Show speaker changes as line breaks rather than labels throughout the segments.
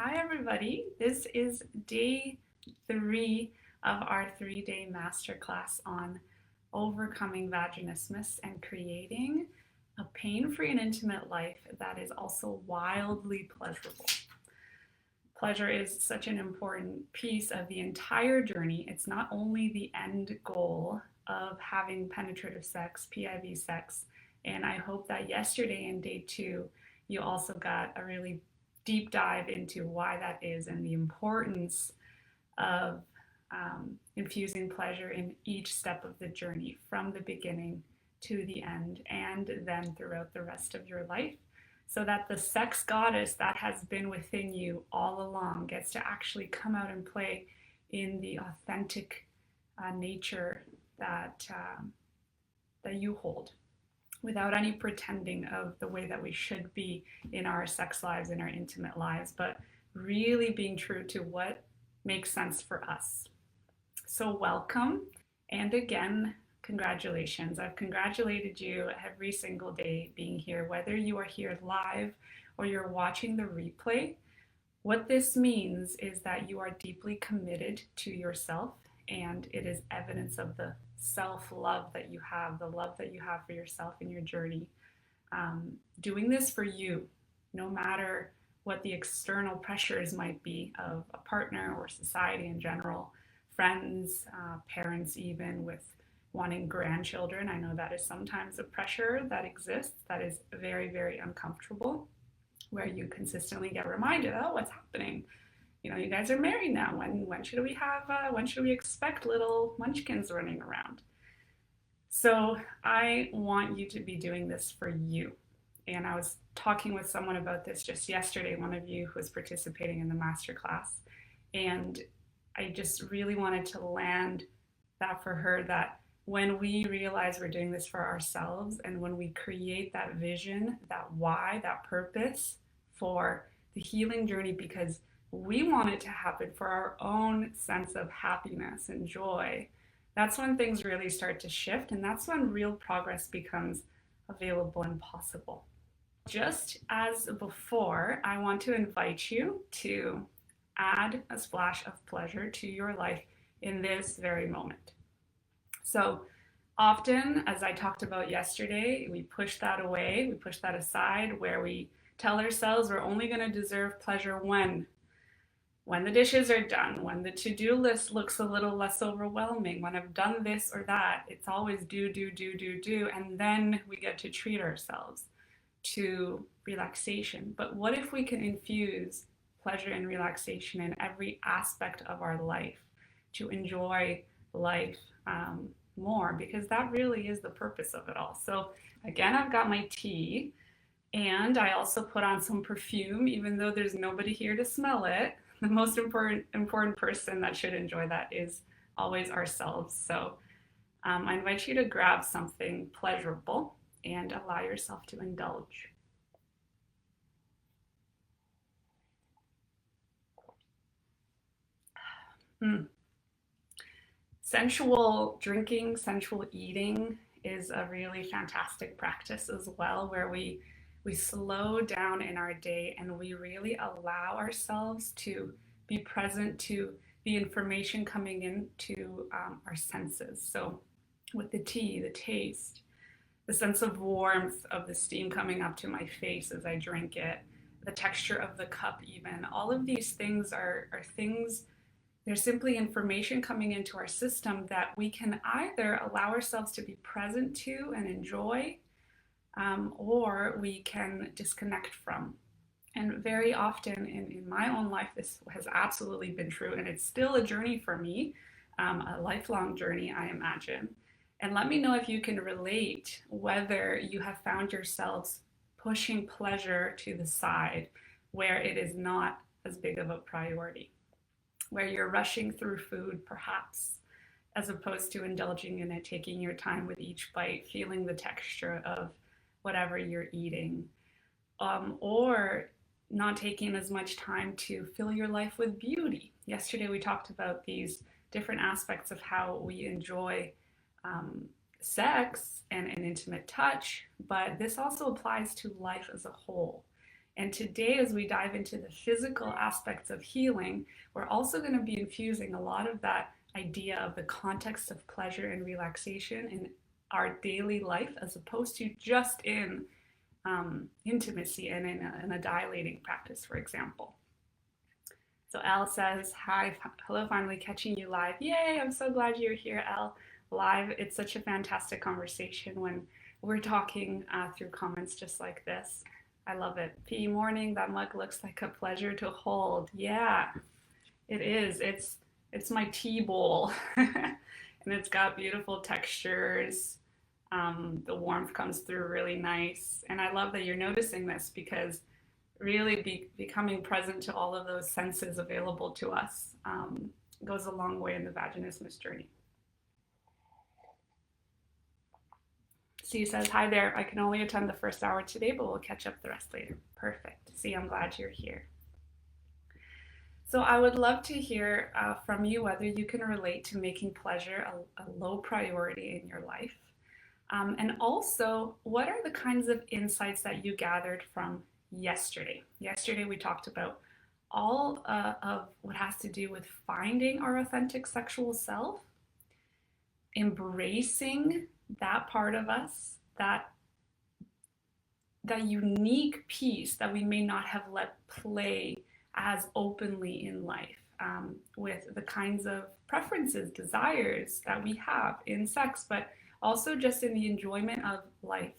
Hi, everybody. This is day 3 of our 3-day masterclass on overcoming vaginismus and creating a pain-free and intimate life that is also wildly pleasurable. Pleasure is such an important piece of the entire journey. It's not only the end goal of having penetrative sex, PIV sex, and I hope that yesterday in day 2, you also got a really deep dive into why that is and the importance of infusing pleasure in each step of the journey from the beginning to the end and then throughout the rest of your life, so that the sex goddess that has been within you all along gets to actually come out and play in the authentic nature that you hold, without any pretending of the way that we should be in our sex lives, in our intimate lives, but really being true to what makes sense for us. So welcome, and again, congratulations. I've congratulated you every single day being here, whether you are here live or you're watching the replay. What this means is that you are deeply committed to yourself, and it is evidence of the self-love that you have, the love that you have for yourself in your journey. Doing this for you, no matter what the external pressures might be of a partner or society in general, friends, parents, even with wanting grandchildren. I know that is sometimes a pressure that exists that is very, very uncomfortable, where you consistently get reminded, oh, what's happening? You know, you guys are married now. When should we expect little munchkins running around? So I want you to be doing this for you. And I was talking with someone about this just yesterday, one of you who was participating in the masterclass. And I just really wanted to land that for her, that when we realize we're doing this for ourselves, and when we create that vision, that why, that purpose for the healing journey, because we want it to happen for our own sense of happiness and joy, that's when things really start to shift, and that's when real progress becomes available and possible. Just as before, I want to invite you to add a splash of pleasure to your life in this very moment. So often, as I talked about yesterday, we push that away, we push that aside, where we tell ourselves we're only going to deserve pleasure when the dishes are done, when the to-do list looks a little less overwhelming, when I've done this or that. It's always do, and then we get to treat ourselves to relaxation. But what if we can infuse pleasure and relaxation in every aspect of our life, to enjoy life more, because that really is the purpose of it all. So again, I've got my tea, and I also put on some perfume, even though there's nobody here to smell it. The most important person that should enjoy that is always ourselves. So I invite you to grab something pleasurable and allow yourself to indulge. Sensual drinking, sensual eating is a really fantastic practice as well, where we slow down in our day and we really allow ourselves to be present to the information coming into our senses. So with the tea, the taste, the sense of warmth of the steam coming up to my face as I drink it, the texture of the cup even, all of these things are things, they're simply information coming into our system that we can either allow ourselves to be present to and enjoy, or we can disconnect from. And very often in my own life, this has absolutely been true, and it's still a journey for me, a lifelong journey, I imagine. And let me know if you can relate, whether you have found yourselves pushing pleasure to the side where it is not as big of a priority, where you're rushing through food perhaps, as opposed to indulging in it, taking your time with each bite, feeling the texture of whatever you're eating, or not taking as much time to fill your life with beauty. Yesterday we talked about these different aspects of how we enjoy sex and an intimate touch, but this also applies to life as a whole. And today, as we dive into the physical aspects of healing, we're also going to be infusing a lot of that idea of the context of pleasure and relaxation in our daily life, as opposed to just in intimacy and in a dilating practice, for example. So Elle says, hi, hello, finally catching you live. Yay, I'm so glad you're here, Elle. Live, it's such a fantastic conversation when we're talking through comments just like this. I love it. PE morning, that mug looks like a pleasure to hold. Yeah, it is. It's my tea bowl. And it's got beautiful textures. The warmth comes through really nice. And I love that you're noticing this, because really becoming present to all of those senses available to us goes a long way in the vaginismus journey. C says, hi there, I can only attend the first hour today, but we'll catch up the rest later. Perfect. C, I'm glad you're here. So I would love to hear from you whether you can relate to making pleasure a low priority in your life. And also, what are the kinds of insights that you gathered from yesterday? Yesterday, we talked about all of what has to do with finding our authentic sexual self, embracing that part of us, that unique piece that we may not have let play as openly in life, with the kinds of preferences, desires that we have in sex, but also just in the enjoyment of life,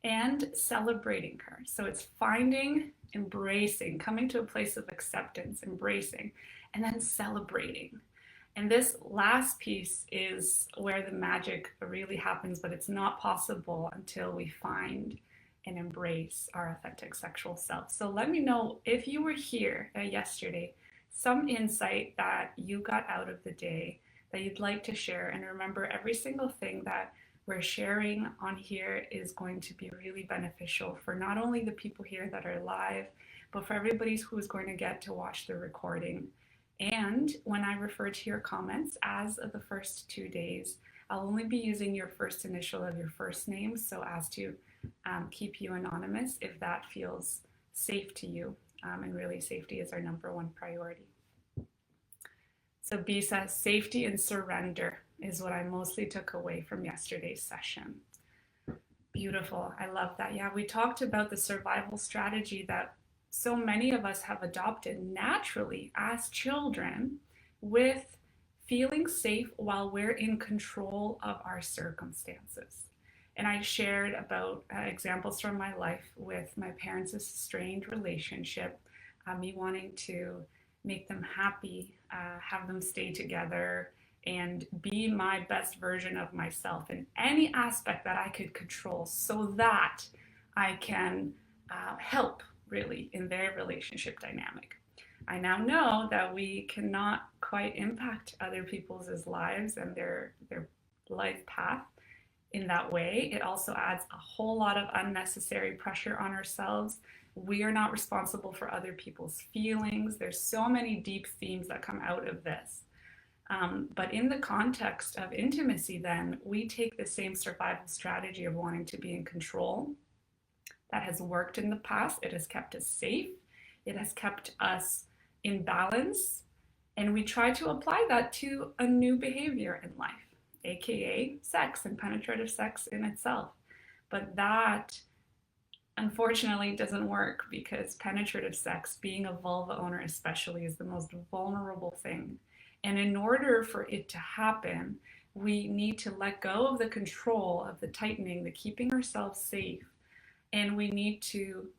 and celebrating her. So it's finding, embracing, coming to a place of acceptance, embracing, and then celebrating. And this last piece is where the magic really happens, but it's not possible until we find and embrace our authentic sexual self. So let me know if you were here yesterday, some insight that you got out of the day that you'd like to share. And remember, every single thing that we're sharing on here is going to be really beneficial for not only the people here that are live, but for everybody who's going to get to watch the recording. And when I refer to your comments, as of the first 2 days, I'll only be using your first initial of your first name, so as to keep you anonymous if that feels safe to you. And really, safety is our number one priority. So B says, safety and surrender is what I mostly took away from yesterday's session. Beautiful. I love that. Yeah, we talked about the survival strategy that so many of us have adopted naturally as children, with feeling safe while we're in control of our circumstances. And I shared about examples from my life with my parents' strained relationship, me wanting to make them happy, have them stay together, and be my best version of myself in any aspect that I could control, so that I can help really in their relationship dynamic. I now know that we cannot quite impact other people's lives and their life path in that way. It also adds a whole lot of unnecessary pressure on ourselves. We are not responsible for other people's feelings. There's so many deep themes that come out of this. But in the context of intimacy, then, we take the same survival strategy of wanting to be in control that has worked in the past. It has kept us safe. It has kept us in balance. And we try to apply that to a new behavior in life, aka sex and penetrative sex in itself. But that, unfortunately, doesn't work, because penetrative sex, being a vulva owner especially, is the most vulnerable thing. And in order for it to happen, we need to let go of the control, of the tightening, the keeping ourselves safe. And we need to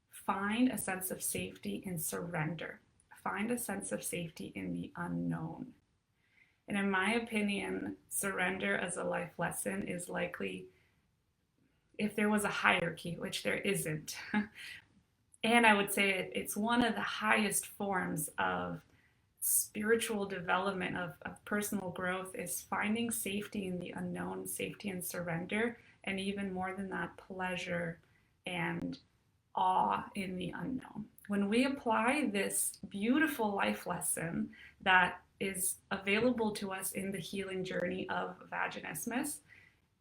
find a sense of safety in surrender. Find a sense of safety in the unknown. And in my opinion, surrender as a life lesson is likely, if there was a hierarchy, which there isn't, and I would say it's one of the highest forms of spiritual development, of personal growth, is finding safety in the unknown, safety and surrender, and even more than that, pleasure and awe in the unknown. When we apply this beautiful life lesson that is available to us in the healing journey of vaginismus,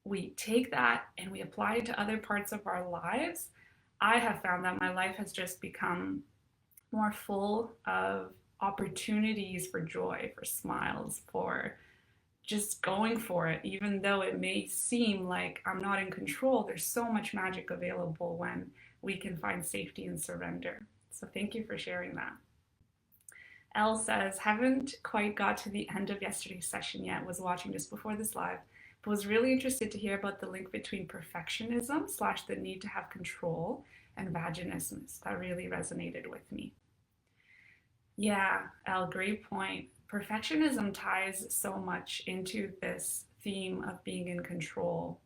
we take that and we apply it to other parts of our lives, I have found that my life has just become more full of opportunities for joy, for smiles, for just going for it. Even though it may seem like I'm not in control, there's so much magic available when we can find safety and surrender. So thank you for sharing that. Elle says, haven't quite got to the end of yesterday's session yet, was watching just before this live, but was really interested to hear about the link between perfectionism slash the need to have control and vaginismus. That really resonated with me. Yeah, Elle, great point. Perfectionism ties so much into this theme of being in control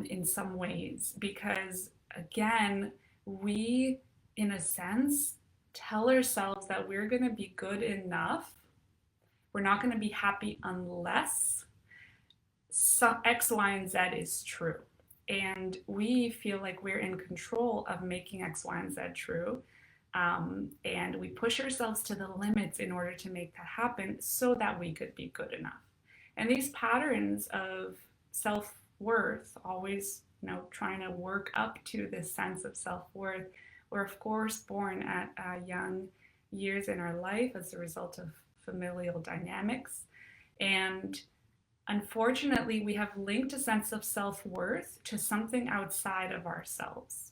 in some ways, because again, we, in a sense, tell ourselves that we're going to be good enough. We're not going to be happy unless X, Y, and Z is true. And we feel like we're in control of making X, Y, and Z true. And we push ourselves to the limits in order to make that happen so that we could be good enough. And these patterns of self-worth, always, trying to work up to this sense of self-worth, were of course born at young years in our life as a result of familial dynamics. And unfortunately, we have linked a sense of self-worth to something outside of ourselves.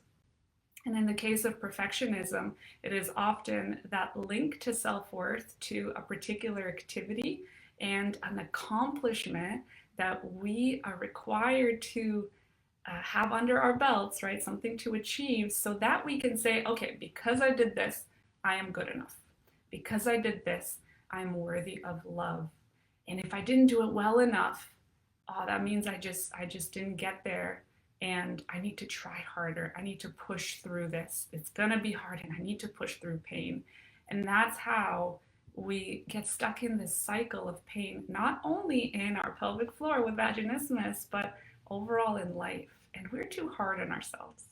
And in the case of perfectionism, it is often that link to self-worth to a particular activity and an accomplishment that we are required to have under our belts, right? Something to achieve so that we can say, okay, because I did this, I am good enough. Because I did this, I'm worthy of love. And if I didn't do it well enough, that means I just didn't get there. And I need to try harder. I need to push through this. It's gonna be hard and I need to push through pain. And that's how we get stuck in this cycle of pain, not only in our pelvic floor with vaginismus, but overall in life. And we're too hard on ourselves.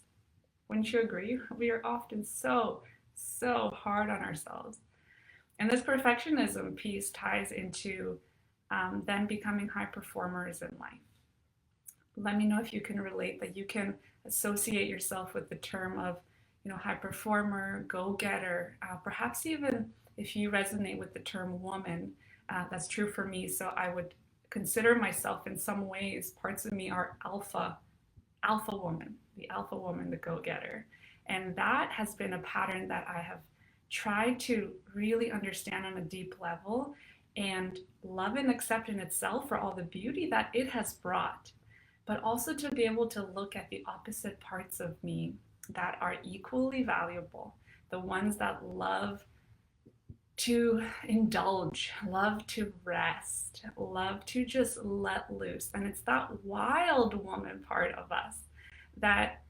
Wouldn't you agree? We are often so hard on ourselves. And this perfectionism piece ties into then becoming high performers in life. Let me know if you can relate, that you can associate yourself with the term of, high performer, go-getter, perhaps even if you resonate with the term woman. That's true for me. So I would consider myself in some ways, parts of me are alpha woman, the go-getter. And that has been a pattern that I have tried to really understand on a deep level and love and accept in itself for all the beauty that it has brought, but also to be able to look at the opposite parts of me that are equally valuable, the ones that love to indulge, love to rest, love to just let loose. And it's that wild woman part of us that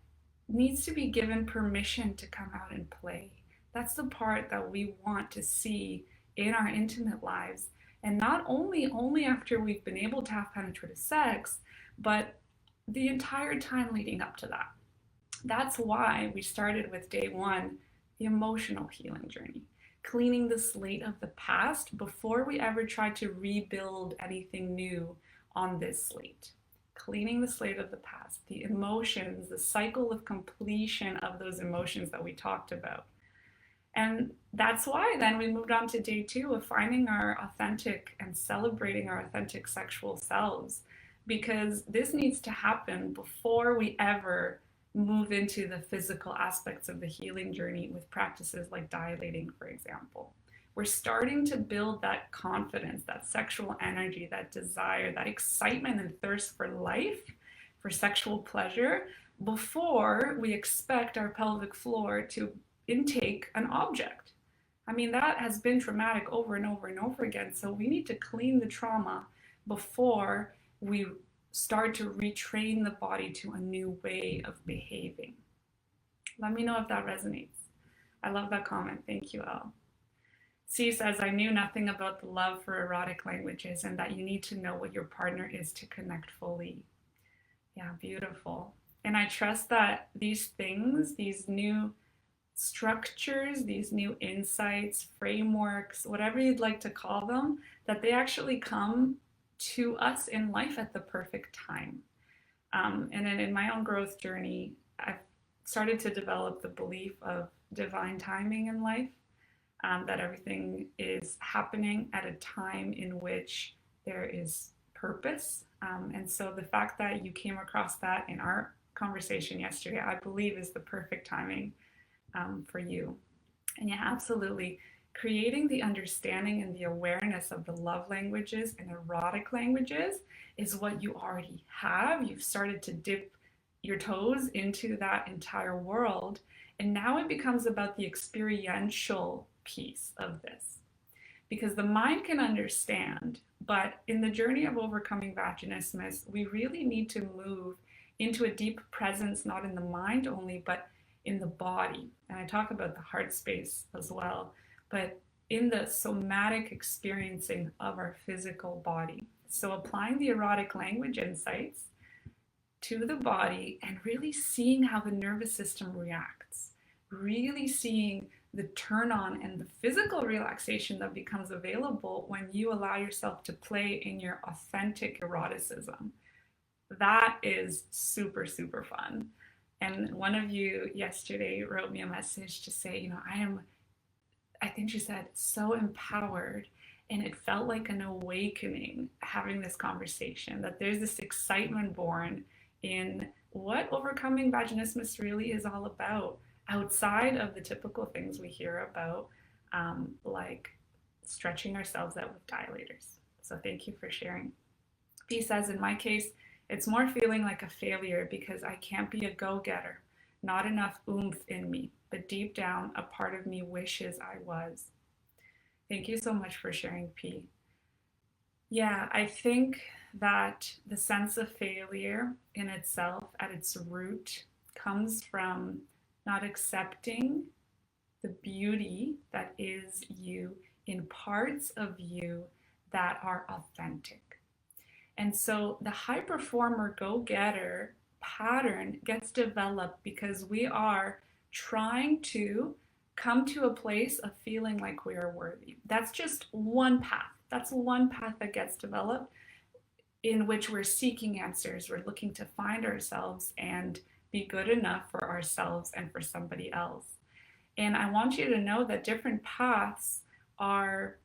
needs to be given permission to come out and play. That's the part that we want to see in our intimate lives. And not only after we've been able to have penetrative sex, but the entire time leading up to that. That's why we started with day one, the emotional healing journey, cleaning the slate of the past before we ever try to rebuild anything new on this slate. Cleaning the slate of the past, the emotions, the cycle of completion of those emotions that we talked about. And that's why then we moved on to day two of finding our authentic and celebrating our authentic sexual selves, because this needs to happen before we ever move into the physical aspects of the healing journey with practices like dilating, for example. We're starting to build that confidence, that sexual energy, that desire, that excitement and thirst for life, for sexual pleasure, before we expect our pelvic floor to intake an object. I mean, that has been traumatic over and over and over again. So we need to clean the trauma before we start to retrain the body to a new way of behaving. Let me know if that resonates. I love that comment. Thank you, Elle. C says, I knew nothing about the love for erotic languages and that you need to know what your partner is to connect fully. Yeah, beautiful. And I trust that these things, these new structures, these new insights, frameworks, whatever you'd like to call them, that they actually come to us in life at the perfect time. And then in my own growth journey, I've started to develop the belief of divine timing in life, that everything is happening at a time in which there is purpose. And so the fact that you came across that in our conversation yesterday, I believe is the perfect timing for you. And yeah, absolutely. Creating the understanding and the awareness of the love languages and erotic languages is what you already have. You've started to dip your toes into that entire world. And now it becomes about the experiential piece of this. Because the mind can understand, but in the journey of overcoming vaginismus, we really need to move into a deep presence, not in the mind only, but in the body. And I talk about the heart space as well, but in the somatic experiencing of our physical body. So applying the erotic language insights to the body and really seeing how the nervous system reacts, really seeing the turn on and the physical relaxation that becomes available when you allow yourself to play in your authentic eroticism. That is super, super fun. And one of you yesterday wrote me a message to say, I think she said, so empowered. And it felt like an awakening having this conversation, that there's this excitement born in what overcoming vaginismus really is all about, outside of the typical things we hear about, like stretching ourselves out with dilators. So thank you for sharing. He says, in my case, it's more feeling like a failure because I can't be a go-getter, not enough oomph in me, but deep down, a part of me wishes I was. Thank you so much for sharing, P. Yeah, I think that the sense of failure in itself, at its root, comes from not accepting the beauty that is you in parts of you that are authentic. And so the high performer go-getter pattern gets developed because we are trying to come to a place of feeling like we are worthy. That's just one path. That's one path that gets developed, in which we're seeking answers. We're looking to find ourselves and be good enough for ourselves and for somebody else. And I want you to know that different paths are,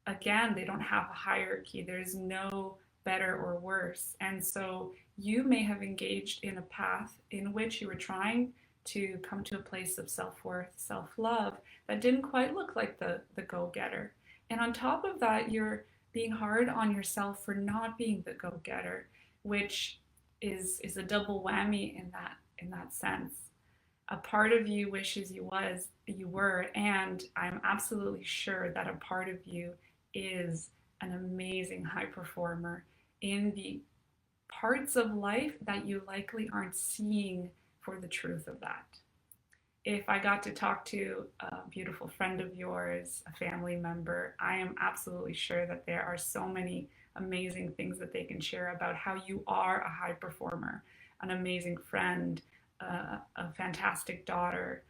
again, they don't have a hierarchy. There's no better or worse. And so you may have engaged in a path in which you were trying to come to a place of self-worth, self-love that didn't quite look like the go-getter. And on top of that, you're being hard on yourself for not being the go-getter, which is a double whammy in that sense. A part of you wishes you were, and I'm absolutely sure that a part of you is an amazing high performer in the parts of life that you likely aren't seeing for the truth of that. If I got to talk to a beautiful friend of yours, a family member, I am absolutely sure that there are so many amazing things that they can share about how you are a high performer, an amazing friend, a fantastic daughter,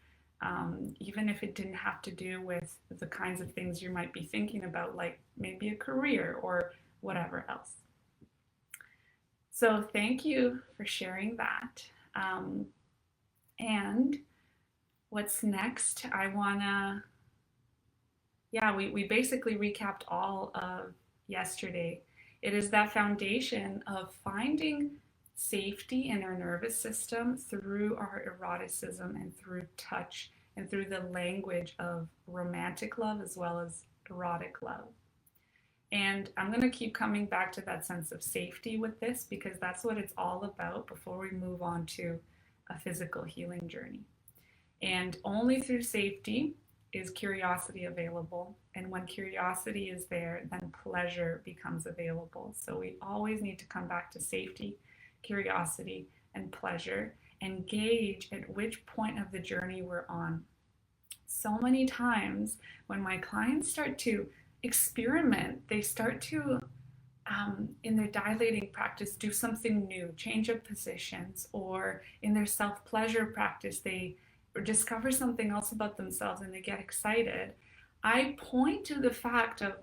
even if it didn't have to do with the kinds of things you might be thinking about, like maybe a career or whatever else. So thank you for sharing that. And what's next? We basically recapped all of yesterday. It is that foundation of finding safety in our nervous system through our eroticism and through touch and through the language of romantic love as well as erotic love. And I'm going to keep coming back to that sense of safety with this because that's what it's all about before we move on to a physical healing journey. And only through safety is curiosity available. And when curiosity is there, then pleasure becomes available. So we always need to come back to safety, curiosity, and pleasure, and gauge at which point of the journey we're on. So many times when my clients start to experiment, they start to, in their dilating practice, do something new, change up positions, or in their self-pleasure practice, they discover something else about themselves and they get excited. I point to the fact of,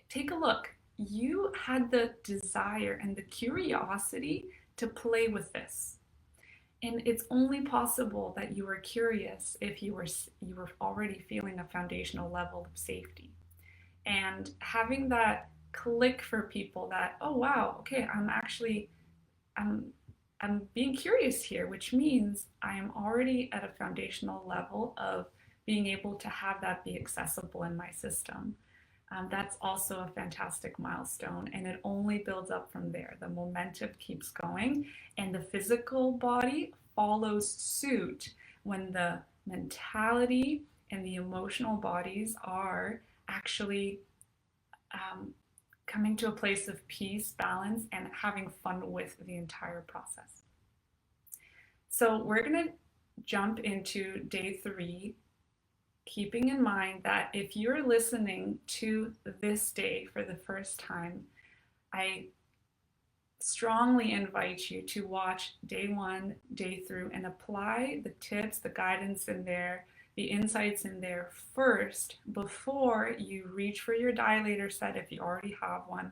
take a look, you had the desire and the curiosity to play with this. And it's only possible that you were curious if you were already feeling a foundational level of safety. And having that click for people that, oh wow, okay, I'm I'm being curious here, which means I am already at a foundational level of being able to have that be accessible in my system. That's also a fantastic milestone, and it only builds up from there. The momentum keeps going, and the physical body follows suit when the mentality and the emotional bodies are actually um, coming to a place of peace, balance, and having fun with the entire process. So, we're going to jump into day 3, keeping in mind that if you're listening to this day for the first time, I strongly invite you to watch day 1, day through, and apply the tips, the guidance in there, the insights in there first before you reach for your dilator set if you already have one,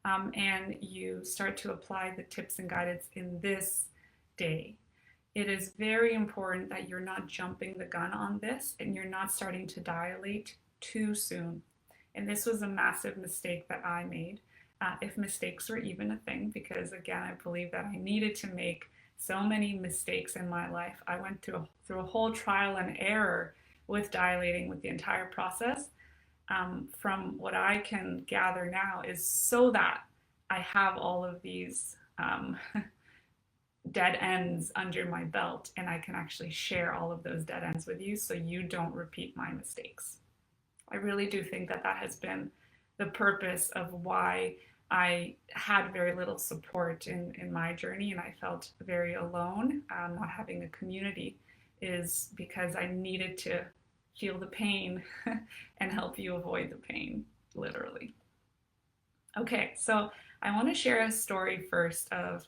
and you start to apply the tips and guidance in this day. It is very important that you're not jumping the gun on this and you're not starting to dilate too soon. And this was a massive mistake that I made, if mistakes were even a thing, because again, I believe that I needed to make so many mistakes in my life. I went through a whole trial and error with dilating with the entire process. From what I can gather now is so that I have all of these dead ends under my belt and I can actually share all of those dead ends with you so you don't repeat my mistakes. I really do think that that has been the purpose of why I had very little support in my journey and I felt very alone. Not having a community is because I needed to feel the pain and help you avoid the pain, literally. Okay, so I want to share a story first of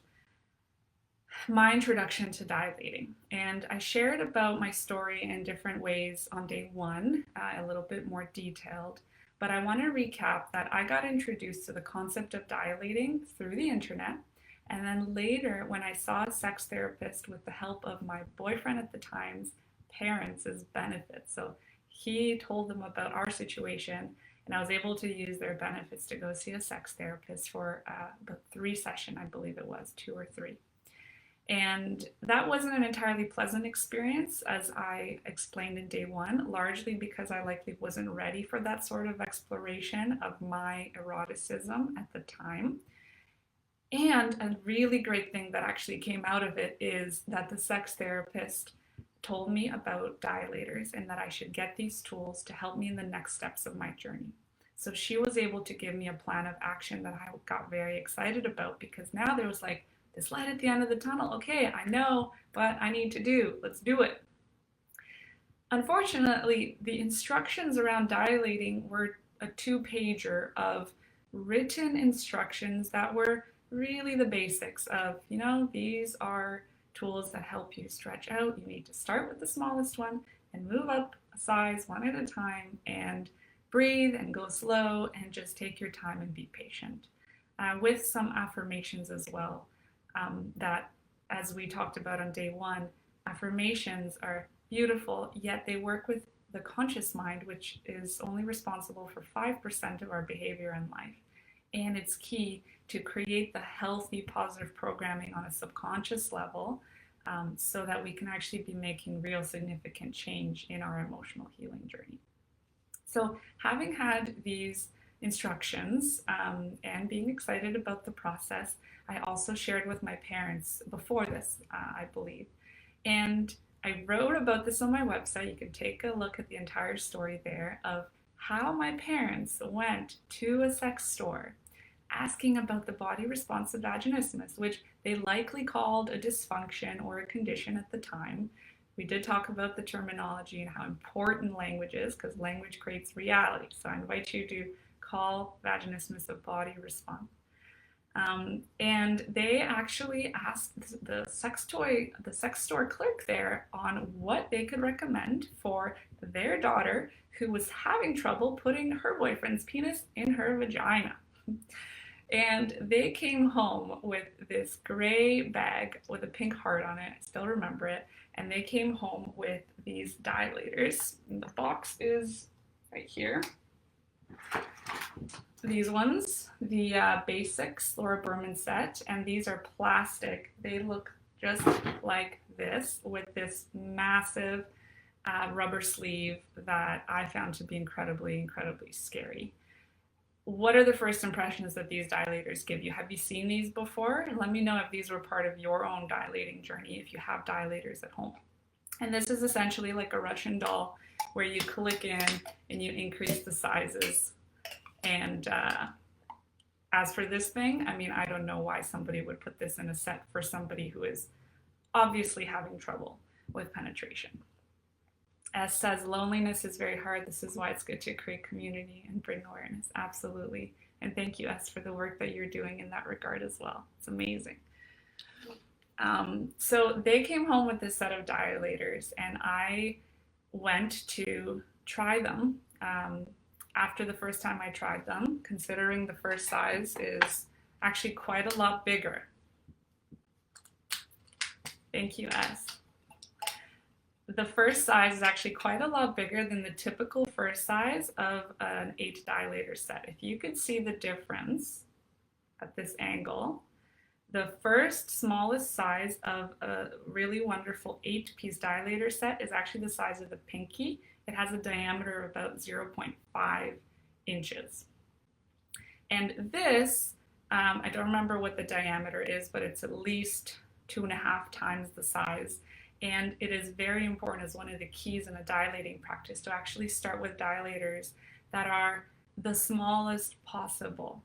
my introduction to dilating. And I shared about my story in different ways on day 1, a little bit more detailed. But I want to recap that I got introduced to the concept of dilating through the internet. And then later, when I saw a sex therapist with the help of my boyfriend at the time's parents' benefits. So he told them about our situation, and I was able to use their benefits to go see a sex therapist for the 3 session, I believe it was, 2 or 3. And that wasn't an entirely pleasant experience, as I explained in day 1, largely because I likely wasn't ready for that sort of exploration of my eroticism at the time. And a really great thing that actually came out of it is that the sex therapist told me about dilators and that I should get these tools to help me in the next steps of my journey. So she was able to give me a plan of action that I got very excited about, because now there was like this light at the end of the tunnel. Okay, I know what I need to do. Let's do it. Unfortunately, the instructions around dilating were a 2-pager of written instructions that were really the basics of, these are tools that help you stretch out. You need to start with the smallest one and move up a size one at a time and breathe and go slow and just take your time and be patient. With some affirmations as well. That, as we talked about on day 1, affirmations are beautiful, yet they work with the conscious mind, which is only responsible for 5% of our behavior in life. And it's key to create the healthy, positive programming on a subconscious level, so that we can actually be making real significant change in our emotional healing journey. So, having had these instructions and being excited about the process, I also shared with my parents before this, I believe. And I wrote about this on my website. You can take a look at the entire story there of how my parents went to a sex store asking about the body response of vaginismus, which they likely called a dysfunction or a condition at the time. We did talk about the terminology and how important language is, because language creates reality. So I invite you to call vaginismus a body response. And they actually asked the sex store clerk there on what they could recommend for their daughter who was having trouble putting her boyfriend's penis in her vagina. And they came home with this gray bag with a pink heart on it. I still remember it. And they came home with these dilators. And the box is right here. These ones, the Basics Laura Berman set, and these are plastic. They look just like this with this massive rubber sleeve that I found to be incredibly, incredibly scary. What are the first impressions that these dilators give you? Have you seen these before? Let me know if these were part of your own dilating journey, if you have dilators at home. And this is essentially like a Russian doll where you click in and you increase the sizes. And as for this thing, I mean, I don't know why somebody would put this in a set for somebody who is obviously having trouble with penetration. S says loneliness is very hard. This is why it's good to create community and bring awareness. Absolutely. And thank you, S, for the work that you're doing in that regard as well. It's amazing. So they came home with this set of dilators, and I went to try them. After the first time I tried them, considering the first size is actually quite a lot bigger. Thank you, S. The first size is actually quite a lot bigger than the typical first size of an 8 dilator set. If you could see the difference at this angle, the first smallest size of a really wonderful 8-piece dilator set is actually the size of the pinky. It has a diameter of about 0.5 inches. And this, I don't remember what the diameter is, but it's at least 2.5 times the size. And it is very important as one of the keys in a dilating practice to actually start with dilators that are the smallest possible.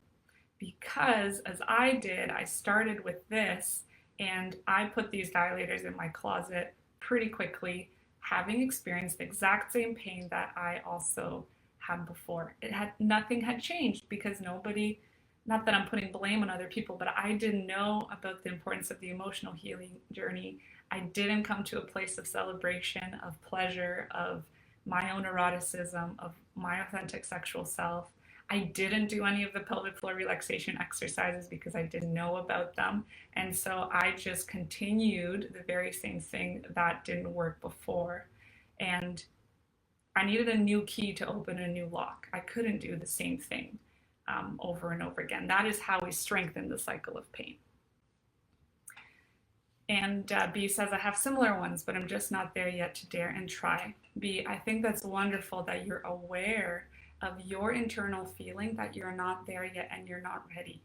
Because as I did, I started with this and I put these dilators in my closet pretty quickly, having experienced the exact same pain that I also had before. Nothing had changed because nobody, not that I'm putting blame on other people, but I didn't know about the importance of the emotional healing journey. I didn't come to a place of celebration, of pleasure, of my own eroticism, of my authentic sexual self. I didn't do any of the pelvic floor relaxation exercises because I didn't know about them. And so I just continued the very same thing that didn't work before. And I needed a new key to open a new lock. I couldn't do the same thing over and over again. That is how we strengthen the cycle of pain. And B says, I have similar ones, but I'm just not there yet to dare and try. B, I think that's wonderful that you're aware of your internal feeling that you're not there yet and you're not ready.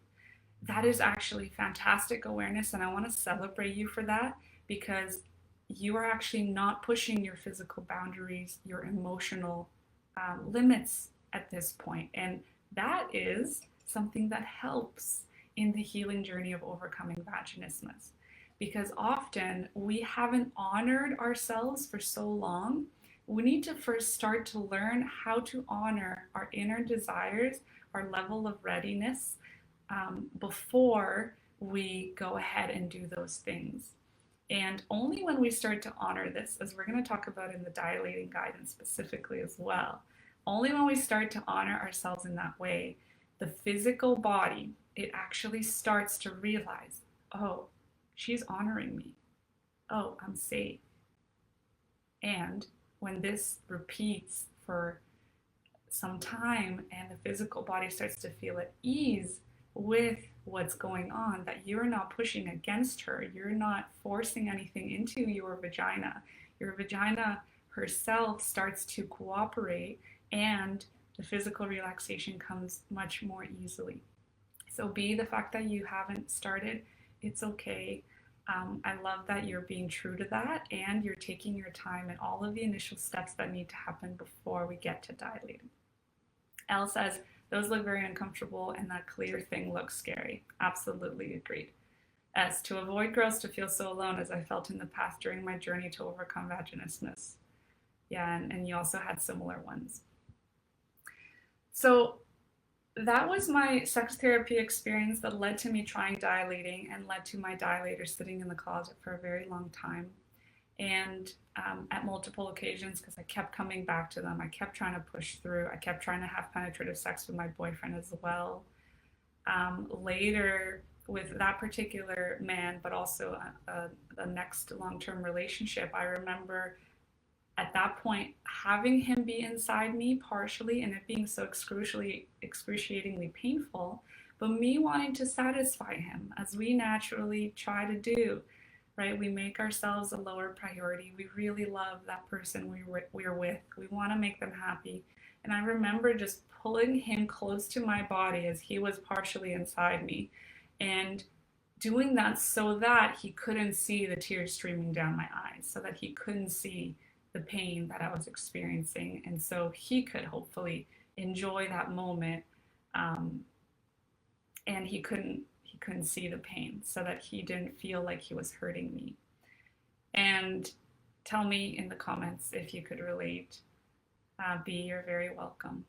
That is actually fantastic awareness, and I want to celebrate you for that because you are actually not pushing your physical boundaries, your emotional limits at this point. And that is something that helps in the healing journey of overcoming vaginismus. Because often we haven't honored ourselves for so long. We need to first start to learn how to honor our inner desires, our level of readiness, before we go ahead and do those things. And only when we start to honor this, as we're going to talk about in the dilating guidance specifically as well, only when we start to honor ourselves in that way, the physical body, it actually starts to realize, oh, she's honoring me. Oh, I'm safe. And when this repeats for some time and the physical body starts to feel at ease with what's going on, that you're not pushing against her, you're not forcing anything into your vagina herself starts to cooperate and the physical relaxation comes much more easily. So B, the fact that you haven't started, it's okay. I love that you're being true to that and you're taking your time and all of the initial steps that need to happen before we get to dilating. Elle says, those look very uncomfortable and that clear thing looks scary. Absolutely agreed. S, to avoid girls to feel so alone as I felt in the past during my journey to overcome vaginismus. Yeah, and you also had similar ones. So that was my sex therapy experience that led to me trying dilating and led to my dilator sitting in the closet for a very long time. And at multiple occasions, because I kept coming back to them, I kept trying to push through. I kept trying to have penetrative sex with my boyfriend as well. Later, with that particular man, but also the next long-term relationship, I remember at that point having him be inside me partially and it being so excruciatingly painful, but me wanting to satisfy him as we naturally try to do, right? We make ourselves a lower priority. We really love that person we're with. We want to make them happy. And I remember just pulling him close to my body as he was partially inside me and doing that so that he couldn't see the tears streaming down my eyes, so that he couldn't see the pain that I was experiencing. And so he could hopefully enjoy that moment. Um, and he couldn't see the pain, so that he didn't feel like he was hurting me. And tell me in the comments if you could relate. B, you're very welcome.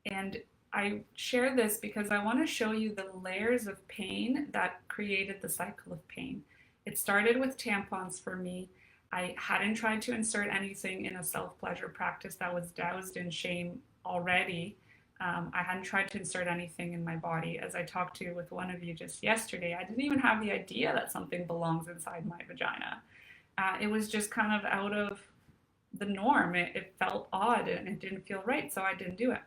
And I share this because I want to show you the layers of pain that created the cycle of pain. It started with tampons for me. I hadn't tried to insert anything in a self-pleasure practice that was doused in shame already. I hadn't tried to insert anything in my body. As I talked to with one of you just yesterday, I didn't even have the idea that something belongs inside my vagina. It was just kind of out of the norm. It felt odd and it didn't feel right, so I didn't do it.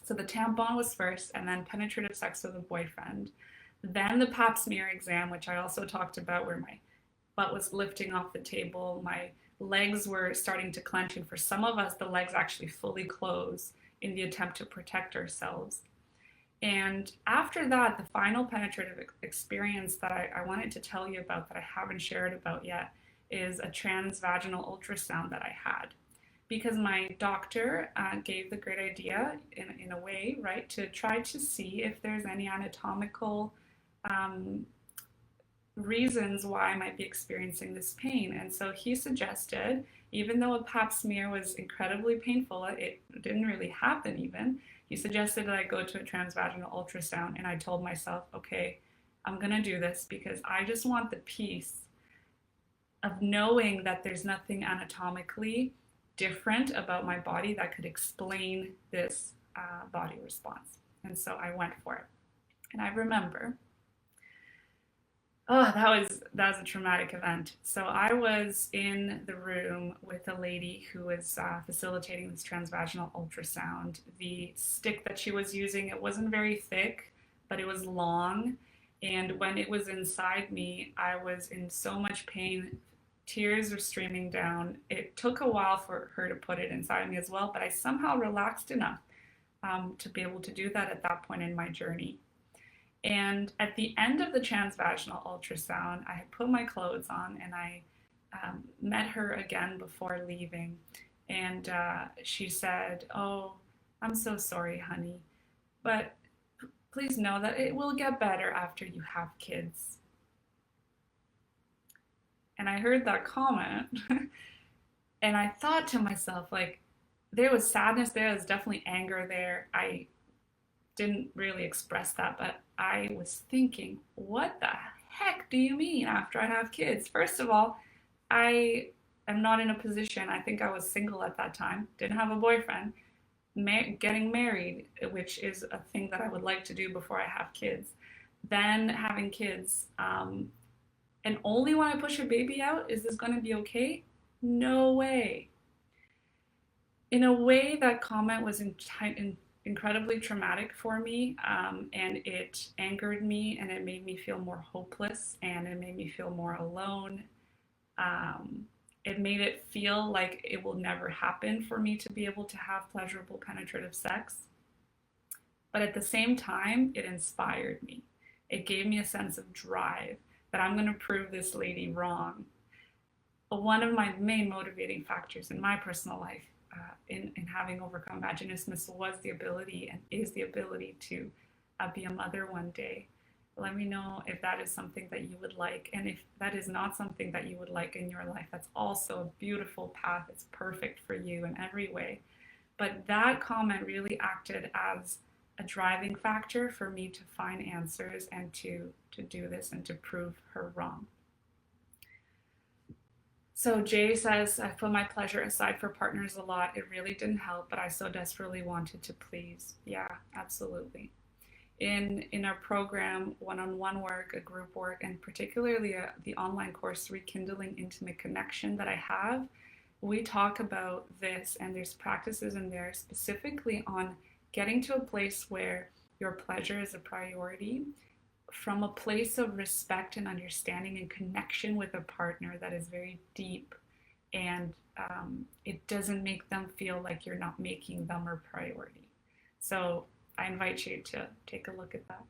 So the tampon was first, and then penetrative sex with a boyfriend. Then the pap smear exam, which I also talked about, where my butt was lifting off the table, my legs were starting to clench, and for some of us, the legs actually fully close in the attempt to protect ourselves. And after that, the final penetrative experience that I wanted to tell you about that I haven't shared about yet is a transvaginal ultrasound that I had. Because my doctor gave the great idea, in a way, right, to try to see if there's any anatomical um, reasons why I might be experiencing this pain. And so he suggested, even though a pap smear was incredibly painful, it didn't really happen even. He suggested that I go to a transvaginal ultrasound, and I told myself, okay, I'm gonna do this because I just want the peace of knowing that there's nothing anatomically different about my body that could explain this body response. And so I went for it. And I remember, oh, that was a traumatic event. So I was in the room with a lady who was facilitating this transvaginal ultrasound. The stick that she was using, it wasn't very thick, but it was long. And when it was inside me, I was in so much pain. Tears were streaming down. It took a while for her to put it inside me as well, but I somehow relaxed enough to be able to do that at that point in my journey. And at the end of the transvaginal ultrasound, I had put my clothes on and I met her again before leaving. And she said, "Oh, I'm so sorry, honey, but please know that it will get better after you have kids." And I heard that comment and I thought to myself, like, there was sadness there, there's definitely anger there. I didn't really express that, but I was thinking, what the heck do you mean after I have kids? First of all, I am not in a position, I think I was single at that time, didn't have a boyfriend, getting married, which is a thing that I would like to do before I have kids, then having kids, and only when I push a baby out is this going to be okay? No way. In a way, that comment was incredibly traumatic for me, and it angered me, and it made me feel more hopeless, and it made me feel more alone. It made it feel like it will never happen for me to be able to have pleasurable penetrative sex. But at the same time, it inspired me. It gave me a sense of drive that I'm going to prove this lady wrong. One of my main motivating factors in my personal life in having overcome vaginismus was the ability, and is the ability, to be a mother one day. Let me know if that is something that you would like, and if that is not something that you would like in your life, that's also a beautiful path. It's perfect for you in every way. But that comment really acted as a driving factor for me to find answers and to do this and to prove her wrong. So Jay says, "I've put my pleasure aside for partners a lot. It really didn't help, but I so desperately wanted to please." Yeah, absolutely. In our program, one-on-one work, a group work, and particularly the online course, Rekindling Intimate Connection, that I have, we talk about this, and there's practices in there specifically on getting to a place where your pleasure is a priority from a place of respect and understanding and connection with a partner that is very deep, and it doesn't make them feel like you're not making them a priority. So I invite you to take a look at that.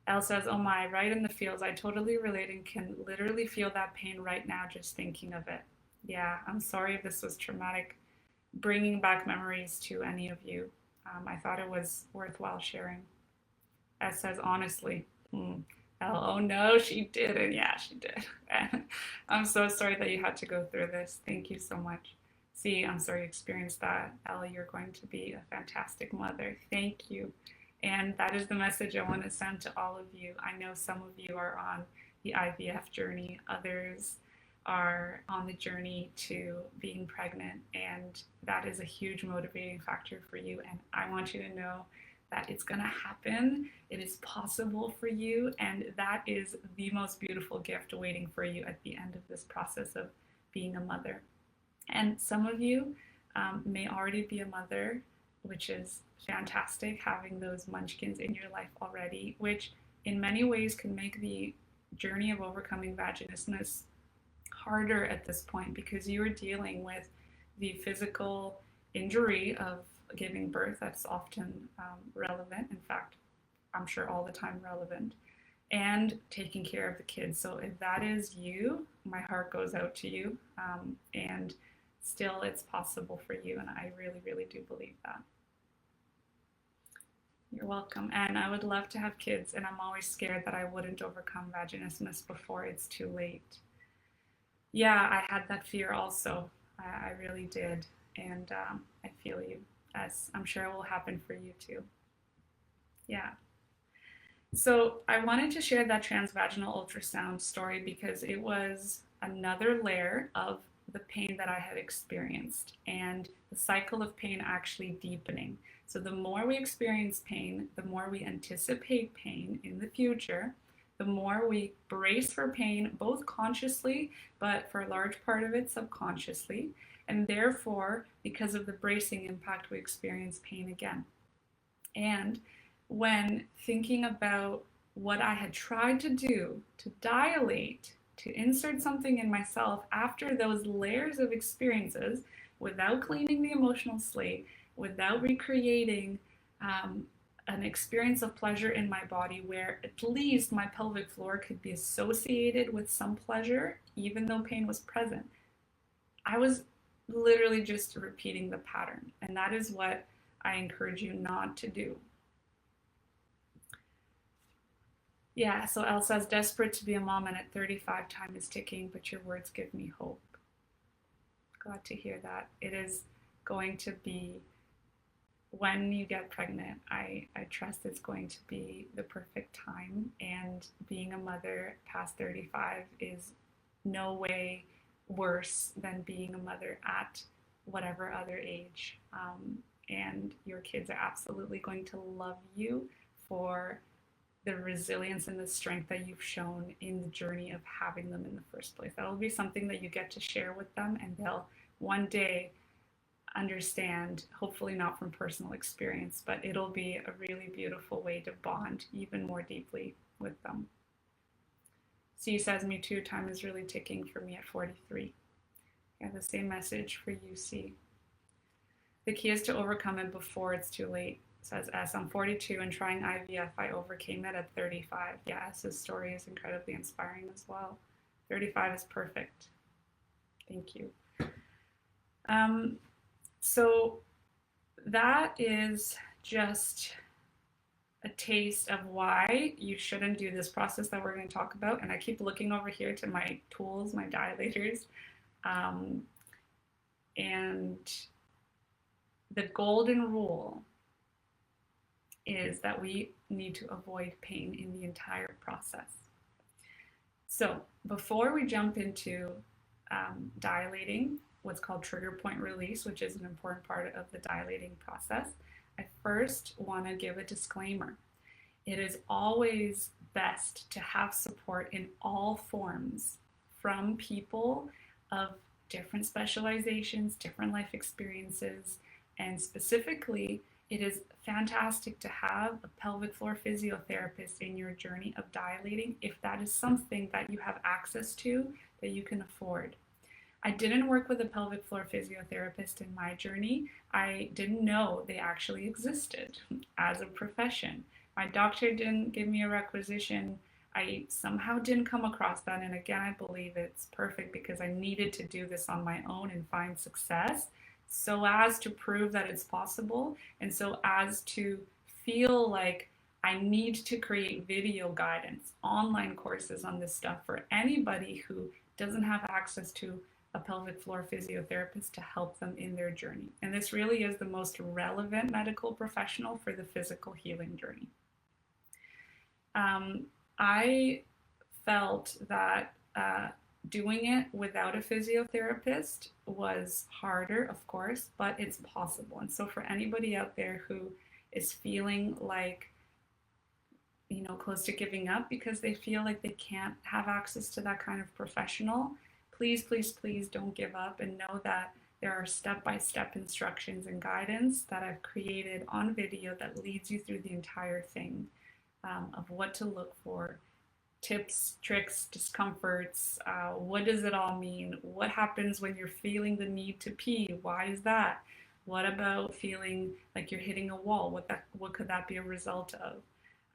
Elle says, oh my, right in the feels. I totally relate and can literally feel that pain right now just thinking of it. Yeah, I'm sorry if this was traumatic, bringing back memories to any of you. I thought it was worthwhile sharing. S says, honestly. Oh no, she didn't. Yeah, she did. I'm so sorry that you had to go through this. Thank you so much. See, I'm sorry you experienced that. Ella, you're going to be a fantastic mother. Thank you. And that is the message I want to send to all of you. I know some of you are on the IVF journey, others are on the journey to being pregnant, and that is a huge motivating factor for you. And I want you to know that it's going to happen. It is possible for you, and that is the most beautiful gift waiting for you at the end of this process of being a mother. And some of you may already be a mother, which is fantastic, having those munchkins in your life already, which in many ways can make the journey of overcoming vaginismus harder at this point, because you are dealing with the physical injury of giving birth. That's often relevant. In fact, I'm sure all the time relevant. And taking care of the kids. So if that is you, my heart goes out to you. And still, it's possible for you. And I really, really do believe that. You're welcome. And I would love to have kids. And I'm always scared that I wouldn't overcome vaginismus before it's too late. Yeah, I had that fear also. I really did. And I feel you, as I'm sure it will happen for you too. Yeah. So I wanted to share that transvaginal ultrasound story because it was another layer of the pain that I had experienced, and the cycle of pain actually deepening. So the more we experience pain, the more we anticipate pain in the future, the more we brace for pain, both consciously, but for a large part of it subconsciously. And therefore, because of the bracing impact, we experience pain again. And when thinking about what I had tried to do to dilate, to insert something in myself after those layers of experiences, without cleaning the emotional slate, without recreating an experience of pleasure in my body where at least my pelvic floor could be associated with some pleasure, even though pain was present, I was literally just repeating the pattern. And that is what I encourage you not to do. Yeah, so Elle says, desperate to be a mom, and at 35, time is ticking, but your words give me hope. Glad to hear that. It is going to be, when you get pregnant, I trust it's going to be the perfect time, and being a mother past 35 is no way worse than being a mother at whatever other age. And your kids are absolutely going to love you for the resilience and the strength that you've shown in the journey of having them in the first place. That'll be something that you get to share with them, and they'll one day understand, hopefully not from personal experience, but it'll be a really beautiful way to bond even more deeply with them. C says, me too, time is really ticking for me at 43. Yeah, the same message for you, C. The key is to overcome it before it's too late, says S. I'm 42 and trying IVF. I overcame it at 35. Yeah, S's story is incredibly inspiring as well. 35 is perfect. Thank you. So that is just a taste of why you shouldn't do this process that we're going to talk about. And I keep looking over here to my tools, my dilators. And the golden rule is that we need to avoid pain in the entire process. So before we jump into dilating, what's called trigger point release, which is an important part of the dilating process, I first want to give a disclaimer. it is always best to have support in all forms from people of different specializations, different life experiences, and specifically, it is fantastic to have a pelvic floor physiotherapist in your journey of dilating if that is something that you have access to, that you can afford. I didn't work with a pelvic floor physiotherapist in my journey. I didn't know they actually existed as a profession. My doctor didn't give me a requisition. I somehow didn't come across that. And again, I believe it's perfect because I needed to do this on my own and find success so as to prove that it's possible and so as to feel like I need to create video guidance, online courses on this stuff for anybody who doesn't have access to a pelvic floor physiotherapist to help them in their journey. And this really is the most relevant medical professional for the physical healing journey. I felt that doing it without a physiotherapist was harder, of course, but it's possible. And so for anybody out there who is feeling like, close to giving up because they feel like they can't have access to that kind of professional, please, please, please don't give up and know that there are step-by-step instructions and guidance that I've created on video that leads you through the entire thing of what to look for, tips, tricks, discomforts, what does it all mean? What happens when you're feeling the need to pee? Why is that? What about feeling like you're hitting a wall? What could that be a result of?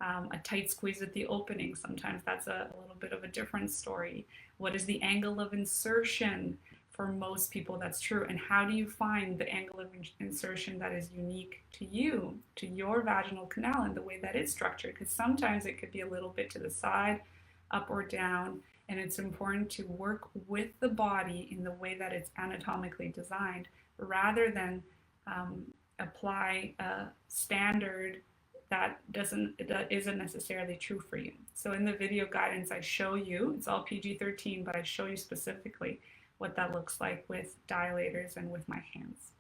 A tight squeeze at the opening, sometimes that's a little bit of a different story. What is the angle of insertion? For most people, that's true. And how do you find the angle of insertion that is unique to you, to your vaginal canal and the way that it's structured? Because sometimes it could be a little bit to the side, up or down, and it's important to work with the body in the way that it's anatomically designed rather than apply a standard that isn't necessarily true for you. So in the video guidance, I show you, it's all PG-13, but I show you specifically what that looks like with dilators and with my hands.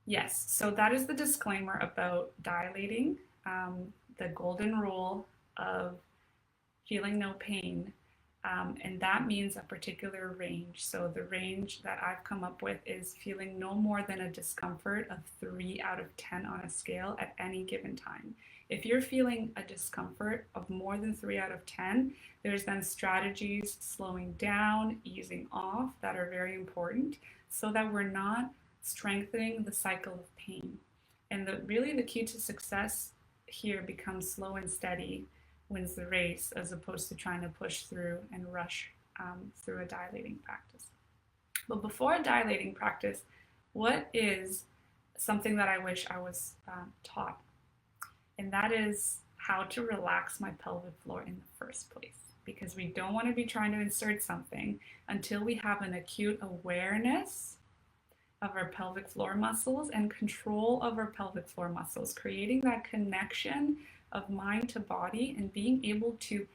Yes, so that is the disclaimer about dilating, the golden rule of feeling no pain. And that means a particular range. So the range that I've come up with is feeling no more than a discomfort of 3 out of 10 on a scale at any given time. If you're feeling a discomfort of more than 3 out of 10, there's then strategies slowing down, easing off that are very important so that we're not strengthening the cycle of pain. And really the key to success here becomes slow and steady wins the race as opposed to trying to push through and rush through a dilating practice. But before a dilating practice, what is something that I wish I was taught? And that is how to relax my pelvic floor in the first place. Because we don't want to be trying to insert something until we have an acute awareness of our pelvic floor muscles and control of our pelvic floor muscles, creating that connection of mind to body and being able to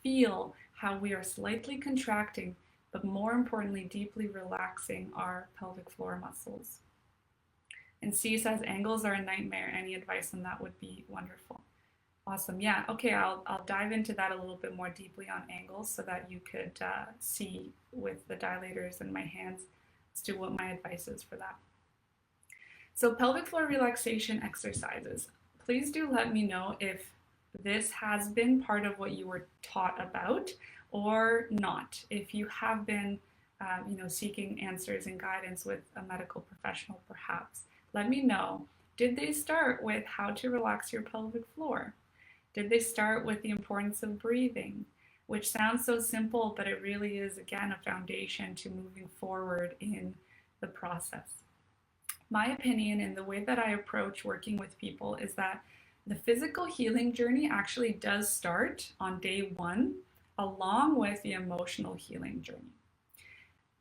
feel how we are slightly contracting, but more importantly, deeply relaxing our pelvic floor muscles. And C says angles are a nightmare. Any advice on that would be wonderful. Awesome. Yeah. Okay. I'll dive into that a little bit more deeply on angles so that you could see with the dilators in my hands as to what my advice is for that. So pelvic floor relaxation exercises. Please do let me know if this has been part of what you were taught about or not. If you have been, seeking answers and guidance with a medical professional, perhaps. Let me know. Did they start with how to relax your pelvic floor? Did they start with the importance of breathing, which sounds so simple, but it really is, again, a foundation to moving forward in the process. My opinion and the way that I approach working with people is that the physical healing journey actually does start on day 1, along with the emotional healing journey.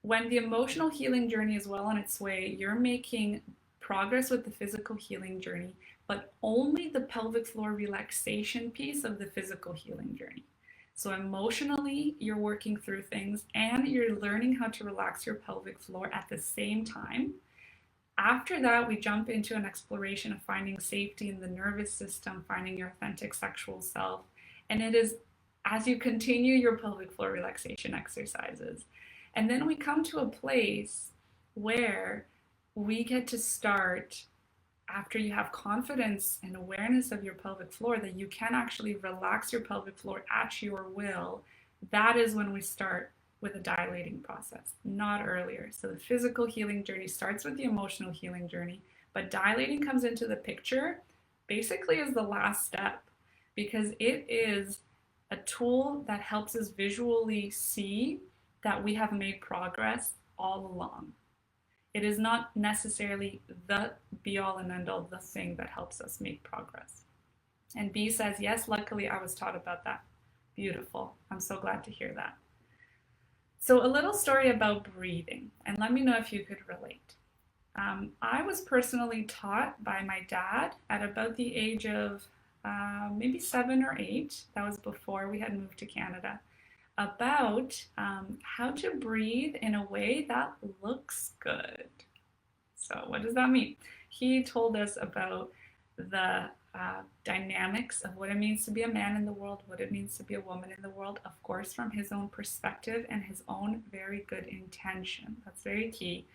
When the emotional healing journey is well on its way, you're making progress with the physical healing journey, but only the pelvic floor relaxation piece of the physical healing journey. So emotionally, you're working through things and you're learning how to relax your pelvic floor at the same time. After that, we jump into an exploration of finding safety in the nervous system, finding your authentic sexual self. And it is as you continue your pelvic floor relaxation exercises. And then we come to a place where we get to start, after you have confidence and awareness of your pelvic floor, that you can actually relax your pelvic floor at your will. That is when we start with a dilating process, not earlier. So the physical healing journey starts with the emotional healing journey, but dilating comes into the picture basically as the last step, because it is a tool that helps us visually see that we have made progress all along. It is not necessarily the be all and end all, the thing that helps us make progress. And B says, yes, luckily I was taught about that. Beautiful. I'm so glad to hear that. So a little story about breathing, and let me know if you could relate. I was personally taught by my dad at about the age of maybe 7 or 8. That was before we had moved to Canada, about how to breathe in a way that looks good. So what does that mean? He told us about the dynamics of what it means to be a man in the world, what it means to be a woman in the world, of course, from his own perspective and his own very good intention. That's very key.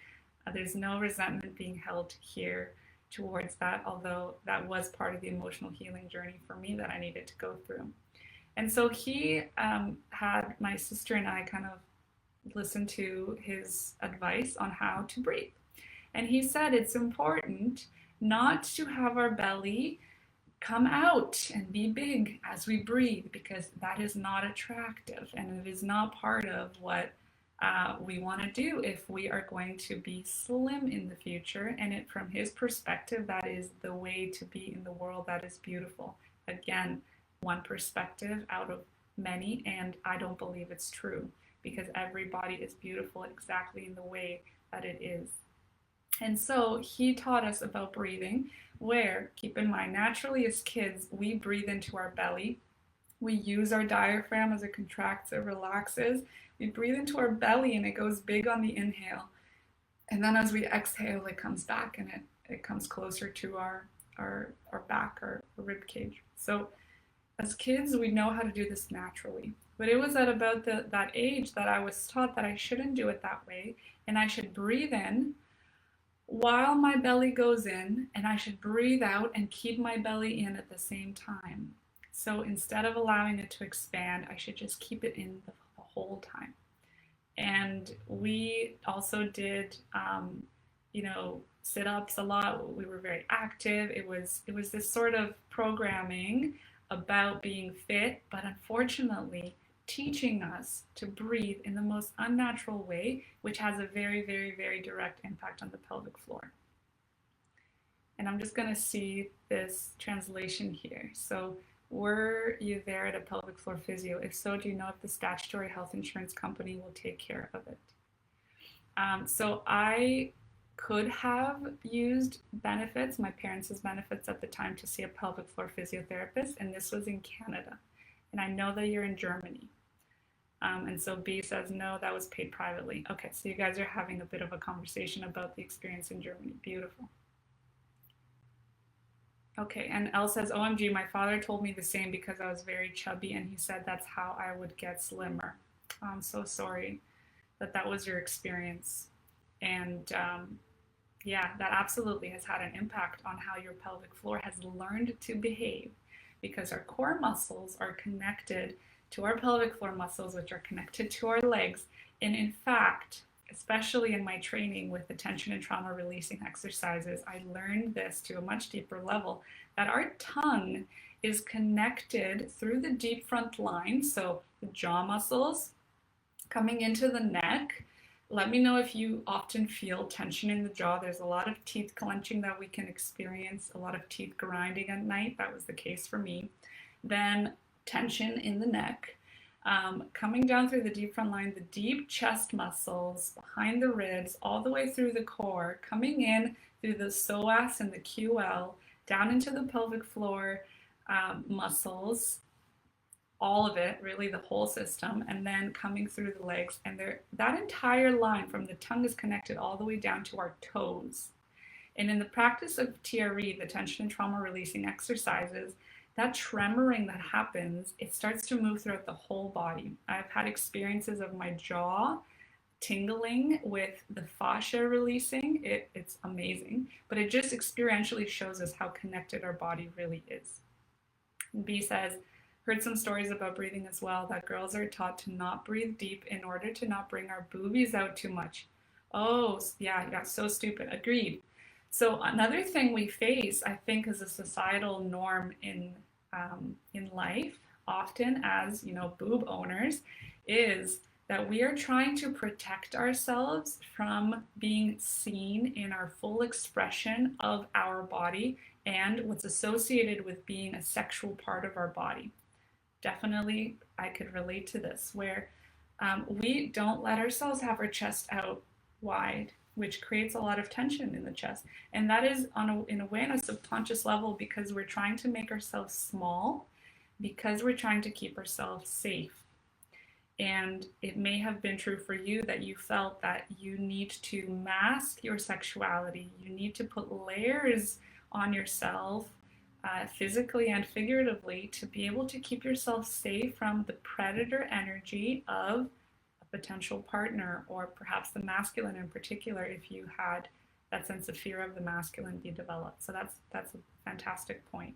There's no resentment being held here towards that, although that was part of the emotional healing journey for me that I needed to go through. And so he had my sister and I kind of listen to his advice on how to breathe. And he said it's important not to have our belly come out and be big as we breathe, because that is not attractive and it is not part of what we want to do if we are going to be slim in the future. And it, from his perspective, that is the way to be in the world. That is beautiful. Again, one perspective out of many, and I don't believe it's true, because every body is beautiful exactly in the way that it is. And so he taught us about breathing, where, keep in mind, naturally as kids, we breathe into our belly. We use our diaphragm as it contracts, it relaxes. We breathe into our belly and it goes big on the inhale. And then as we exhale, it comes back and it comes closer to our back, our rib cage. So as kids, we know how to do this naturally. But it was at about that age that I was taught that I shouldn't do it that way, and I should breathe in while my belly goes in, and I should breathe out and keep my belly in at the same time. So instead of allowing it to expand, I should just keep it in the whole time. And we also did, sit-ups a lot. We were very active. It was this sort of programming about being fit, but unfortunately teaching us to breathe in the most unnatural way, which has a very, very, very direct impact on the pelvic floor. And I'm just going to see this translation here. So, were you there at a pelvic floor physio? If so, do you know if the statutory health insurance company will take care of it? So I could have used benefits, my parents' benefits at the time, to see a pelvic floor physiotherapist, and this was in Canada. And I know that you're in Germany. And so B says, no, that was paid privately. Okay, so you guys are having a bit of a conversation about the experience in Germany. Beautiful. Okay, and L says, OMG, my father told me the same because I was very chubby, and he said that's how I would get slimmer. I'm so sorry that was your experience. And yeah, that absolutely has had an impact on how your pelvic floor has learned to behave, because our core muscles are connected to our pelvic floor muscles, which are connected to our legs. And in fact, especially in my training with attention and trauma releasing exercises, I learned this to a much deeper level, that our tongue is connected through the deep front line, so the jaw muscles coming into the neck. Let me know if you often feel tension in the jaw. There's a lot of teeth clenching that we can experience, a lot of teeth grinding at night. That was the case for me. Then tension in the neck. Coming down through the deep front line, the deep chest muscles behind the ribs, all the way through the core, coming in through the psoas and the QL, down into the pelvic floor muscles, all of it, really the whole system, and then coming through the legs. And that entire line from the tongue is connected all the way down to our toes. And in the practice of TRE, the tension and trauma releasing exercises, that tremoring that happens, it starts to move throughout the whole body. I've had experiences of my jaw tingling with the fascia releasing. It's amazing, but it just experientially shows us how connected our body really is. And B says, heard some stories about breathing as well, that girls are taught to not breathe deep in order to not bring our boobies out too much. Oh, yeah, so stupid. Agreed. So another thing we face, I think, is a societal norm in life, often as boob owners, is that we are trying to protect ourselves from being seen in our full expression of our body and what's associated with being a sexual part of our body. Definitely, I could relate to this, where we don't let ourselves have our chest out wide, which creates a lot of tension in the chest. And that is in a way on a subconscious level because we're trying to make ourselves small, because we're trying to keep ourselves safe. And it may have been true for you that you felt that you need to mask your sexuality. You need to put layers on yourself, physically and figuratively, to be able to keep yourself safe from the predator energy of a potential partner, or perhaps the masculine in particular, if you had that sense of fear of the masculine be developed. So that's a fantastic point.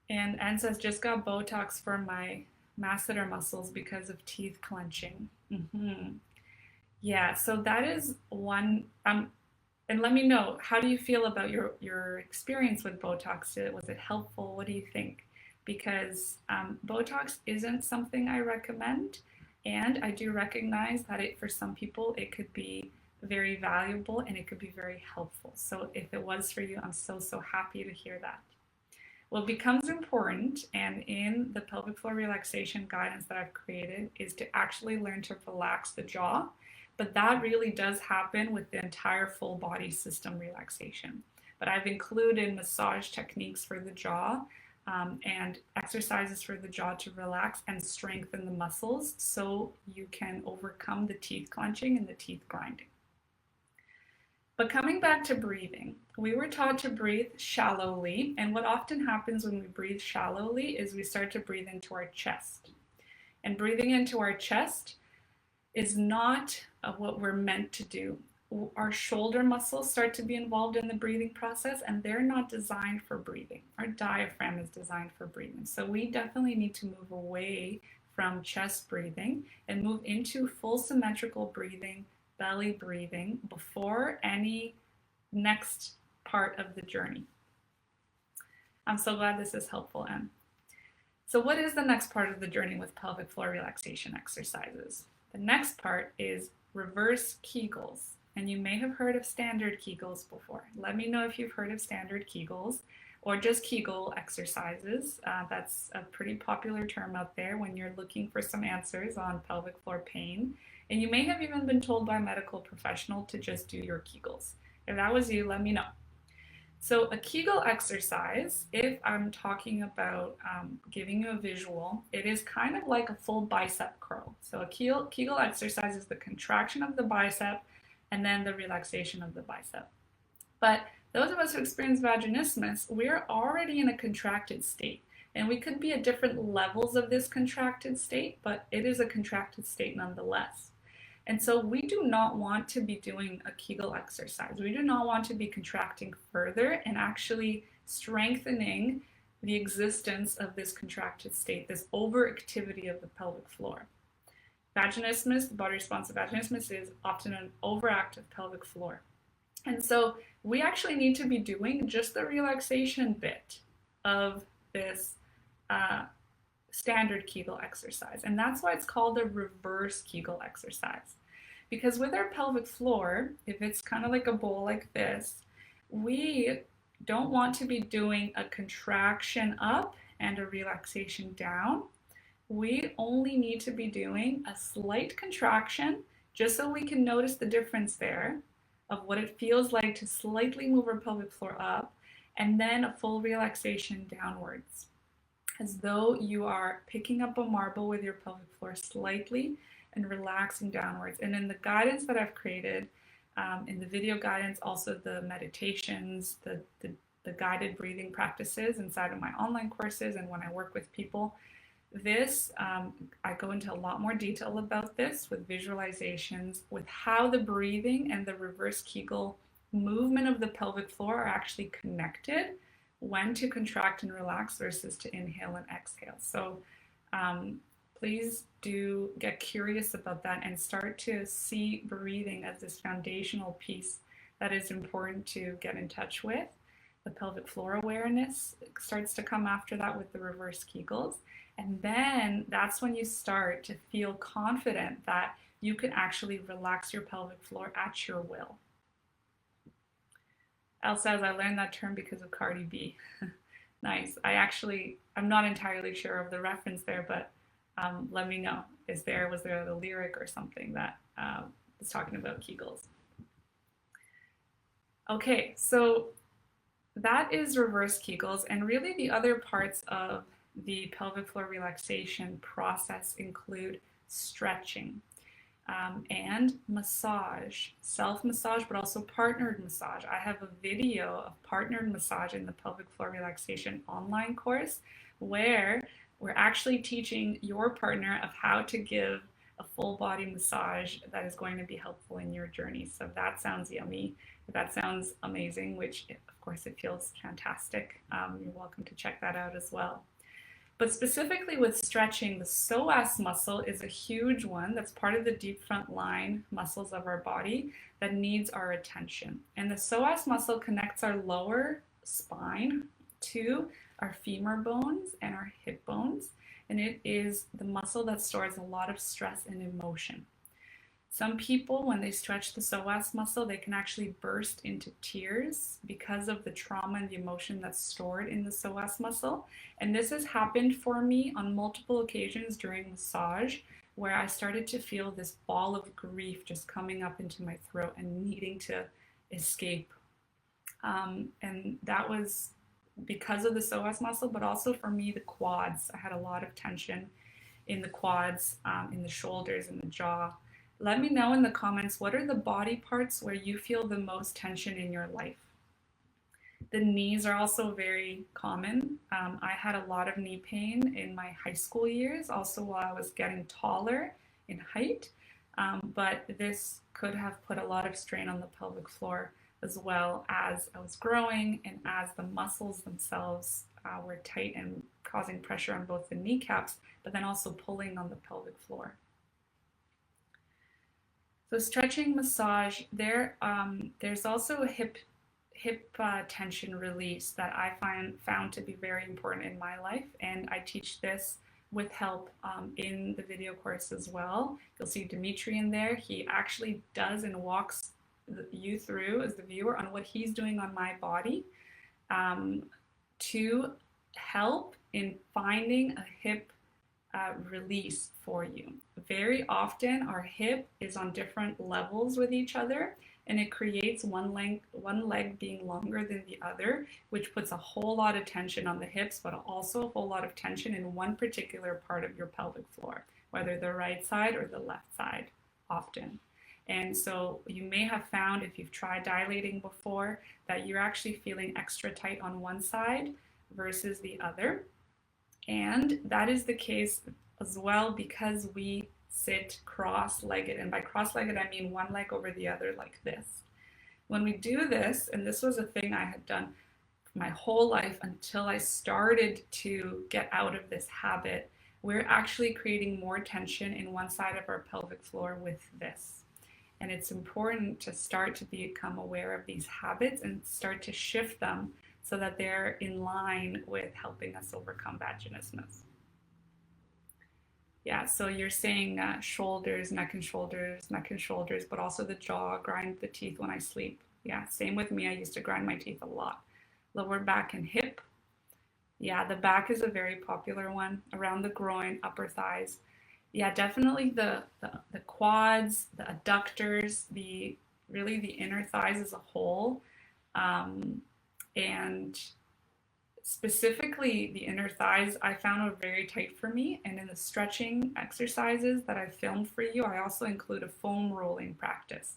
And Anne says, just got Botox for my masseter muscles because of teeth clenching. Yeah, so that is one. And let me know, how do you feel about your experience with Botox? Was it helpful? What do you think? Because Botox isn't something I recommend, and I do recognize that for some people it could be very valuable and it could be very helpful. So if it was for you, I'm so happy to hear that. What becomes important, and in the pelvic floor relaxation guidance that I've created, is to actually learn to relax the jaw. But that really does happen with the entire full body system relaxation. But I've included massage techniques for the jaw and exercises for the jaw to relax and strengthen the muscles so you can overcome the teeth clenching and the teeth grinding. But coming back to breathing, we were taught to breathe shallowly, and what often happens when we breathe shallowly is we start to breathe into our chest. And breathing into our chest is not what we're meant to do. Our shoulder muscles start to be involved in the breathing process, and they're not designed for breathing. Our diaphragm is designed for breathing. So we definitely need to move away from chest breathing and move into full symmetrical breathing, belly breathing, before any next part of the journey. I'm so glad this is helpful, Em. So what is the next part of the journey with pelvic floor relaxation exercises? The next part is reverse Kegels. And you may have heard of standard Kegels before. Let me know if you've heard of standard Kegels or just Kegel exercises. That's a pretty popular term out there when you're looking for some answers on pelvic floor pain. And you may have even been told by a medical professional to just do your Kegels. If that was you, let me know. So a Kegel exercise, if I'm talking about giving you a visual, it is kind of like a full bicep curl. So a Kegel exercise is the contraction of the bicep and then the relaxation of the bicep. But those of us who experience vaginismus, we're already in a contracted state. And we could be at different levels of this contracted state, but it is a contracted state nonetheless. And so we do not want to be doing a Kegel exercise. We do not want to be contracting further and actually strengthening the existence of this contracted state, this overactivity of the pelvic floor. Vaginismus, the body response to vaginismus, is often an overactive pelvic floor. And so we actually need to be doing just the relaxation bit of this standard Kegel exercise. And that's why it's called a reverse Kegel exercise. Because with our pelvic floor, if it's kind of like a bowl like this, we don't want to be doing a contraction up and a relaxation down. We only need to be doing a slight contraction just so we can notice the difference there of what it feels like to slightly move our pelvic floor up, and then a full relaxation downwards, as though you are picking up a marble with your pelvic floor slightly and relaxing downwards. And in the guidance that I've created, In the video guidance, also the meditations, the guided breathing practices inside of my online courses and when I work with people. This, I go into a lot more detail about this with visualizations, with how the breathing and the reverse Kegel movement of the pelvic floor are actually connected, when to contract and relax versus to inhale and exhale. So please do get curious about that and start to see breathing as this foundational piece that is important to get in touch with. The pelvic floor awareness starts to come after that with the reverse Kegels. And then that's when you start to feel confident that you can actually relax your pelvic floor at your will. Elle says, I learned that term because of Cardi B. Nice. I'm not entirely sure of the reference there, but let me know. Was there a lyric or something that was talking about Kegels? Okay, so that is reverse Kegels, and really the other parts of the pelvic floor relaxation process include stretching and massage, self-massage, but also partnered massage. I have a video of partnered massage in the pelvic floor relaxation online course where we're actually teaching your partner of how to give a full body massage that is going to be helpful in your journey. So if that sounds yummy, if that sounds amazing, which of course it feels fantastic, you're welcome to check that out as well. But specifically with stretching, the psoas muscle is a huge one that's part of the deep front line muscles of our body that needs our attention. And the psoas muscle connects our lower spine to our femur bones and our hip bones. And it is the muscle that stores a lot of stress and emotion. Some people, when they stretch the psoas muscle, they can actually burst into tears because of the trauma and the emotion that's stored in the psoas muscle. And this has happened for me on multiple occasions during massage, where I started to feel this ball of grief just coming up into my throat and needing to escape. And that was because of the psoas muscle, but also for me, the quads. I had a lot of tension in the quads, in the shoulders, in the jaw. Let me know in the comments, what are the body parts where you feel the most tension in your life? The knees are also very common. I had a lot of knee pain in my high school years, also while I was getting taller in height, but this could have put a lot of strain on the pelvic floor as well as I was growing and as the muscles themselves were tight and causing pressure on both the kneecaps, but then also pulling on the pelvic floor. So stretching massage, there's also a hip tension release that I found to be very important in my life, and I teach this with help in the video course as well. You'll see Dimitri in there. He actually does and walks you through as the viewer on what he's doing on my body to help in finding a hip release for you. Very often our hip is on different levels with each other, and it creates one leg being longer than the other, which puts a whole lot of tension on the hips, but also a whole lot of tension in one particular part of your pelvic floor, whether the right side or the left side often. And so you may have found, if you've tried dilating before, that you're actually feeling extra tight on one side versus the other. And that is the case as well because we sit cross-legged. And by cross-legged, I mean one leg over the other like this. When we do this, and this was a thing I had done my whole life until I started to get out of this habit, we're actually creating more tension in one side of our pelvic floor with this. And it's important to start to become aware of these habits and start to shift them so that they're in line with helping us overcome vaginismus. Yeah, so you're saying shoulders, neck and shoulders, but also the jaw, grind the teeth when I sleep. Yeah, same with me. I used to grind my teeth a lot. Lower back and hip. Yeah, the back is a very popular one. Around the groin, upper thighs. Yeah, definitely the quads, the adductors, really the inner thighs as a whole. And specifically the inner thighs, I found were very tight for me. And in the stretching exercises that I filmed for you, I also include a foam rolling practice.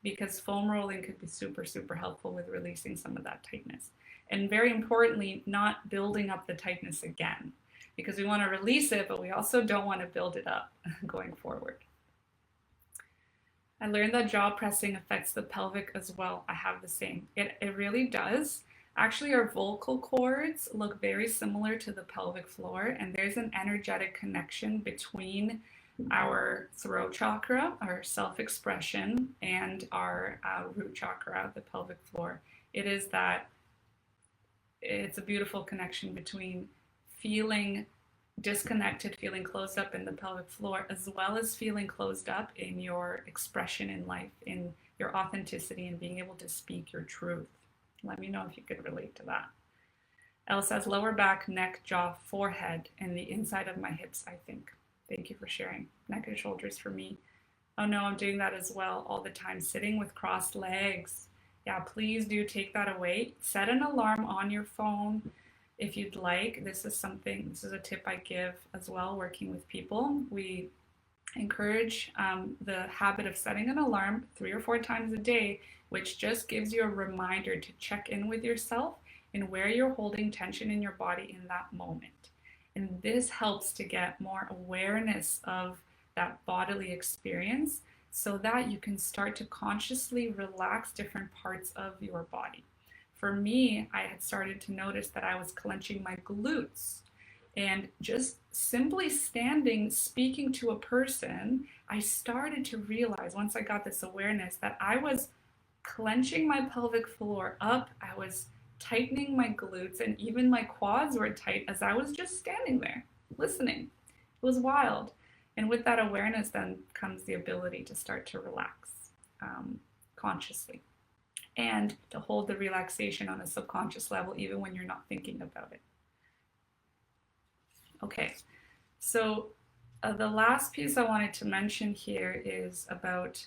because foam rolling could be super, super helpful with releasing some of that tightness. And very importantly, not building up the tightness again, because we want to release it, but we also don't want to build it up going forward. I learned that jaw pressing affects the pelvic as well. I have the same. It really does. Actually, our vocal cords look very similar to the pelvic floor, and there's an energetic connection between our throat chakra, our self-expression, and our root chakra, the pelvic floor. It's a beautiful connection between feeling disconnected, feeling closed up in the pelvic floor, as well as feeling closed up in your expression in life, in your authenticity, and being able to speak your truth. Let me know if you could relate to that. Elle says lower back, neck, jaw, forehead, and the inside of my hips, I think. Thank you for sharing. Neck and shoulders for me. Oh no, I'm doing that as well all the time, sitting with crossed legs. Yeah, please do take that away. Set an alarm on your phone if you'd like. This is a tip I give as well, working with people. We encourage the habit of setting an alarm 3 or 4 times a day, which just gives you a reminder to check in with yourself and where you're holding tension in your body in that moment. And this helps to get more awareness of that bodily experience so that you can start to consciously relax different parts of your body. For me, I had started to notice that I was clenching my glutes, and just simply standing, speaking to a person, I started to realize, once I got this awareness, that I was clenching my pelvic floor up, I was tightening my glutes, and even my quads were tight as I was just standing there listening. It was wild. And with that awareness then comes the ability to start to relax consciously, and to hold the relaxation on a subconscious level even when you're not thinking about it. Okay, so the last piece I wanted to mention here is about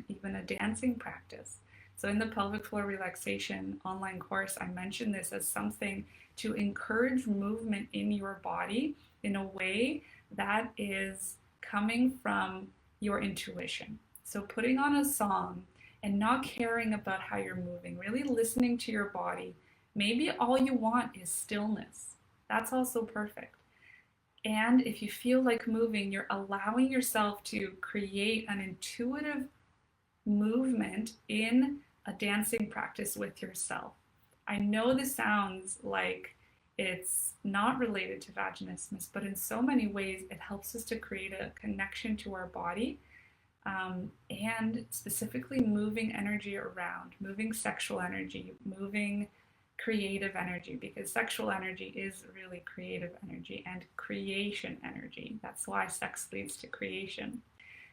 even a dancing practice. So in the pelvic floor relaxation online course, I mentioned this as something to encourage movement in your body in a way that is coming from your intuition. So putting on a song and not caring about how you're moving, really listening to your body. Maybe all you want is stillness. That's also perfect. And if you feel like moving, you're allowing yourself to create an intuitive movement in a dancing practice with yourself. I know this sounds like it's not related to vaginismus, but in so many ways it helps us to create a connection to our body, and specifically moving energy around, moving sexual energy, moving creative energy, because sexual energy is really creative energy and creation energy. That's why sex leads to creation.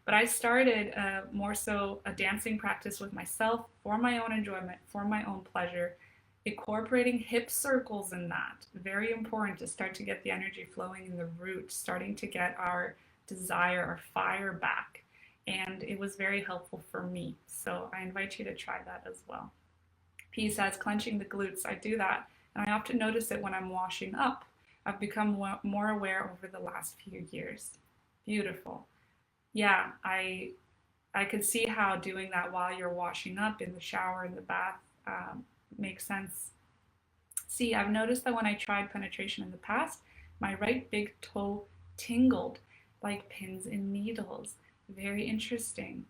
But I started more so a dancing practice with myself for my own enjoyment, for my own pleasure, incorporating hip circles in that. Very important to start to get the energy flowing in the root, starting to get our desire, our fire back. And it was very helpful for me. So I invite you to try that as well. P says, clenching the glutes. I do that, and I often notice it when I'm washing up. I've become more aware over the last few years. Beautiful. Yeah, I could see how doing that while you're washing up in the shower, in the bath, makes sense. See, I've noticed that when I tried penetration in the past, my right big toe tingled like pins and needles. Very interesting.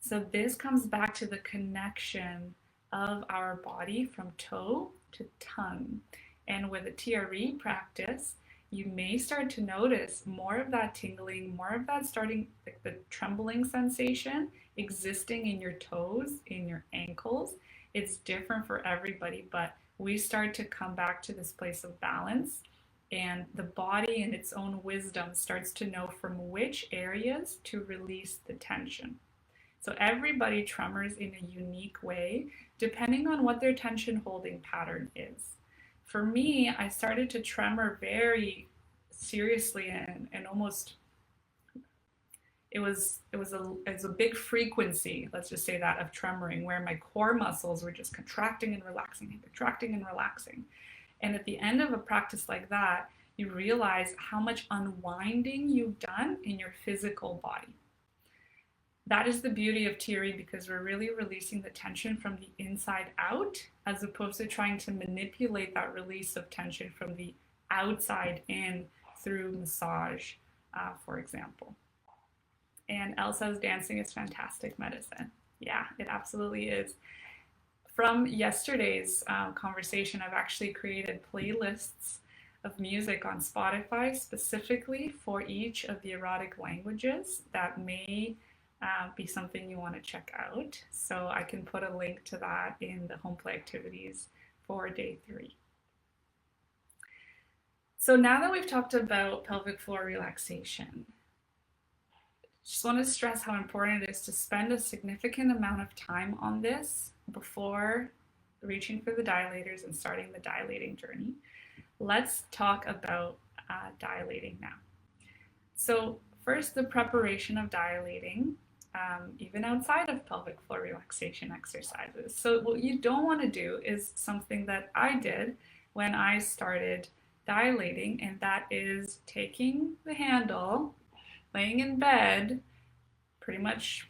So this comes back to the connection of our body from toe to tongue. And with a TRE practice, you may start to notice more of that tingling, more of that starting, like the trembling sensation existing in your toes, in your ankles. It's different for everybody, but we start to come back to this place of balance, and the body in its own wisdom starts to know from which areas to release the tension. So everybody tremors in a unique way, depending on what their tension holding pattern is. For me, I started to tremor very seriously, and almost, it was a big frequency, let's just say that, of tremoring, where my core muscles were just contracting and relaxing and contracting and relaxing. And at the end of a practice like that, you realize how much unwinding you've done in your physical body. That is the beauty of TRE, because we're really releasing the tension from the inside out, as opposed to trying to manipulate that release of tension from the outside in through massage, for example. And Elle says dancing is fantastic medicine. Yeah, it absolutely is. From yesterday's conversation, I've actually created playlists of music on Spotify specifically for each of the erotic languages that may be something you want to check out. So I can put a link to that in the home play activities for day 3. So now that we've talked about pelvic floor relaxation, just want to stress how important it is to spend a significant amount of time on this before reaching for the dilators and starting the dilating journey. Let's talk about dilating now. So first, the preparation of dilating, even outside of pelvic floor relaxation exercises. So what you don't want to do is something that I did when I started dilating, and that is taking the handle, laying in bed, pretty much,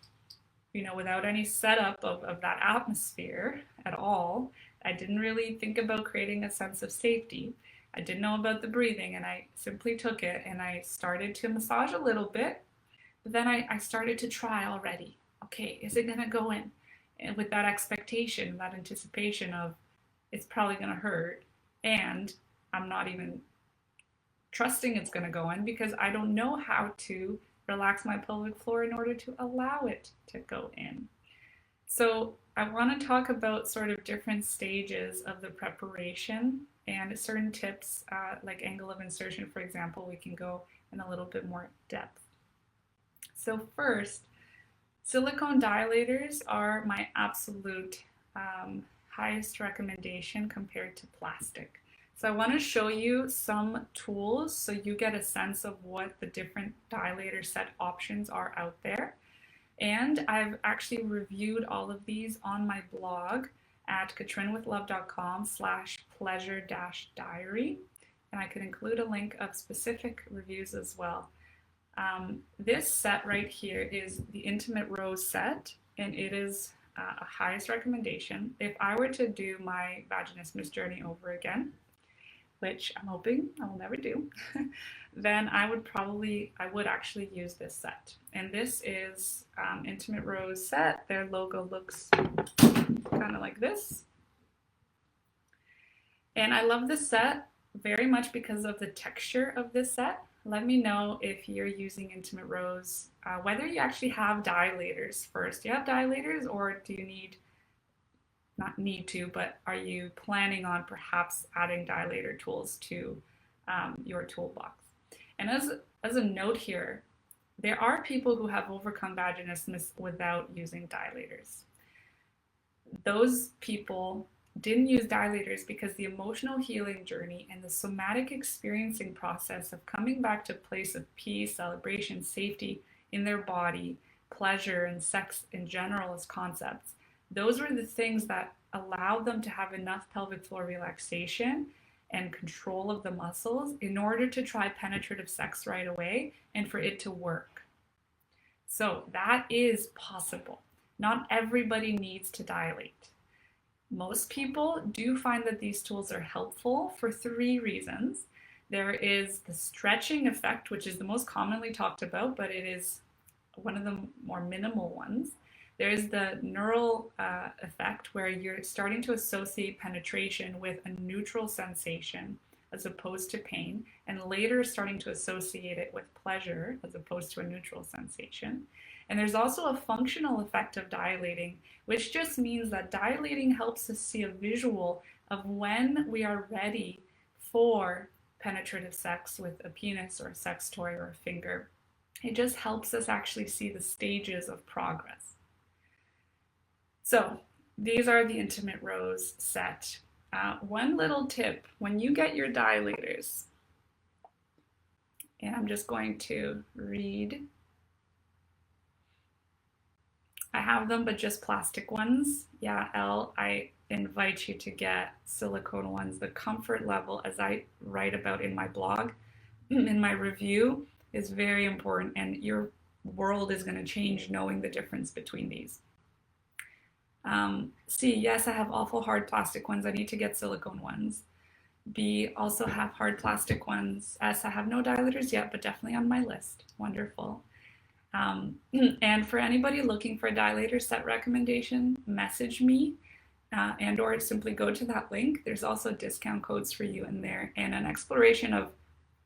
without any setup of that atmosphere at all. I didn't really think about creating a sense of safety. I didn't know about the breathing, and I simply took it and I started to massage a little bit, but then I started to try already. Okay, is it gonna go in? And with that expectation, that anticipation of it's probably gonna hurt, and I'm not even trusting it's gonna go in because I don't know how to relax my pelvic floor in order to allow it to go in. So I want to talk about sort of different stages of the preparation and certain tips, like angle of insertion, for example, we can go in a little bit more depth. So first, silicone dilators are my absolute highest recommendation compared to plastic. So I want to show you some tools so you get a sense of what the different dilator set options are out there. And I've actually reviewed all of these on my blog at katrinwithlove.com/pleasure-diary. And I can include a link of specific reviews as well. This set right here is the Intimate Rose set, and it is a highest recommendation. If I were to do my vaginismus journey over again, which I'm hoping I will never do, then I would actually use this set. And this is Intimate Rose set. Their logo looks kind of like this. And I love this set very much because of the texture of this set. Let me know if you're using Intimate Rose, whether you actually have dilators first. Do you have dilators, or do you not need to, but are you planning on perhaps adding dilator tools to your toolbox? And as a note here, there are people who have overcome vaginismus without using dilators. Those people didn't use dilators because the emotional healing journey and the somatic experiencing process of coming back to a place of peace, celebration, safety in their body, pleasure, and sex in general as concepts, those were the things that allowed them to have enough pelvic floor relaxation and control of the muscles in order to try penetrative sex right away and for it to work. So that is possible. Not everybody needs to dilate. Most people do find that these tools are helpful for 3 reasons. There is the stretching effect, which is the most commonly talked about, but it is one of the more minimal ones. There's the neural effect, where you're starting to associate penetration with a neutral sensation as opposed to pain, and later starting to associate it with pleasure as opposed to a neutral sensation. And there's also a functional effect of dilating, which just means that dilating helps us see a visual of when we are ready for penetrative sex with a penis or a sex toy or a finger. It just helps us actually see the stages of progress. So these are the Intimate Rose set. One little tip, when you get your dilators, and I'm just going to read. I have them, but just plastic ones. Yeah, Elle, I invite you to get silicone ones. The comfort level, as I write about in my blog, in my review, is very important, and your world is going to change knowing the difference between these. C, yes, I have awful hard plastic ones. I need to get silicone ones. B, also have hard plastic ones. S, I have no dilators yet, but definitely on my list. Wonderful. And for anybody looking for a dilator set recommendation, message me and or simply go to that link. There's also discount codes for you in there and an exploration of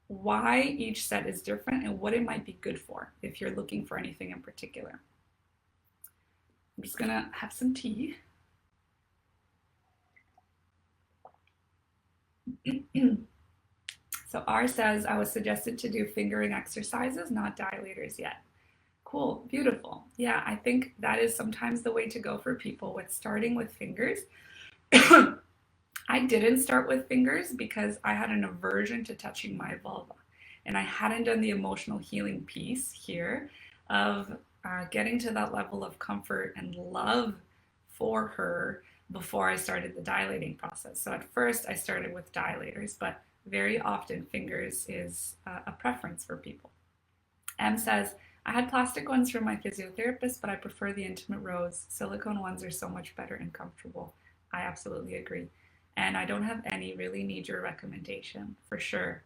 why each set is different and what it might be good for if you're looking for anything in particular. I'm just gonna have some tea. So R says, I was suggested to do fingering exercises, not dilators yet. Cool, beautiful. Yeah, I think that is sometimes the way to go for people with starting with fingers. I didn't start with fingers because I had an aversion to touching my vulva. And I hadn't done the emotional healing piece here of getting to that level of comfort and love for her before I started the dilating process. So at first I started with dilators, but very often fingers is a preference for people. M says, I had plastic ones from my physiotherapist, but I prefer the intimate rose. Silicone ones are so much better and comfortable. I absolutely agree. And I don't have any, really need your recommendation for sure.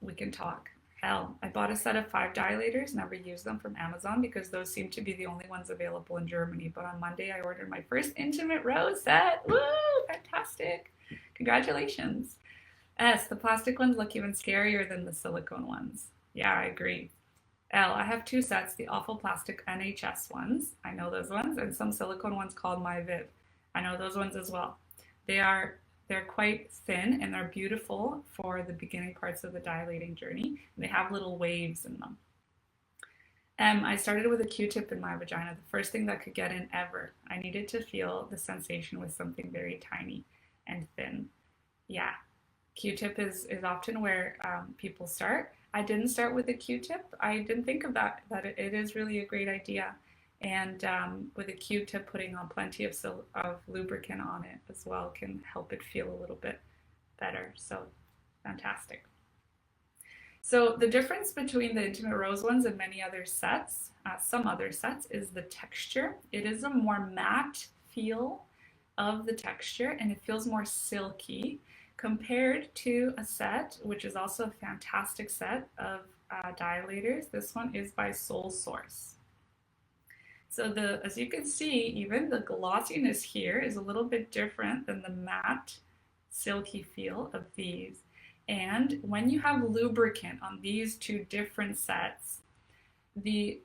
We can talk. Hell, I bought a set of 5 dilators, never used them, from Amazon because those seem to be the only ones available in Germany. But on Monday, I ordered my first intimate rose set. Woo, fantastic. Congratulations. S, the plastic ones look even scarier than the silicone ones. Yeah, I agree. L, I have 2 sets, the awful plastic NHS ones. I know those ones, and some silicone ones called My Viv. I know those ones as well. They're quite thin and they're beautiful for the beginning parts of the dilating journey. They have little waves in them. I started with a Q-tip in my vagina, the first thing that could get in ever. I needed to feel the sensation with something very tiny and thin. Yeah, Q-tip is often where people start. I didn't start with a Q-tip. I didn't think of that it is really a great idea. And with a Q-tip, putting on plenty of lubricant on it as well can help it feel a little bit better. So fantastic. So the difference between the intimate rose ones and many other sets, some other sets, is the texture. It is a more matte feel of the texture and it feels more silky compared to a set, which is also a fantastic set of dilators. This one is by Soul Source. So as you can see, even the glossiness here is a little bit different than the matte, silky feel of these. And when you have lubricant on these 2 different sets, the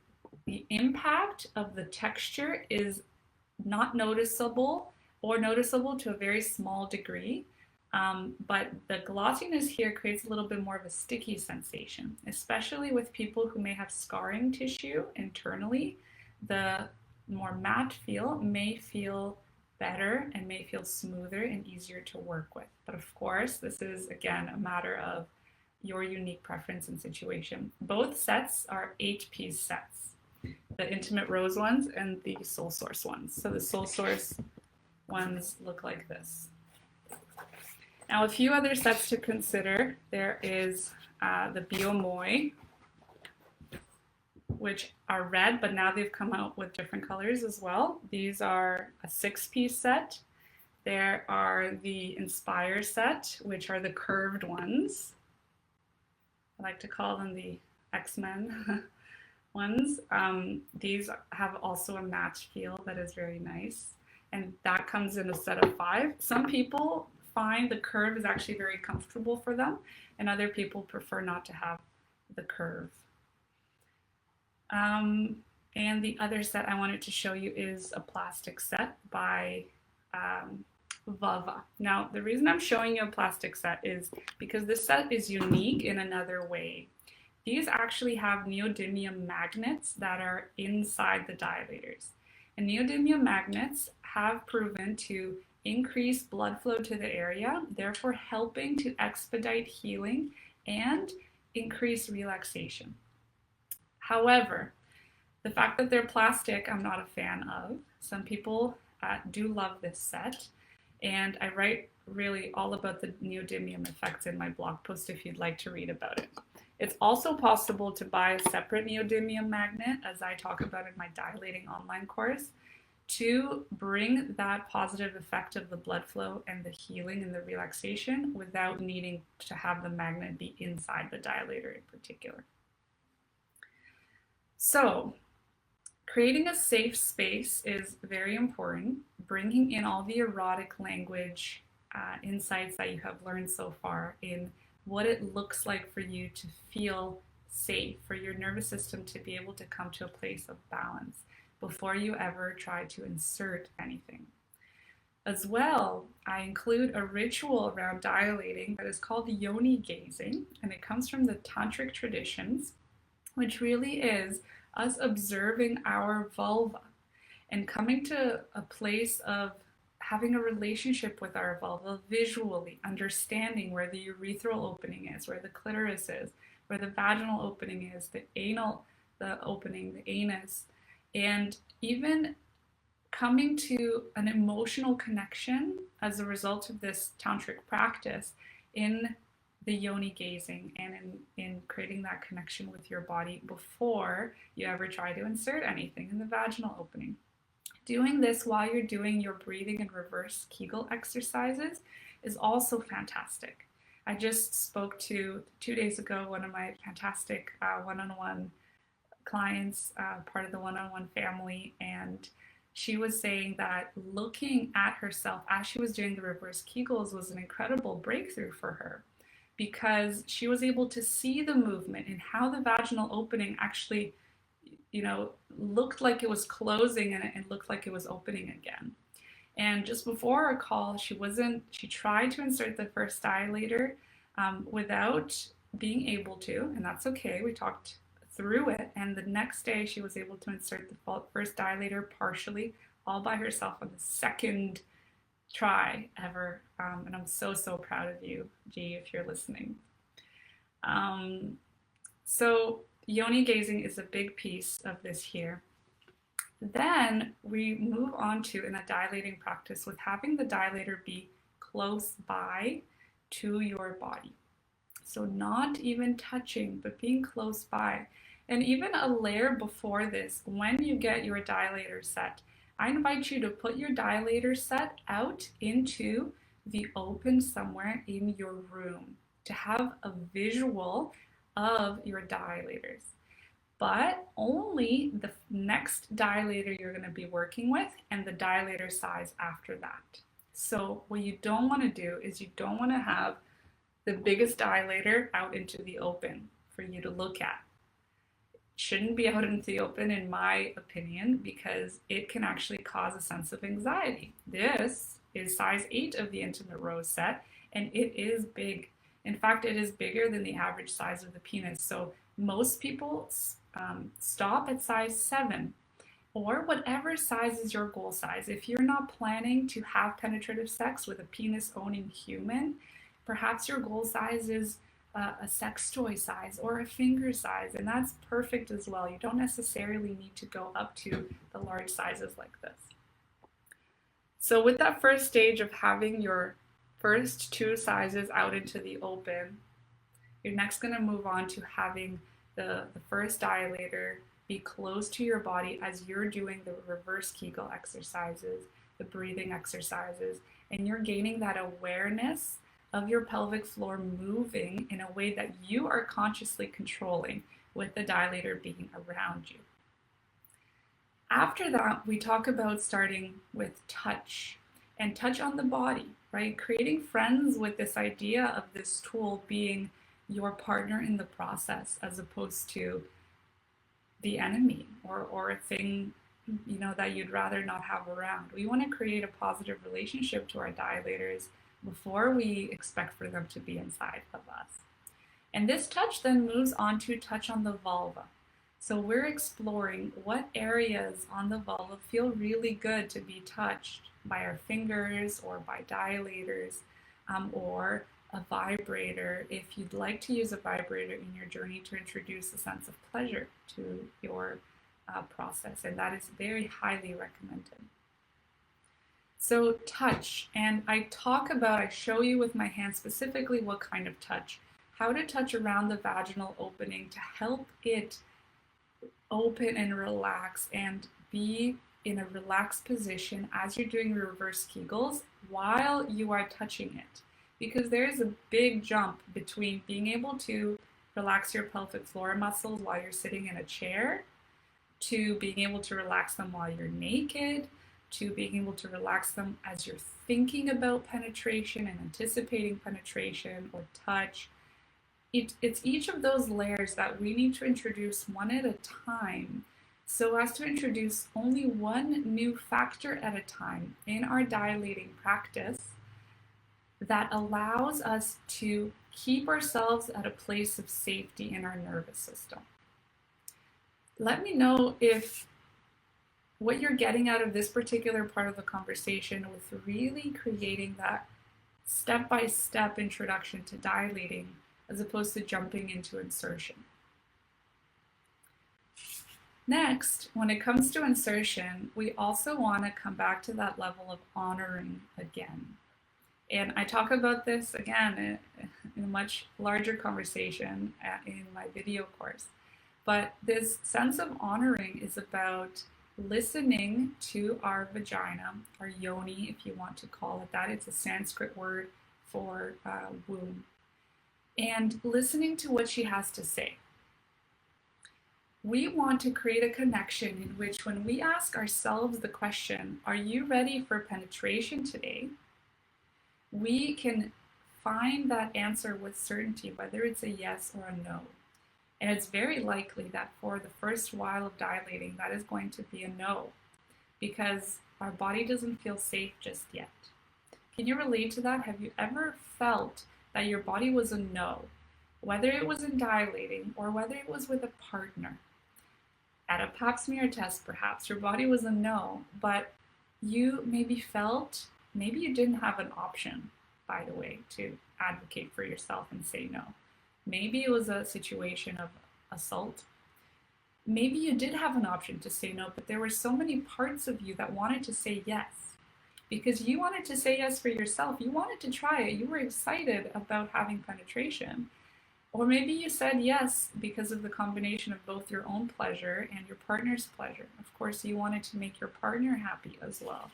impact of the texture is not noticeable or noticeable to a very small degree. But the glossiness here creates a little bit more of a sticky sensation, especially with people who may have scarring tissue internally. The more matte feel may feel better and may feel smoother and easier to work with. But of course, this is again a matter of your unique preference and situation. Both sets are 8-piece sets, the intimate rose ones and the Soul Source ones. So the Soul Source ones look like this. Now a few other sets to consider. There is the Biomoy, which are red, but now they've come out with different colors as well. These are a 6-piece set. There are the Inspire set, which are the curved ones. I like to call them the X-Men ones. These have also a matte feel that is very nice. And that comes in a set of 5. Some people find the curve is actually very comfortable for them, and other people prefer not to have the curve. And the other set I wanted to show you is a plastic set by Vava. Now, the reason I'm showing you a plastic set is because this set is unique in another way. These actually have neodymium magnets that are inside the dilators. And neodymium magnets have proven to increase blood flow to the area, therefore helping to expedite healing and increase relaxation. However, the fact that they're plastic, I'm not a fan of. Some people do love this set, and I write really all about the neodymium effects in my blog post if you'd like to read about it. It's also possible to buy a separate neodymium magnet, as I talk about in my dilating online course, to bring that positive effect of the blood flow and the healing and the relaxation without needing to have the magnet be inside the dilator in particular. So, creating a safe space is very important. Bringing in all the erotic language, insights that you have learned so far in what it looks like for you to feel safe, for your nervous system to be able to come to a place of balance before you ever try to insert anything. As well, I include a ritual around dilating that is called yoni gazing, and it comes from the tantric traditions, which really is us observing our vulva and coming to a place of having a relationship with our vulva visually, understanding where the urethral opening is, where the clitoris is, where the vaginal opening is, the opening, the anus, and even coming to an emotional connection as a result of this tantric practice in the yoni gazing and in creating that connection with your body before you ever try to insert anything in the vaginal opening. Doing this while you're doing your breathing and reverse Kegel exercises is also fantastic. I just spoke to 2 days ago one of my fantastic one-on-one clients, part of the one-on-one family, and she was saying that looking at herself as she was doing the reverse Kegels was an incredible breakthrough for her, because she was able to see the movement and how the vaginal opening actually, looked like it was closing and it looked like it was opening again. And just before our call, she tried to insert the first dilator without being able to, and that's okay. We talked through it, and the next day she was able to insert the first dilator partially, all by herself on the second try ever. And I'm so, so proud of you, G, if you're listening. So yoni gazing is a big piece of this here. Then we move on to, in a dilating practice, with having the dilator be close by to your body. So not even touching, but being close by. And even a layer before this, when you get your dilator set, I invite you to put your dilator set out into the open somewhere in your room to have a visual of your dilators. But only the next dilator you're going to be working with and the dilator size after that. So what you don't want to do is you don't want to have the biggest dilator out into the open for you to look at. It shouldn't be out into the open, in my opinion, because it can actually cause a sense of anxiety. This is size 8 of the intimate rose set, and it is big. In fact, it is bigger than the average size of the penis. So most people stop at size 7 or whatever size is your goal size. If you're not planning to have penetrative sex with a penis-owning human, perhaps your goal size is a sex toy size or a finger size, and that's perfect as well. You don't necessarily need to go up to the large sizes like this. So with that first stage of having your first 2 sizes out into the open, you're next going to move on to having the first dilator be close to your body as you're doing the reverse Kegel exercises, the breathing exercises, and you're gaining that awareness of your pelvic floor moving in a way that you are consciously controlling, with the dilator being around you. After that, we talk about starting with touch, and touch on the body, right? Creating friends with this idea of this tool being your partner in the process, as opposed to the enemy or a thing that you'd rather not have around. We want to create a positive relationship to our dilators before we expect for them to be inside of us. And this touch then moves on to touch on the vulva. So we're exploring what areas on the vulva feel really good to be touched by our fingers or by dilators, or a vibrator, if you'd like to use a vibrator in your journey to introduce a sense of pleasure to your process, and that is very highly recommended. So touch, and I show you with my hand specifically what kind of touch, how to touch around the vaginal opening to help it open and relax and be in a relaxed position as you're doing reverse Kegels while you are touching it. Because there's a big jump between being able to relax your pelvic floor muscles while you're sitting in a chair to being able to relax them while you're naked to being able to relax them as you're thinking about penetration and anticipating penetration or touch. It's each of those layers that we need to introduce one at a time so as to introduce only one new factor at a time in our dilating practice that allows us to keep ourselves at a place of safety in our nervous system. Let me know if what you're getting out of this particular part of the conversation with really creating that step-by-step introduction to dilating as opposed to jumping into insertion. Next, when it comes to insertion, we also want to come back to that level of honoring again. And I talk about this again in a much larger conversation in my video course. But this sense of honoring is about listening to our vagina, our yoni, if you want to call it that. It's a Sanskrit word for womb. And listening to what she has to say. We want to create a connection in which when we ask ourselves the question, are you ready for penetration today? We can find that answer with certainty, whether it's a yes or a no. And it's very likely that for the first while of dilating, that is going to be a no, because our body doesn't feel safe just yet. Can you relate to that? Have you ever felt that your body was a no, whether it was in dilating or whether it was with a partner? At a pap smear test, perhaps, your body was a no, but you maybe felt, maybe you didn't have an option, by the way, to advocate for yourself and say no. Maybe it was a situation of assault. Maybe you did have an option to say no, but there were so many parts of you that wanted to say yes. Because you wanted to say yes for yourself. You wanted to try it. You were excited about having penetration. Or maybe you said yes because of the combination of both your own pleasure and your partner's pleasure. Of course, you wanted to make your partner happy as well.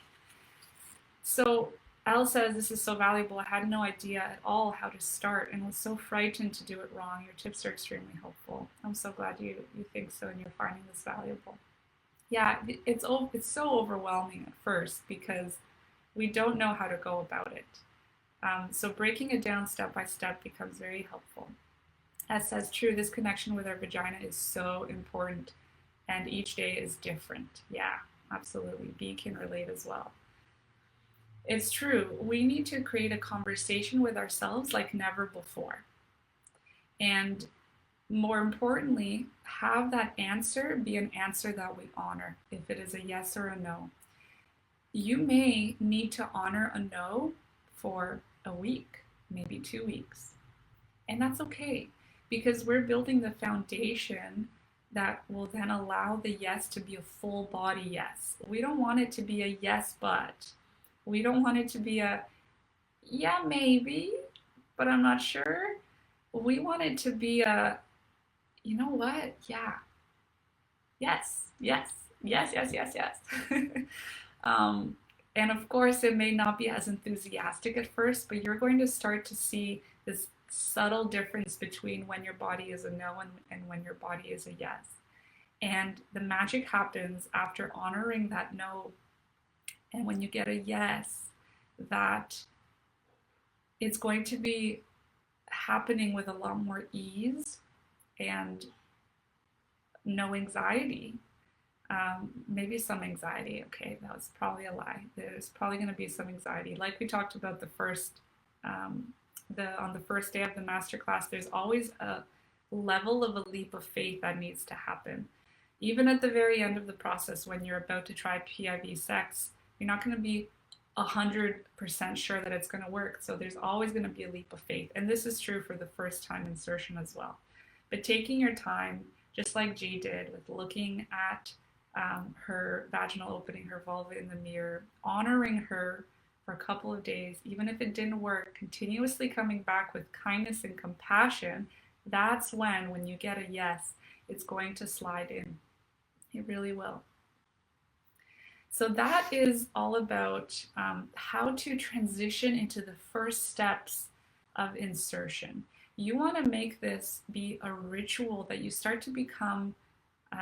So Elle says, this is so valuable. I had no idea at all how to start and was so frightened to do it wrong. Your tips are extremely helpful. I'm so glad you think so and you're finding this valuable. Yeah, it's so overwhelming at first because we don't know how to go about it. So breaking it down step by step becomes very helpful. As says true, this connection with our vagina is so important and each day is different. Yeah, absolutely. B can relate as well. It's true. We need to create a conversation with ourselves like never before. And more importantly, have that answer be an answer that we honor, if it is a yes or a no. You may need to honor a no for a week, maybe 2 weeks. And that's okay, because we're building the foundation that will then allow the yes to be a full body yes. We don't want it to be a yes, but. We don't want it to be a, yeah, maybe, but I'm not sure. We want it to be a, you know what? Yeah. Yes, yes, yes, yes, yes, yes. And of course, it may not be as enthusiastic at first, but you're going to start to see this subtle difference between when your body is a no and when your body is a yes. And the magic happens after honoring that no. And when you get a yes, that it's going to be happening with a lot more ease and no anxiety. Maybe some anxiety. Okay, that was probably a lie. There's probably going to be some anxiety. Like we talked about on the first day of the masterclass, there's always a level of a leap of faith that needs to happen. Even at the very end of the process, when you're about to try PIV sex, you're not going to be 100% sure that it's going to work. So there's always going to be a leap of faith. And this is true for the first time insertion as well. But taking your time, just like G did, with looking at her vaginal opening, her vulva in the mirror, honoring her for a couple of days, even if it didn't work, continuously coming back with kindness and compassion, that's when you get a yes, it's going to slide in. It really will. So that is all about how to transition into the first steps of insertion. You want to make this be a ritual that you start to become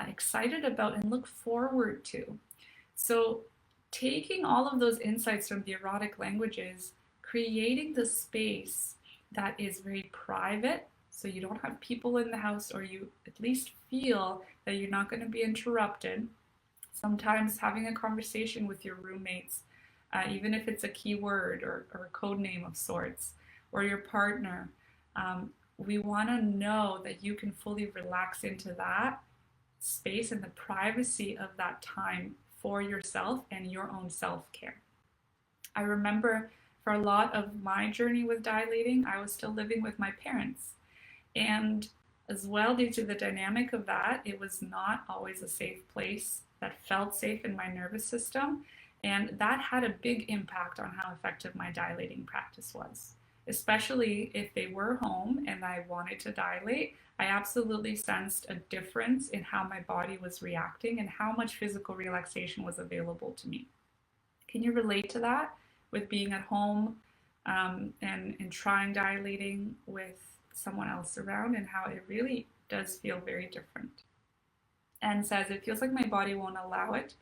excited about and look forward to. So taking all of those insights from the erotic languages, creating the space that is very private, so you don't have people in the house, or you at least feel that you're not going to be interrupted. Sometimes having a conversation with your roommates, even if it's a keyword or a code name of sorts, or your partner, we want to know that you can fully relax into that space and the privacy of that time for yourself and your own self-care. I remember for a lot of my journey with dilating, I was still living with my parents. And as well, due to the dynamic of that, it was not always a safe place that felt safe in my nervous system. And that had a big impact on how effective my dilating practice was. Especially if they were home and I wanted to dilate, I absolutely sensed a difference in how my body was reacting and how much physical relaxation was available to me. Can you relate to that with being at home and trying dilating with someone else around, and how it really does feel very different? And says, it feels like my body won't allow it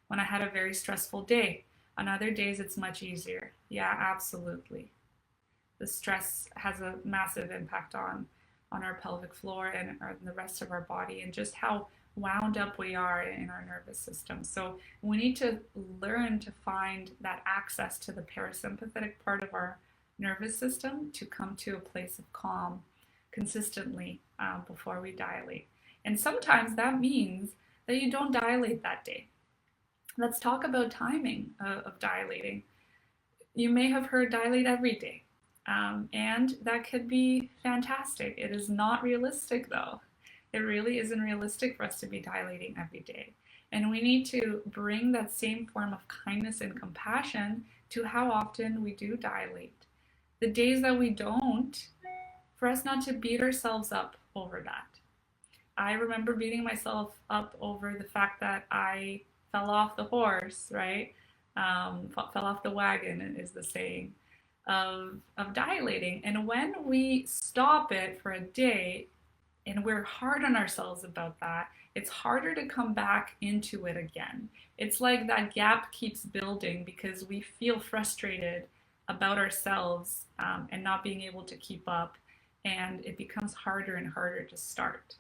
when I had a very stressful day. On other days, it's much easier. Yeah, absolutely. The stress has a massive impact on our pelvic floor and the rest of our body, and just how wound up we are in our nervous system. So we need to learn to find that access to the parasympathetic part of our nervous system to come to a place of calm consistently before we dilate. And sometimes that means that you don't dilate that day. Let's talk about timing of dilating. You may have heard dilate every day. And that could be fantastic. It is not realistic though. It really isn't realistic for us to be dilating every day. And we need to bring that same form of kindness and compassion to how often we do dilate. The days that we don't, for us not to beat ourselves up over that. I remember beating myself up over the fact that I fell off the horse, right? Fell off the wagon is the saying. Of dilating. And when we stop it for a day and we're hard on ourselves about that, it's harder to come back into it again. It's like that gap keeps building because we feel frustrated about ourselves and not being able to keep up, and it becomes harder and harder to start.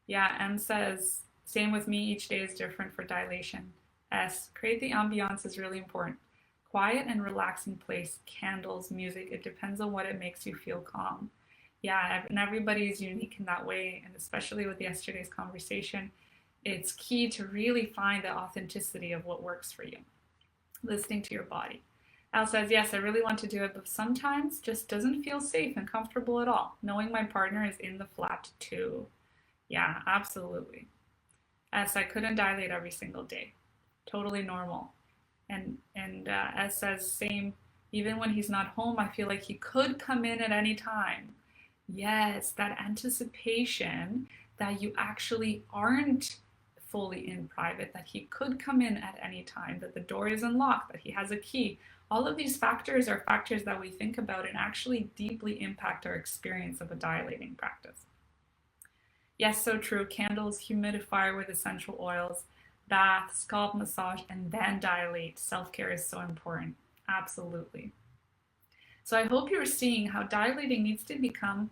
Yeah, M says, same with me, each day is different for dilation. S, create the ambiance is really important. Quiet and relaxing place, candles, music, it depends on what it makes you feel calm. Yeah, and everybody is unique in that way, and especially with yesterday's conversation, it's key to really find the authenticity of what works for you. Listening to your body. Al says, yes, I really want to do it, but sometimes just doesn't feel safe and comfortable at all, knowing my partner is in the flat too. Yeah, absolutely. As I couldn't dilate every single day. Totally normal. And as says, same, even when he's not home, I feel like he could come in at any time. Yes, that anticipation that you actually aren't fully in private, that he could come in at any time, that the door is unlocked, that he has a key. All of these factors are factors that we think about and actually deeply impact our experience of a dilating practice. Yes, so true. Candles, humidifier with essential oils, bath, scalp massage, and then dilate. Self-care is so important. Absolutely. So I hope you're seeing how dilating needs to become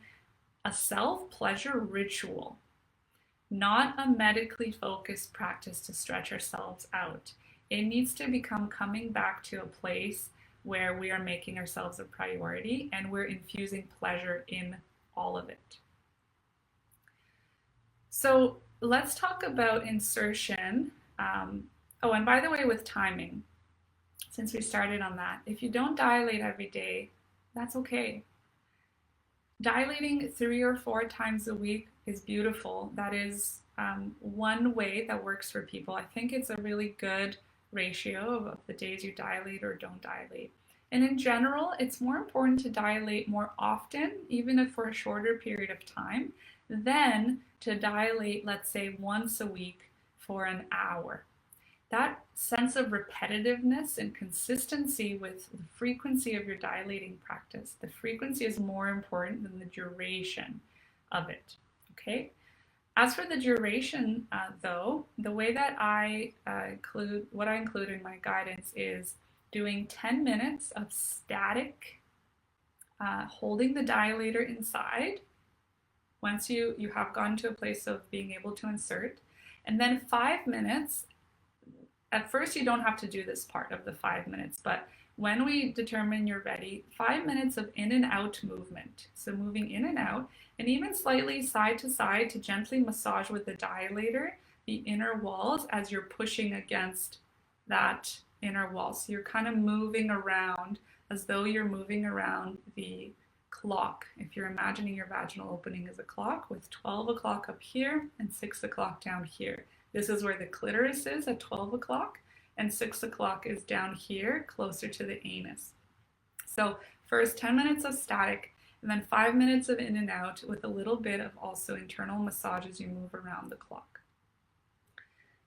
a self-pleasure ritual, not a medically focused practice to stretch ourselves out. It needs to become coming back to a place where we are making ourselves a priority and we're infusing pleasure in all of it. So let's talk about insertion. Oh, and by the way, with timing, since we started on that, if you don't dilate every day, that's okay. Dilating 3 or 4 times a week is beautiful. That is one way that works for people. I think it's a really good ratio of the days you dilate or don't dilate. And in general, it's more important to dilate more often, even if for a shorter period of time, than to dilate, let's say, once a week for an hour. That sense of repetitiveness and consistency with the frequency of your dilating practice, the frequency is more important than the duration of it. Okay? As for the duration, though, the way that I include in my guidance is doing 10 minutes of static, holding the dilator inside once you have gotten to a place of being able to insert, and then 5 minutes. At first, you don't have to do this part of the 5 minutes, but when we determine you're ready, 5 minutes of in and out movement. So moving in and out, and even slightly side to side to gently massage with the dilator the inner walls as you're pushing against that inner wall. So you're kind of moving around as though you're moving around the clock. If you're imagining your vaginal opening as a clock with 12 o'clock up here and 6 o'clock down here. This is where the clitoris is at 12 o'clock, and 6 o'clock is down here, closer to the anus. So first 10 minutes of static, and then 5 minutes of in and out with a little bit of also internal massage as you move around the clock.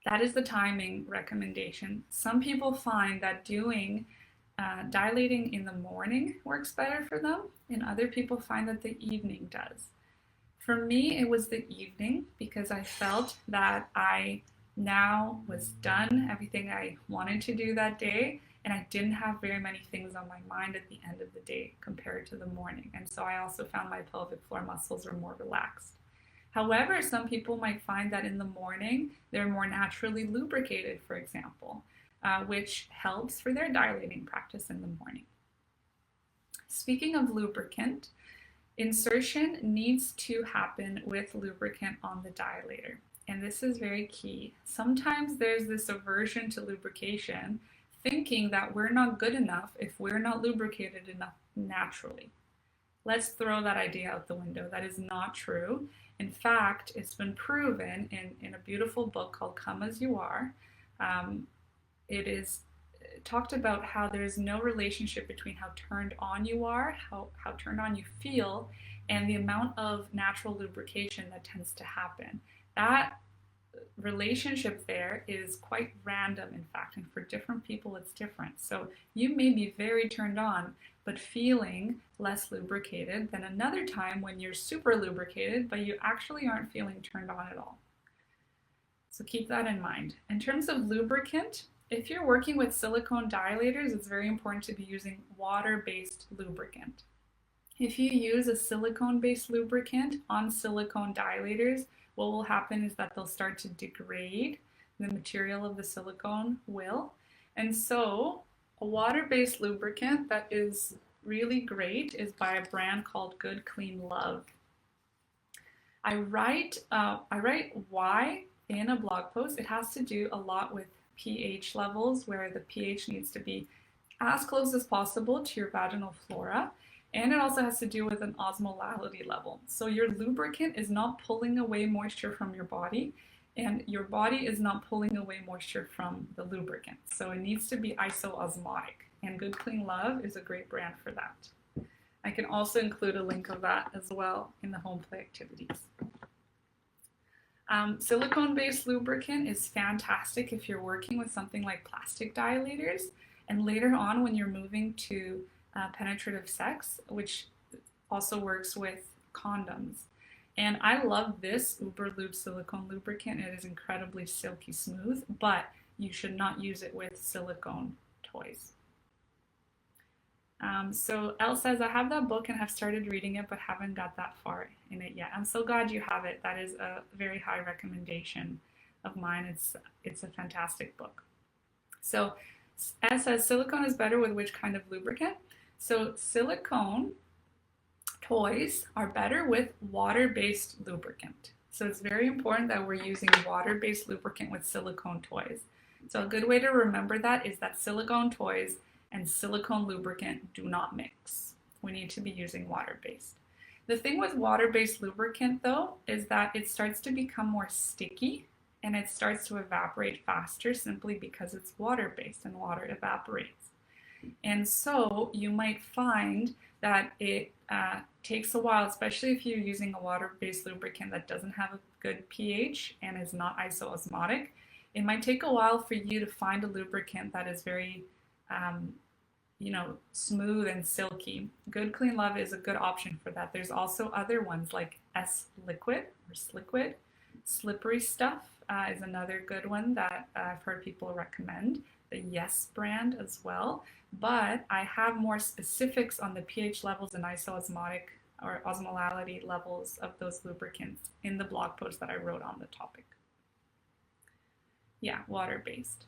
That is the timing recommendation. Some people find that doing dilating in the morning works better for them, and other people find that the evening does. For me, it was the evening because I felt that I now was done everything I wanted to do that day, and I didn't have very many things on my mind at the end of the day compared to the morning. And so I also found my pelvic floor muscles were more relaxed. However, some people might find that in the morning, they're more naturally lubricated, for example, which helps for their dilating practice in the morning. Speaking of lubricant, insertion needs to happen with lubricant on the dilator, and this is very key. Sometimes there's this aversion to lubrication, thinking that we're not good enough if we're not lubricated enough naturally. Let's throw that idea out the window. That is not true. In fact, it's been proven in a beautiful book called Come As You Are. It is talked about how there's no relationship between how turned on you are, how turned on you feel, and the amount of natural lubrication that tends to happen. That relationship there is quite random, in fact, and for different people it's different. So you may be very turned on, but feeling less lubricated than another time when you're super lubricated, but you actually aren't feeling turned on at all. So keep that in mind. In terms of lubricant, if you're working with silicone dilators, it's very important to be using water-based lubricant. If you use a silicone-based lubricant on silicone dilators, what will happen is that they'll start to degrade. The material of the silicone will. And so a water-based lubricant that is really great is by a brand called Good Clean Love. I write why in a blog post. It has to do a lot with pH levels, where the pH needs to be as close as possible to your vaginal flora, and it also has to do with an osmolality level. So your lubricant is not pulling away moisture from your body, and your body is not pulling away moisture from the lubricant. So it needs to be isoosmotic, and Good Clean Love is a great brand for that. I can also include a link of that as well in the home play activities. Silicone-based lubricant is fantastic if you're working with something like plastic dilators, and later on when you're moving to penetrative sex, which also works with condoms. And I love this Uberlube silicone lubricant. It is incredibly silky smooth, but you should not use it with silicone toys. So Elle says, I have that book and have started reading it, but haven't got that far in it yet. I'm so glad you have it. That is a very high recommendation of mine. It's a fantastic book. So Elle says, silicone is better with which kind of lubricant? So silicone toys are better with water-based lubricant. So it's very important that we're using water-based lubricant with silicone toys. So a good way to remember that is that silicone toys and silicone lubricant do not mix. We need to be using water-based. The thing with water-based lubricant though is that it starts to become more sticky and it starts to evaporate faster simply because it's water-based and water evaporates. And so you might find that it takes a while, especially if you're using a water-based lubricant that doesn't have a good pH and is not isoosmotic. It might take a while for you to find a lubricant that is very, smooth and silky. Good Clean Love is a good option for that. There's also other ones like S-Liquid or Sliquid. Slippery Stuff is another good one that I've heard people recommend. The Yes brand as well. But I have more specifics on the pH levels and isoosmotic or osmolality levels of those lubricants in the blog post that I wrote on the topic. Yeah, water-based.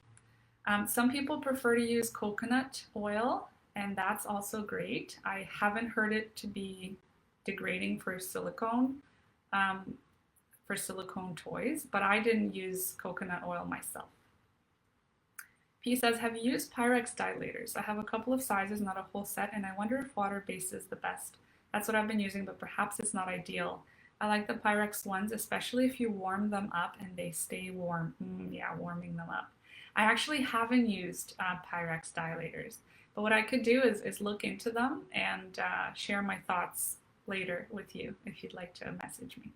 Some people prefer to use coconut oil, and that's also great. I haven't heard it to be degrading for silicone toys, but I didn't use coconut oil myself. P says, have you used Pyrex dilators? I have a couple of sizes, not a whole set, and I wonder if water-based is the best. That's what I've been using, but perhaps it's not ideal. I like the Pyrex ones, especially if you warm them up and they stay warm. Yeah, warming them up. I actually haven't used Pyrex dilators, but what I could do is look into them and share my thoughts later with you if you'd like to message me.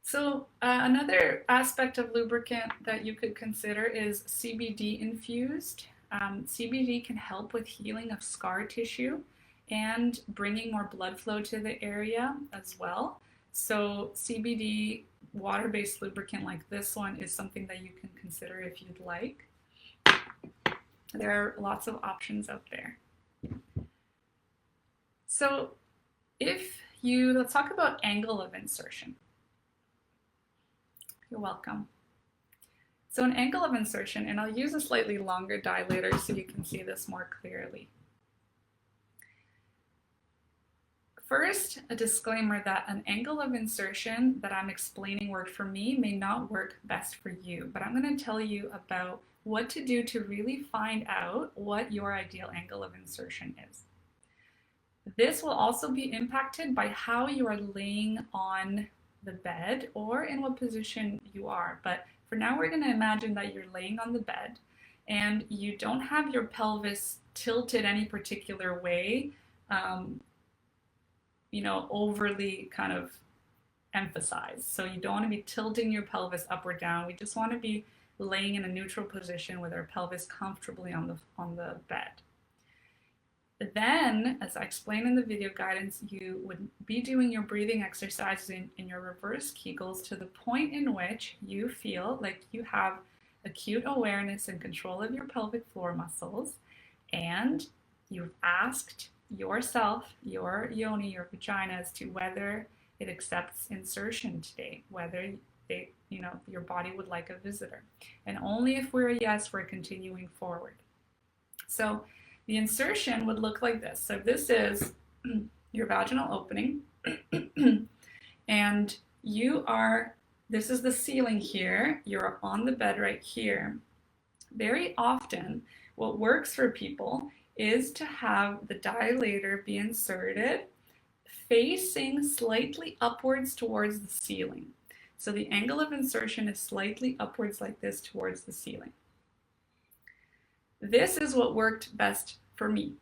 So another aspect of lubricant that you could consider is CBD infused. CBD can help with healing of scar tissue and bringing more blood flow to the area as well. So CBD water-based lubricant like this one is something that you can consider if you'd like. There are lots of options out there. So let's talk about angle of insertion. You're welcome. So an angle of insertion, and I'll use a slightly longer dilator so you can see this more clearly. First, a disclaimer that an angle of insertion that I'm explaining worked for me may not work best for you, but I'm going to tell you about what to do to really find out what your ideal angle of insertion is. This will also be impacted by how you are laying on the bed or in what position you are. But for now, we're going to imagine that you're laying on the bed and you don't have your pelvis tilted any particular way, overly kind of emphasized. So you don't want to be tilting your pelvis up or down. We just want to be laying in a neutral position with our pelvis comfortably on the bed. Then, as I explained in the video guidance, you would be doing your breathing exercises in your reverse Kegels to the point in which you feel like you have acute awareness and control of your pelvic floor muscles, and you've asked yourself, your yoni, your vagina, as to whether it accepts insertion today, whether your body would like a visitor. And only if we're a yes, we're continuing forward. So the insertion would look like this. So this is your vaginal opening, and this is the ceiling here. You're on the bed right here. Very often, what works for people is to have the dilator be inserted facing slightly upwards towards the ceiling. So the angle of insertion is slightly upwards like this towards the ceiling. This is what worked best for me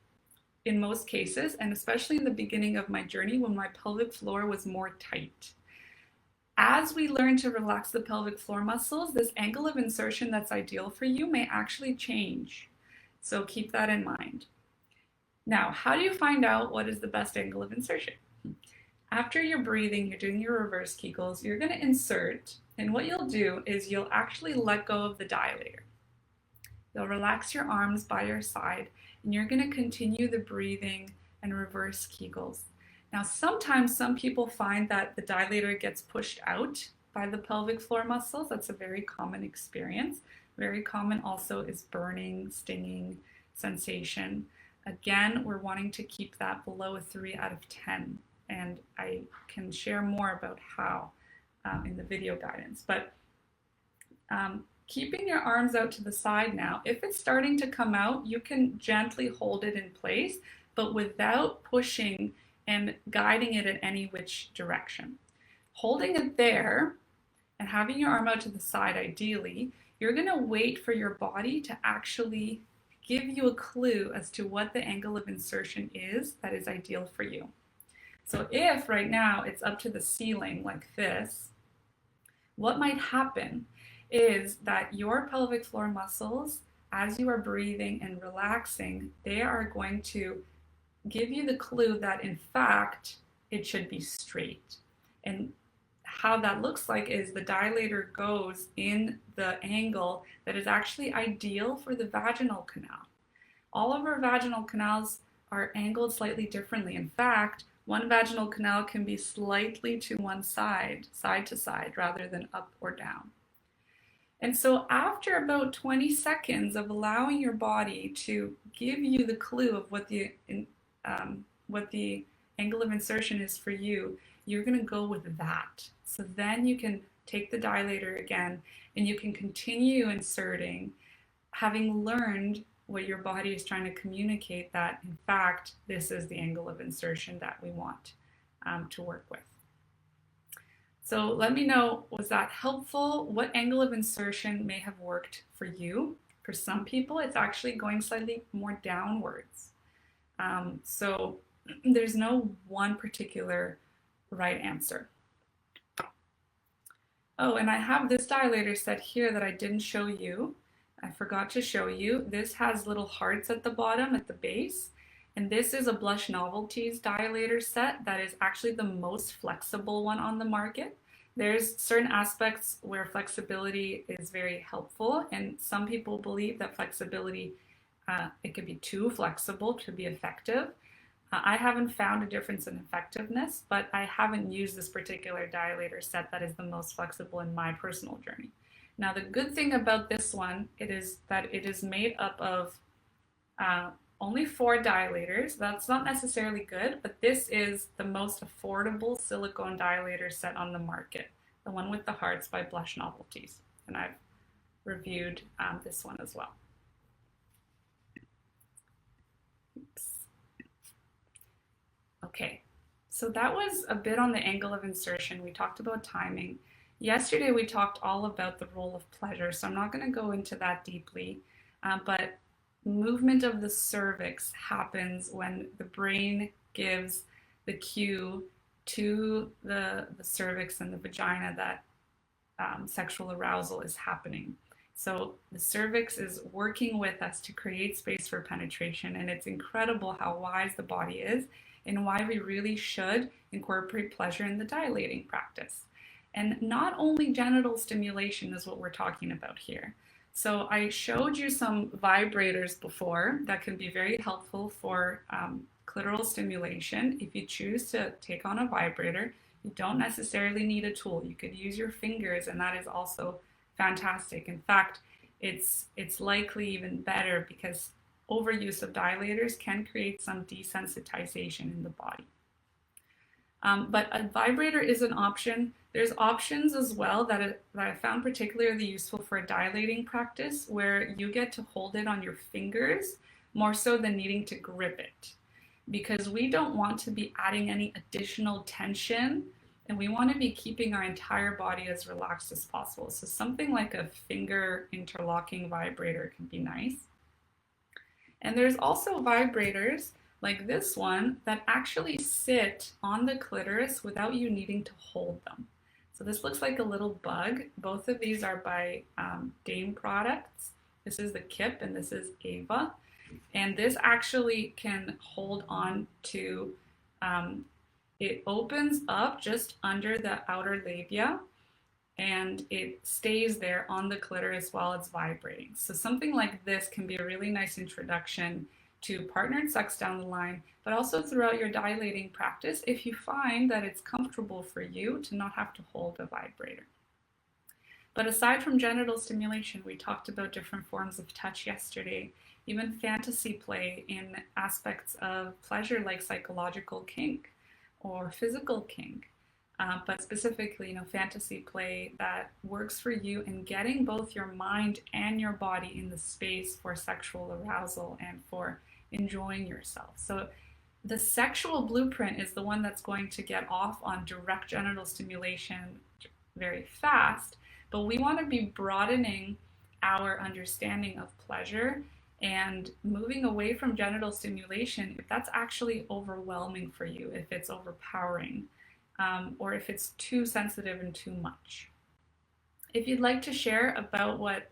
in most cases, and especially in the beginning of my journey when my pelvic floor was more tight. As we learn to relax the pelvic floor muscles, this angle of insertion that's ideal for you may actually change. So keep that in mind. Now, how do you find out what is the best angle of insertion? After you're breathing, you're doing your reverse Kegels, you're going to insert, and what you'll do is you'll actually let go of the dilator. You'll relax your arms by your side, and you're going to continue the breathing and reverse Kegels. Now, sometimes some people find that the dilator gets pushed out by the pelvic floor muscles. That's a very common experience. Very common also is burning, stinging sensation. Again, we're wanting to keep that below a 3 out of 10, and I can share more about how in the video guidance. But keeping your arms out to the side now, if it's starting to come out, you can gently hold it in place, but without pushing and guiding it in any which direction. Holding it there and having your arm out to the side ideally, you're going to wait for your body to actually give you a clue as to what the angle of insertion is that is ideal for you. So if right now it's up to the ceiling like this, what might happen is that your pelvic floor muscles, as you are breathing and relaxing, they are going to give you the clue that in fact it should be straight. And how that looks like is the dilator goes in the angle that is actually ideal for the vaginal canal. All of our vaginal canals are angled slightly differently. In fact, one vaginal canal can be slightly to one side, side to side, rather than up or down. And so after about 20 seconds of allowing your body to give you the clue of what the angle of insertion is for you, you're going to go with that. So then you can take the dilator again and you can continue inserting, having learned what your body is trying to communicate, that in fact this is the angle of insertion that we want to work with. So let me know, was that helpful? What angle of insertion may have worked for you? For some people, it's actually going slightly more downwards. So there's no one particular right answer. Oh, and I have this dilator set here that I didn't show you. I forgot to show you. This has little hearts at the bottom, at the base. And this is a Blush Novelties dilator set that is actually the most flexible one on the market. There's certain aspects where flexibility is very helpful, and some people believe that flexibility, it could be too flexible to be effective. I haven't found a difference in effectiveness, but I haven't used this particular dilator set that is the most flexible in my personal journey. Now, the good thing about this one, it is that it is made up of only 4 dilators. That's not necessarily good, but this is the most affordable silicone dilator set on the market, the one with the hearts by Blush Novelties. And I've reviewed this one as well. Oops. Okay, so that was a bit on the angle of insertion. We talked about timing. Yesterday we talked all about the role of pleasure, so I'm not going to go into that deeply, but movement of the cervix happens when the brain gives the cue to the cervix and the vagina that sexual arousal is happening. So the cervix is working with us to create space for penetration, and it's incredible how wise the body is and why we really should incorporate pleasure in the dilating practice. And not only genital stimulation is what we're talking about here. So I showed you some vibrators before that can be very helpful for clitoral stimulation. If you choose to take on a vibrator, you don't necessarily need a tool. You could use your fingers, and that is also fantastic. In fact, it's likely even better because overuse of dilators can create some desensitization in the body. But a vibrator is an option. There's options as well that I found particularly useful for a dilating practice, where you get to hold it on your fingers more so than needing to grip it, because we don't want to be adding any additional tension, and we want to be keeping our entire body as relaxed as possible. So something like a finger interlocking vibrator can be nice. And there's also vibrators like this one that actually sit on the clitoris without you needing to hold them. So this looks like a little bug. Both of these are by Dame products. This is the Kip and this is Ava. And this actually can hold on to, it opens up just under the outer labia, and it stays there on the clitoris while it's vibrating. So something like this can be a really nice introduction to partnered sex down the line, but also throughout your dilating practice if you find that it's comfortable for you to not have to hold a vibrator. But aside from genital stimulation, we talked about different forms of touch yesterday, even fantasy play in aspects of pleasure like psychological kink or physical kink. But specifically, fantasy play that works for you in getting both your mind and your body in the space for sexual arousal and for enjoying yourself. So the sexual blueprint is the one that's going to get off on direct genital stimulation very fast, but we want to be broadening our understanding of pleasure and moving away from genital stimulation if that's actually overwhelming for you, if it's overpowering, or if it's too sensitive and too much. If you'd like to share about what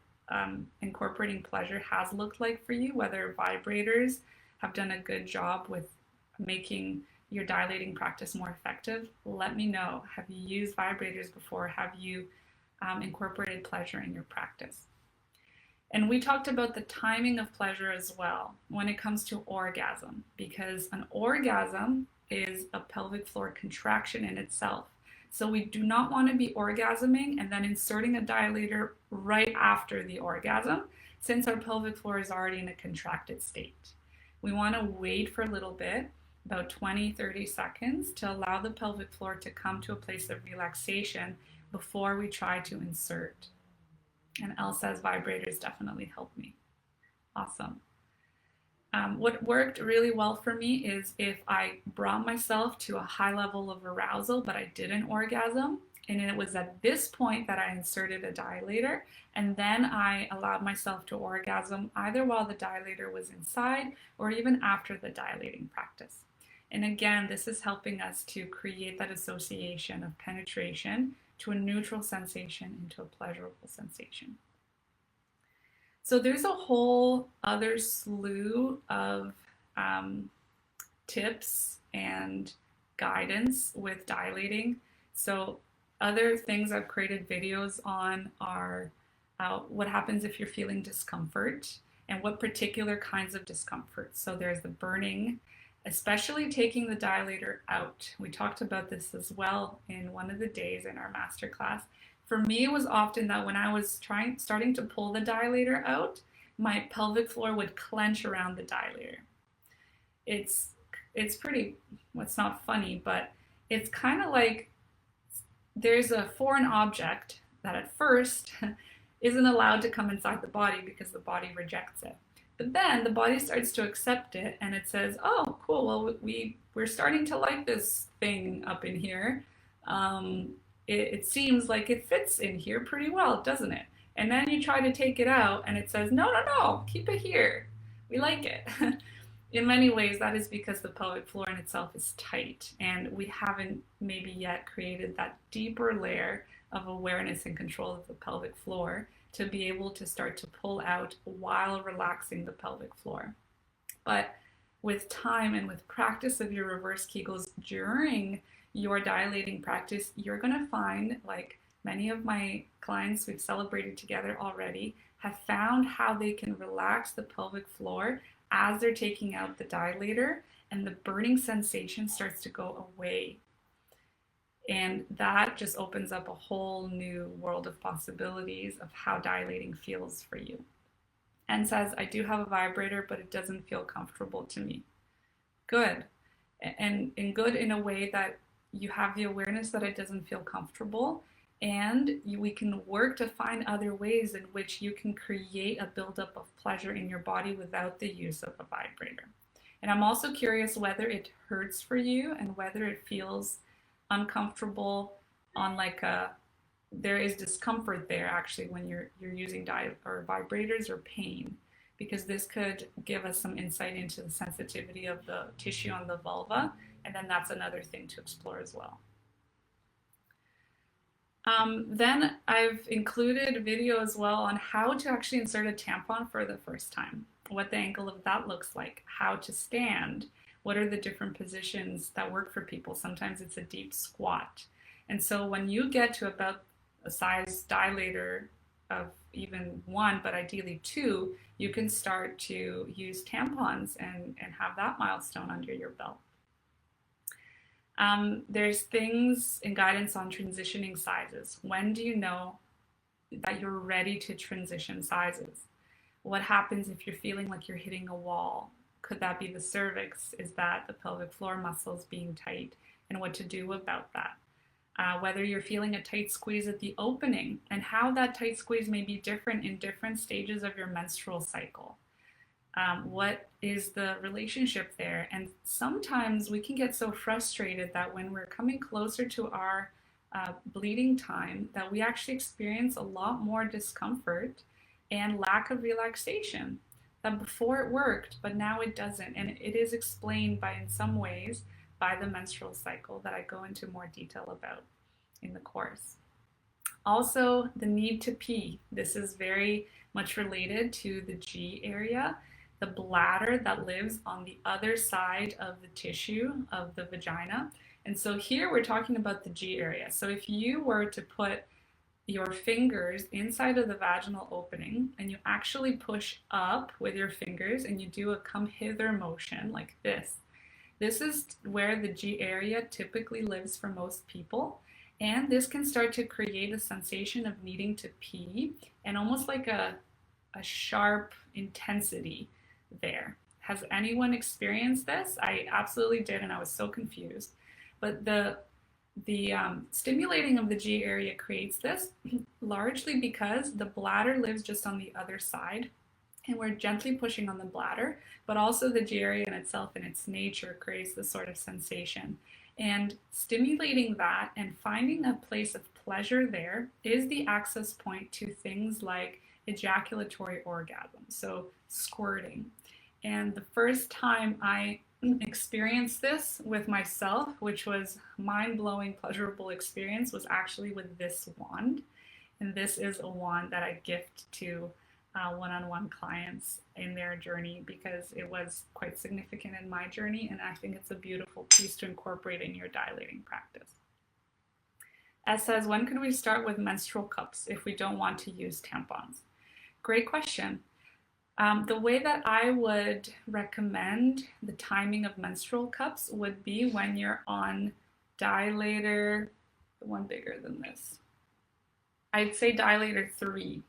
incorporating pleasure has looked like for you, whether vibrators have done a good job with making your dilating practice more effective, let me know. Have you used vibrators before? Have you incorporated pleasure in your practice? And we talked about the timing of pleasure as well when it comes to orgasm, because an orgasm is a pelvic floor contraction in itself. So we do not want to be orgasming and then inserting a dilator right after the orgasm, since our pelvic floor is already in a contracted state. We want to wait for a little bit, about 20-30 seconds, to allow the pelvic floor to come to a place of relaxation before we try to insert. And Elle says vibrators definitely help me. Awesome. What worked really well for me is if I brought myself to a high level of arousal, but I didn't orgasm. And it was at this point that I inserted a dilator. And then I allowed myself to orgasm either while the dilator was inside or even after the dilating practice. And again, this is helping us to create that association of penetration to a neutral sensation into a pleasurable sensation. So there's a whole other slew of tips and guidance with dilating. So other things I've created videos on are what happens if you're feeling discomfort and what particular kinds of discomfort. So there's the burning, especially taking the dilator out. We talked about this as well in one of the days in our masterclass. For me, it was often that when I was starting to pull the dilator out, my pelvic floor would clench around the dilator. It's pretty, well, it's not funny, but it's kind of like there's a foreign object that at first isn't allowed to come inside the body because the body rejects it. But then the body starts to accept it and it says, oh, cool, well, we're starting to like this thing up in here. It seems like it fits in here pretty well, doesn't it? And then you try to take it out and it says, no, no, no, keep it here. We like it. In many ways, that is because the pelvic floor in itself is tight and we haven't maybe yet created that deeper layer of awareness and control of the pelvic floor to be able to start to pull out while relaxing the pelvic floor. But with time and with practice of your reverse Kegels during your dilating practice, you're going to find, like many of my clients we've celebrated together already, have found how they can relax the pelvic floor as they're taking out the dilator, and the burning sensation starts to go away. And that just opens up a whole new world of possibilities of how dilating feels for you. And says, I do have a vibrator, but it doesn't feel comfortable to me. Good. And good in a way that you have the awareness that it doesn't feel comfortable, and we can work to find other ways in which you can create a buildup of pleasure in your body without the use of a vibrator. And I'm also curious whether it hurts for you and whether it feels uncomfortable on there is discomfort there actually when you're using vibrators or pain, because this could give us some insight into the sensitivity of the tissue on the vulva, and then that's another thing to explore as well. Then I've included a video as well on how to actually insert a tampon for the first time, what the angle of that looks like, how to stand, what are the different positions that work for people. Sometimes it's a deep squat. And so when you get to about a size dilator of even 1, but ideally 2, you can start to use tampons and have that milestone under your belt. There's things in guidance on transitioning sizes. When do you know that you're ready to transition sizes? What happens if you're feeling like you're hitting a wall? Could that be the cervix? Is that the pelvic floor muscles being tight? And what to do about that? Whether you're feeling a tight squeeze at the opening and how that tight squeeze may be different in different stages of your menstrual cycle. What is the relationship there? And sometimes we can get so frustrated that when we're coming closer to our bleeding time that we actually experience a lot more discomfort and lack of relaxation that before it worked, but now it doesn't. And it is explained by, in some ways, by the menstrual cycle that I go into more detail about in the course. Also, the need to pee. This is very much related to the G area, the bladder that lives on the other side of the tissue of the vagina. And so here we're talking about the G area. So if you were to put your fingers inside of the vaginal opening and you actually push up with your fingers and you do a come hither motion like this, this is where the G area typically lives for most people. And this can start to create a sensation of needing to pee and almost like a sharp intensity there. Has anyone experienced this? I absolutely did, and I was so confused. But the stimulating of the G area creates this largely because the bladder lives just on the other side, and we're gently pushing on the bladder, but also the G area in itself, in its nature, creates this sort of sensation. And stimulating that and finding a place of pleasure there is the access point to things like ejaculatory orgasm, so squirting. And the first time I experienced this with myself, which was mind-blowing, pleasurable experience, was actually with this wand. And this is a wand that I gift to one-on-one clients in their journey because it was quite significant in my journey, and I think it's a beautiful piece to incorporate in your dilating practice. As says, when can we start with menstrual cups if we don't want to use tampons? Great question. The way that I would recommend the timing of menstrual cups would be when you're on dilator, the one bigger than this. I'd say dilator 3.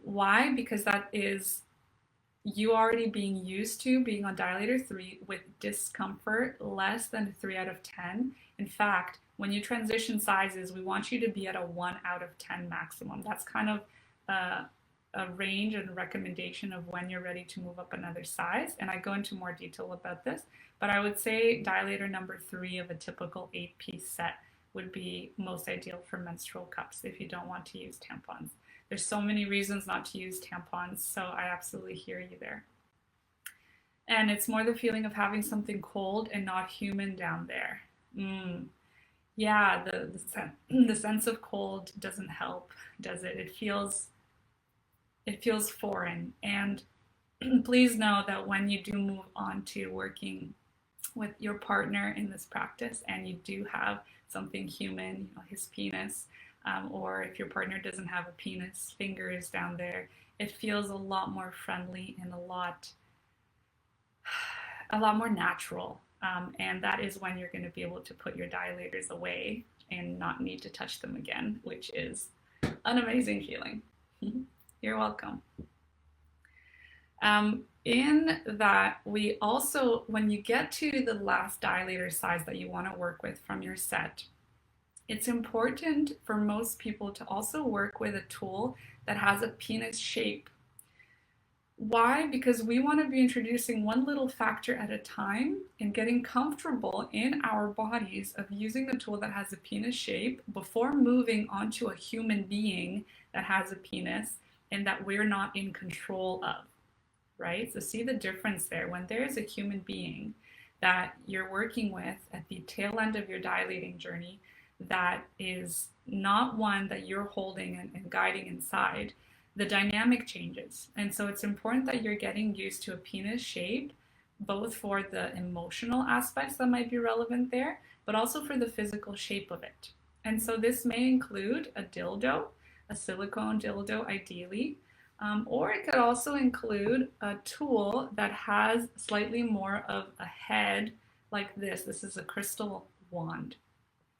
Why? Because that is you already being used to being on dilator 3 with discomfort less than 3 out of 10. In fact, when you transition sizes, we want you to be at a 1 out of 10 maximum. That's kind of a range and recommendation of when you're ready to move up another size. And I go into more detail about this, but I would say dilator number 3 of a typical 8-piece set would be most ideal for menstrual cups if you don't want to use tampons. There's so many reasons not to use tampons, so I absolutely hear you there. And it's more the feeling of having something cold and not human down there. Yeah, the sense of cold doesn't help, does it? It feels foreign. And please know that when you do move on to working with your partner in this practice and you do have something human, his penis, or if your partner doesn't have a penis, fingers down there, it feels a lot more friendly and a lot more natural. And that is when you're going to be able to put your dilators away and not need to touch them again, which is an amazing feeling. You're welcome. In that, we also, when you get to the last dilator size that you want to work with from your set, it's important for most people to also work with a tool that has a penis shape. Why? Because we want to be introducing one little factor at a time and getting comfortable in our bodies of using a tool that has a penis shape before moving onto a human being that has a penis and that we're not in control of, right? So see the difference there. When there's a human being that you're working with at the tail end of your dilating journey, that is not one that you're holding and guiding inside, the dynamic changes. And so it's important that you're getting used to a penis shape, both for the emotional aspects that might be relevant there, but also for the physical shape of it. And so this may include a dildo, a silicone dildo ideally, or it could also include a tool that has slightly more of a head like this. This is a crystal wand.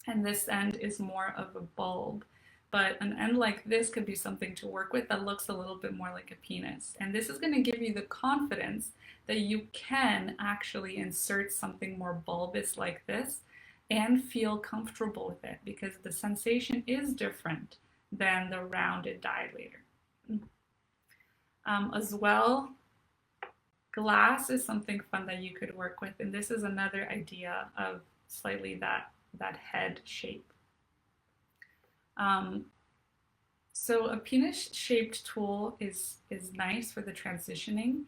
And this end is more of a bulb. But an end like this could be something to work with that looks a little bit more like a penis. And this is going to give you the confidence that you can actually insert something more bulbous like this and feel comfortable with it, because the sensation is different than the rounded dilator. As well, glass is something fun that you could work with. And this is another idea of slightly that head shape. Um, so a penis-shaped tool is nice for the transitioning,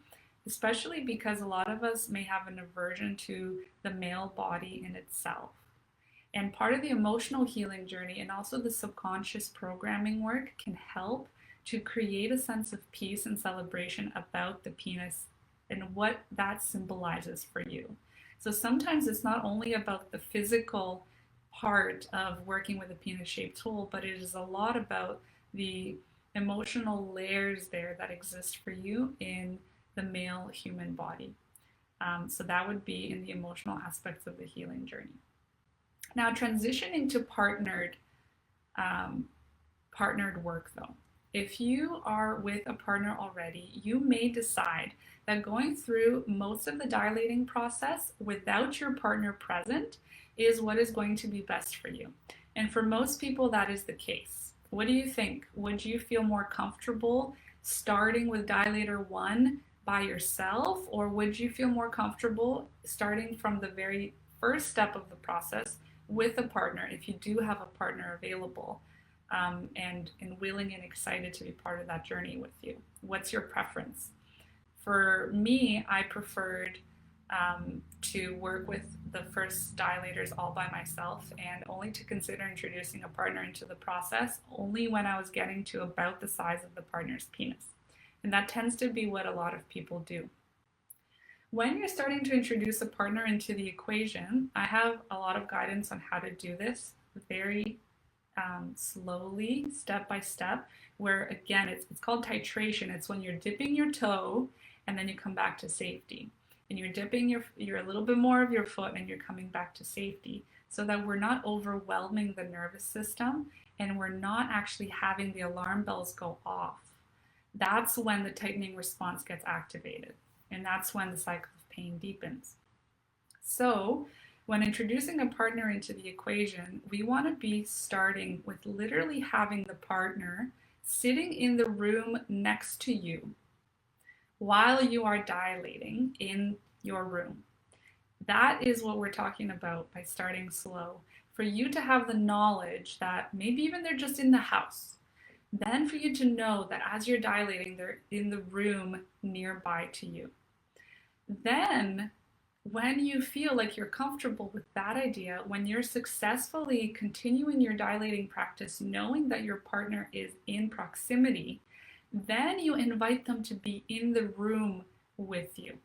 especially because a lot of us may have an aversion to the male body in itself. And part of the emotional healing journey and also the subconscious programming work can help to create a sense of peace and celebration about the penis and what that symbolizes for you. So sometimes it's not only about the physical part of working with a penis shaped tool, but it is a lot about the emotional layers there that exist for you in the male human body. So that would be in the emotional aspects of the healing journey. Now, transitioning to um, partnered work though. If you are with a partner already, you may decide that going through most of the dilating process without your partner present is what is going to be best for you. And for most people, that is the case. What do you think? Would you feel more comfortable starting with dilator one by yourself, or would you feel more comfortable starting from the very first step of the process with a partner if you do have a partner available? And willing and excited to be part of that journey with you. What's your preference? For me, I preferred to work with the first dilators all by myself and only to consider introducing a partner into the process only when I was getting to about the size of the partner's penis. And that tends to be what a lot of people do. When you're starting to introduce a partner into the equation, I have a lot of guidance on how to do this very slowly, step by step, where again, it's called titration. It's when you're dipping your toe and then you come back to safety. And you're dipping your a little bit more of your foot and you're coming back to safety so that we're not overwhelming the nervous system and we're not actually having the alarm bells go off. That's when the tightening response gets activated. And that's when the cycle of pain deepens. So, when introducing a partner into the equation, we want to be starting with literally having the partner sitting in the room next to you while you are dilating in your room. That is what we're talking about by starting slow. For you to have the knowledge that maybe even they're just in the house. Then for you to know that as you're dilating, they're in the room nearby to you. Then when you feel like you're comfortable with that idea, when you're successfully continuing your dilating practice, knowing that your partner is in proximity, then you invite them to be in the room with you.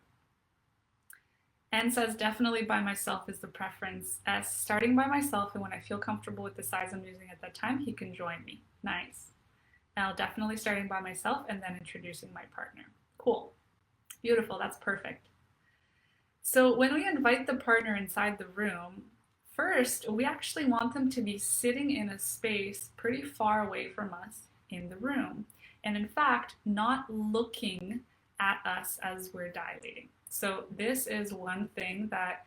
And says definitely by myself is the preference. As starting by myself, and when I feel comfortable with the size I'm using at that time, he can join me. Nice. Now, definitely starting by myself and then introducing my partner. Cool. Beautiful. That's perfect. So when we invite the partner inside the room, first, we actually want them to be sitting in a space pretty far away from us in the room. And in fact, not looking at us as we're dilating. So this is one thing that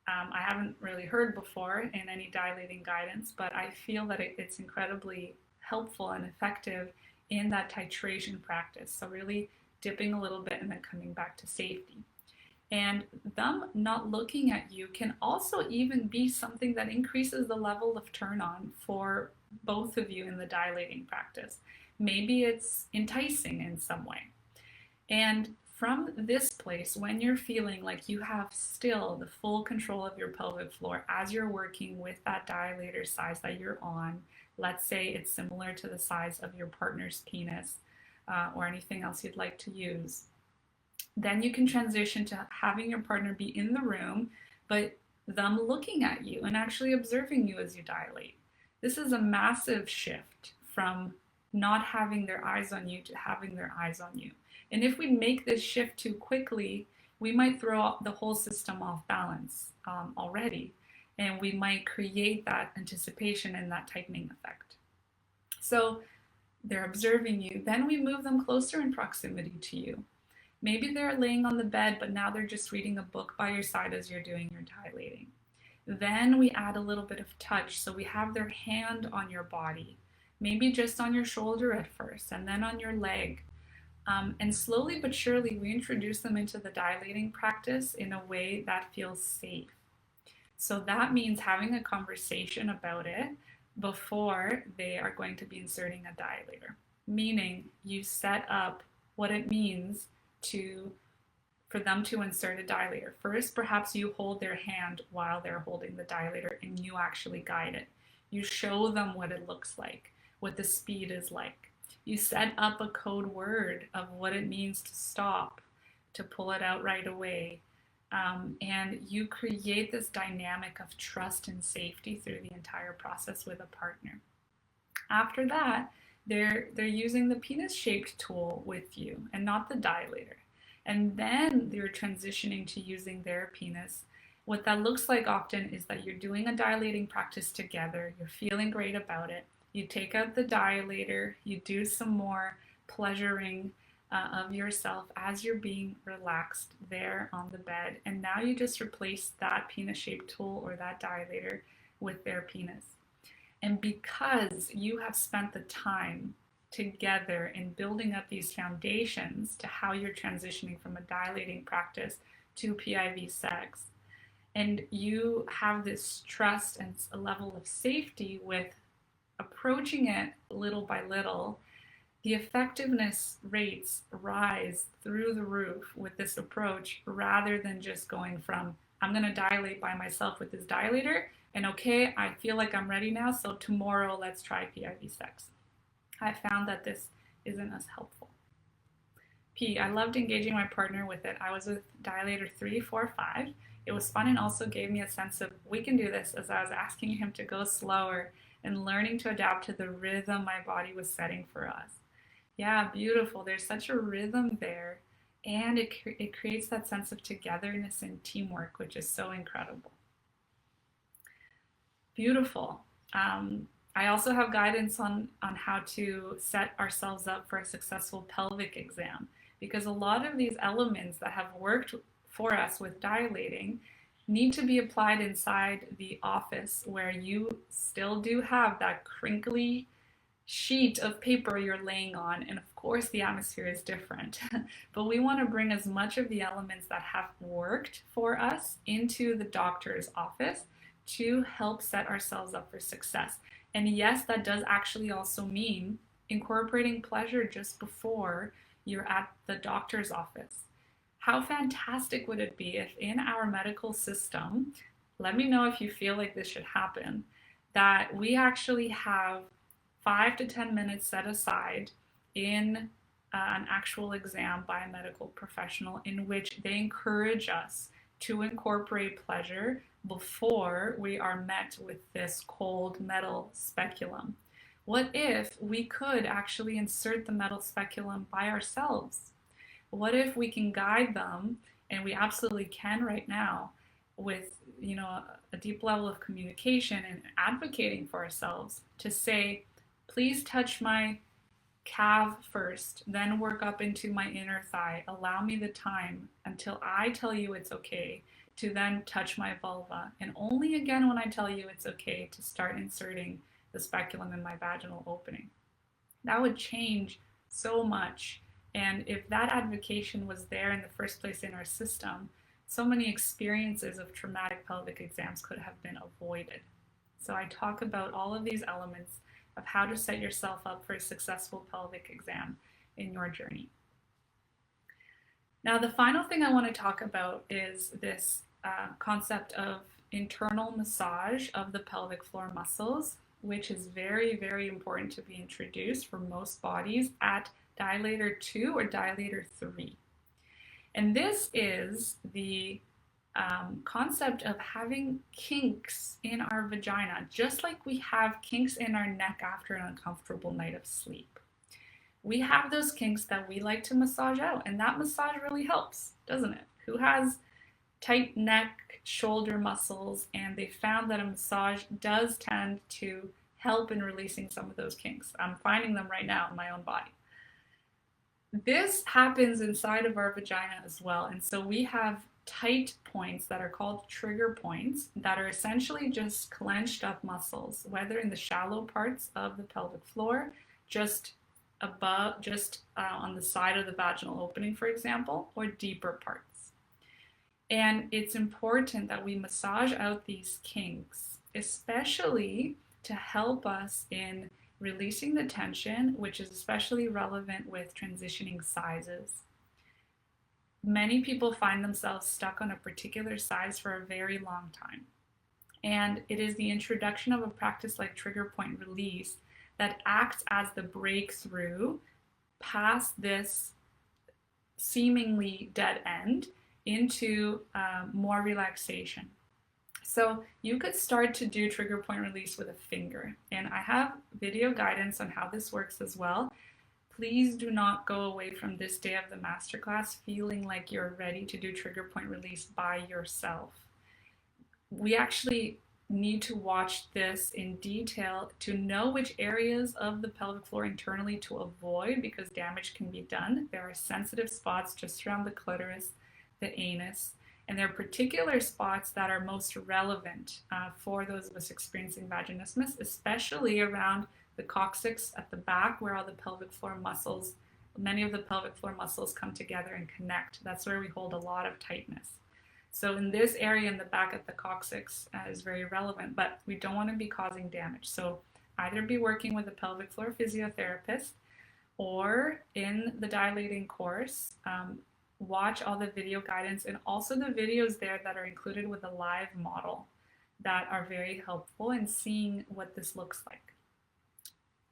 I haven't really heard before in any dilating guidance, but I feel that it's incredibly helpful and effective in that titration practice. So really dipping a little bit and then coming back to safety. And them not looking at you can also even be something that increases the level of turn on for both of you in the dilating practice. Maybe it's enticing in some way. And from this place, when you're feeling like you have still the full control of your pelvic floor as you're working with that dilator size that you're on, let's say it's similar to the size of your partner's penis or anything else you'd like to use, then you can transition to having your partner be in the room, but them looking at you and actually observing you as you dilate. This is a massive shift from not having their eyes on you to having their eyes on you. And if we make this shift too quickly, we might throw the whole system off balance already. And we might create that anticipation and that tightening effect. So they're observing you. Then we move them closer in proximity to you. Maybe they're laying on the bed, but now they're just reading a book by your side as you're doing your dilating. Then we add a little bit of touch. So we have their hand on your body, maybe just on your shoulder at first, and then on your leg. And slowly but surely, we introduce them into the dilating practice in a way that feels safe. So that means having a conversation about it, before they are going to be inserting a dilator. Meaning you set up what it means for them to insert a dilator. First, perhaps you hold their hand while they're holding the dilator and you actually guide it. You show them what it looks like, what the speed is like. You set up a code word of what it means to stop, to pull it out right away. And you create this dynamic of trust and safety through the entire process with a partner. After that, they're using the penis-shaped tool with you and not the dilator. And then they're transitioning to using their penis. What that looks like often is that you're doing a dilating practice together, you're feeling great about it, you take out the dilator, you do some more pleasuring of yourself as you're being relaxed there on the bed, and now you just replace that penis-shaped tool or that dilator with their penis. And because you have spent the time together in building up these foundations to how you're transitioning from a dilating practice to PIV sex, and you have this trust and a level of safety with approaching it little by little, the effectiveness rates rise through the roof with this approach rather than just going from, I'm going to dilate by myself with this dilator, and okay, I feel like I'm ready now, so tomorrow let's try PIV sex. I found that this isn't as helpful. P, I loved engaging my partner with it. I was with dilator 3, 4, 5. It was fun and also gave me a sense of we can do this as I was asking him to go slower and learning to adapt to the rhythm my body was setting for us. Yeah, beautiful. There's such a rhythm there, and it creates that sense of togetherness and teamwork, which is so incredible. Beautiful. I also have guidance on how to set ourselves up for a successful pelvic exam, because a lot of these elements that have worked for us with dilating need to be applied inside the office where you still do have that crinkly sheet of paper you're laying on, and of course the atmosphere is different. But we want to bring as much of the elements that have worked for us into the doctor's office to help set ourselves up for success. And yes, that does actually also mean incorporating pleasure just before you're at the doctor's office. How fantastic would it be if in our medical system, let me know if you feel like this should happen, that we actually have 5 to 10 minutes set aside in an actual exam by a medical professional in which they encourage us to incorporate pleasure before we are met with this cold metal speculum. What if we could actually insert the metal speculum by ourselves? What if we can guide them, and we absolutely can right now, with a deep level of communication and advocating for ourselves to say, please touch my calf first, then work up into my inner thigh. Allow me the time until I tell you it's okay to then touch my vulva, and only again when I tell you it's okay to start inserting the speculum in my vaginal opening. That would change so much. And if that advocacy was there in the first place in our system, so many experiences of traumatic pelvic exams could have been avoided. So I talk about all of these elements of how to set yourself up for a successful pelvic exam in your journey. Now, the final thing I want to talk about is this concept of internal massage of the pelvic floor muscles, which is very, very important to be introduced for most bodies at dilator 2 or dilator 3. And this is the concept of having kinks in our vagina, just like we have kinks in our neck after an uncomfortable night of sleep. We have those kinks that we like to massage out, and that massage really helps, doesn't it? Who has tight neck, shoulder muscles, and they found that a massage does tend to help in releasing some of those kinks. I'm finding them right now in my own body. This happens inside of our vagina as well, and so we have tight points that are called trigger points that are essentially just clenched up muscles, whether in the shallow parts of the pelvic floor, just above, on the side of the vaginal opening, for example, or deeper parts. And it's important that we massage out these kinks, especially to help us in releasing the tension, which is especially relevant with transitioning sizes. Many people find themselves stuck on a particular size for a very long time. And it is the introduction of a practice like trigger point release that acts as the breakthrough past this seemingly dead end into more relaxation. So you could start to do trigger point release with a finger. And I have video guidance on how this works as well. Please do not go away from this day of the masterclass feeling like you're ready to do trigger point release by yourself. We actually need to watch this in detail to know which areas of the pelvic floor internally to avoid because damage can be done. There are sensitive spots just around the clitoris, the anus, and there are particular spots that are most relevant for those of us experiencing vaginismus, especially around the coccyx at the back where all the pelvic floor muscles, many of the pelvic floor muscles come together and connect. That's where we hold a lot of tightness. So in this area in the back at the coccyx is very relevant, but we don't want to be causing damage. So either be working with a pelvic floor physiotherapist or in the dilating course, watch all the video guidance and also the videos there that are included with a live model that are very helpful in seeing what this looks like.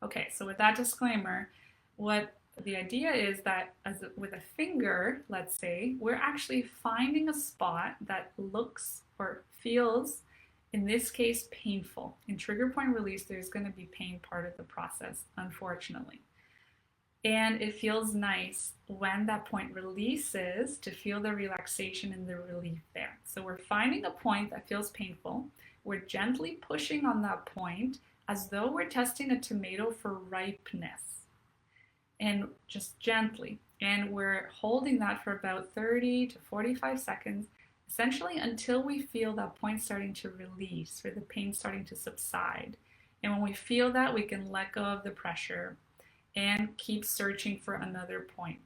Okay, so with that disclaimer, what the idea is that with a finger, let's say, we're actually finding a spot that looks or feels, in this case, painful. In trigger point release, there's going to be pain part of the process, unfortunately. And it feels nice when that point releases to feel the relaxation and the relief there. So we're finding a point that feels painful. We're gently pushing on that point as though we're testing a tomato for ripeness. And just gently. And we're holding that for about 30 to 45 seconds, essentially until we feel that point starting to release or the pain starting to subside. And when we feel that, we can let go of the pressure and keep searching for another point.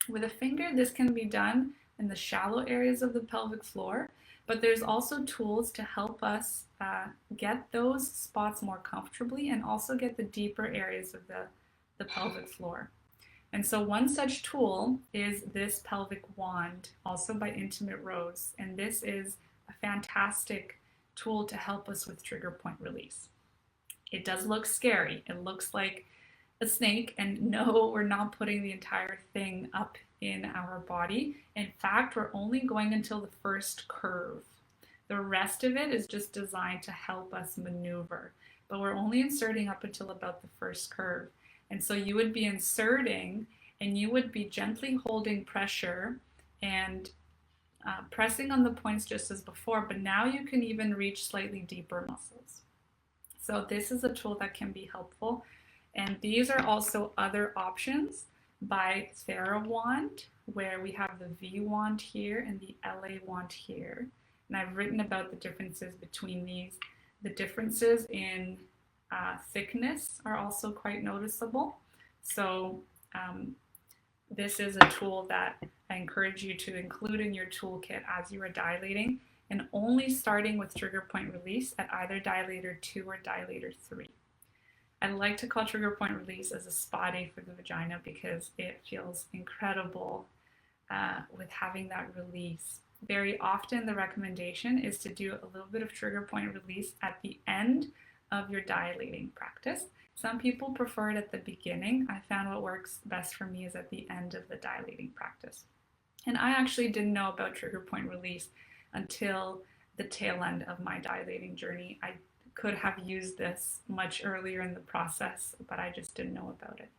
With a finger, this can be done in the shallow areas of the pelvic floor, but there's also tools to help us get those spots more comfortably and also get the deeper areas of the pelvic floor. And so one such tool is this pelvic wand, also by Intimate Rose. And this is a fantastic tool to help us with trigger point release. It does look scary. It looks like a snake, and no, we're not putting the entire thing up in our body. In fact, we're only going until the first curve. The rest of it is just designed to help us maneuver, but we're only inserting up until about the first curve. And so you would be inserting and you would be gently holding pressure and pressing on the points just as before, but now you can even reach slightly deeper muscles. So this is a tool that can be helpful. And these are also other options by TheraWand, where we have the V wand here and the LA wand here. And I've written about the differences between these. The differences in thickness are also quite noticeable. So this is a tool that I encourage you to include in your toolkit as you are dilating, and only starting with trigger point release at either dilator 2 or dilator 3. I like to call trigger point release as a spa day for the vagina because it feels incredible with having that release. Very often the recommendation is to do a little bit of trigger point release at the end of your dilating practice. Some people prefer it at the beginning. I found what works best for me is at the end of the dilating practice. And I actually didn't know about trigger point release until the tail end of my dilating journey. I could have used this much earlier in the process, but I just didn't know about it.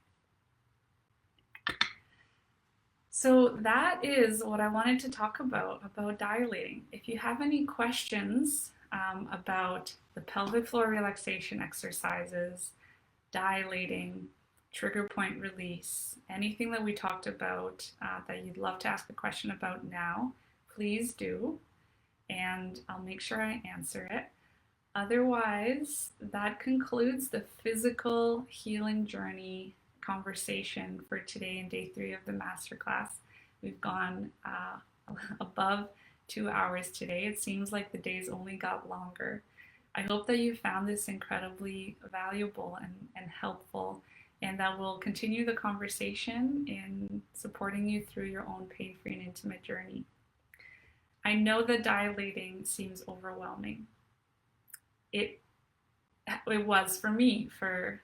So that is what I wanted to talk about dilating. If you have any questions about the pelvic floor relaxation exercises, dilating, trigger point release, anything that we talked about that you'd love to ask a question about now, please do, and I'll make sure I answer it. Otherwise, that concludes the physical healing journey conversation for today and day 3 of the masterclass. We've gone above 2 hours today. It seems like the days only got longer. I hope that you found this incredibly valuable and helpful, and that we'll continue the conversation in supporting you through your own pain-free and intimate journey. I know that dilating seems overwhelming. It was for me for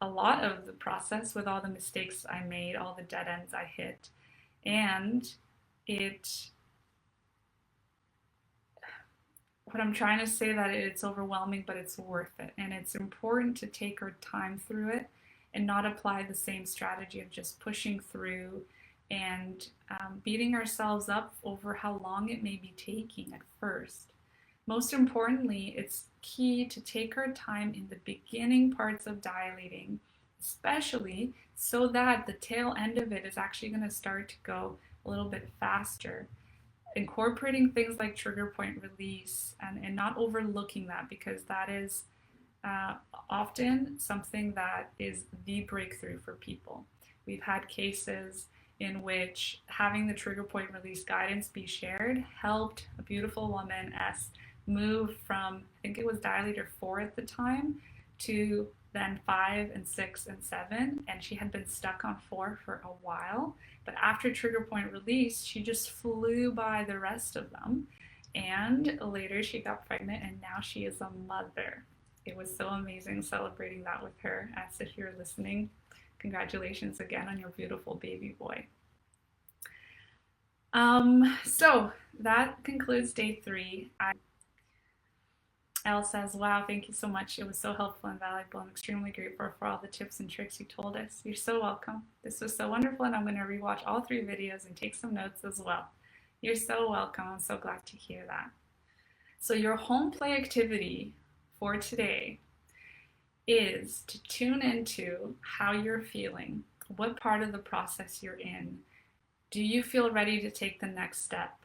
a lot of the process, with all the mistakes I made, all the dead ends I hit. And what I'm trying to say, that it's overwhelming, but it's worth it. And it's important to take our time through it and not apply the same strategy of just pushing through and beating ourselves up over how long it may be taking at first. Most importantly, it's key to take our time in the beginning parts of dilating, especially so that the tail end of it is actually going to start to go a little bit faster. Incorporating things like trigger point release and not overlooking that, because that is often something that is the breakthrough for people. We've had cases in which having the trigger point release guidance be shared helped a beautiful woman S move from, I think it was dilator 4 at the time, to then 5 and 6 and 7, and she had been stuck on 4 for a while. But after trigger point release, she just flew by the rest of them, and later she got pregnant, and now she is a mother. It was so amazing celebrating that with her. As if you're listening, congratulations again on your beautiful baby boy. So that concludes day 3. Elle says, wow, thank you so much. It was so helpful and valuable. I'm extremely grateful for all the tips and tricks you told us. You're so welcome. This was so wonderful, and I'm going to rewatch all 3 videos and take some notes as well. You're so welcome. I'm so glad to hear that. So your home play activity for today is to tune into how you're feeling, what part of the process you're in. Do you feel ready to take the next step?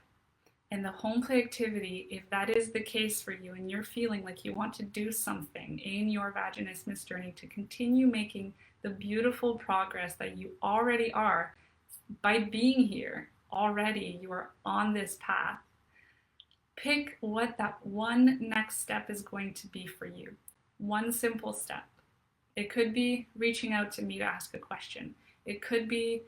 And the home play activity, if that is the case for you and you're feeling like you want to do something in your vaginismus journey to continue making the beautiful progress that you already are, by being here already, you are on this path. Pick what that one next step is going to be for you. One simple step. It could be reaching out to me to ask a question. It could be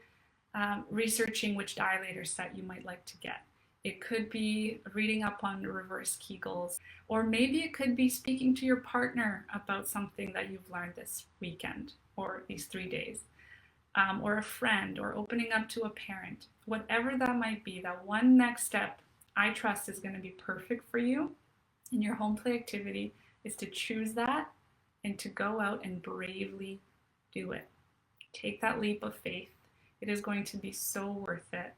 researching which dilator set you might like to get. It could be reading up on reverse Kegels, or maybe it could be speaking to your partner about something that you've learned this weekend or these 3 days, or a friend, or opening up to a parent. Whatever that might be, that one next step, I trust, is going to be perfect for you. And your home play activity is to choose that and to go out and bravely do it. Take that leap of faith. It is going to be so worth it.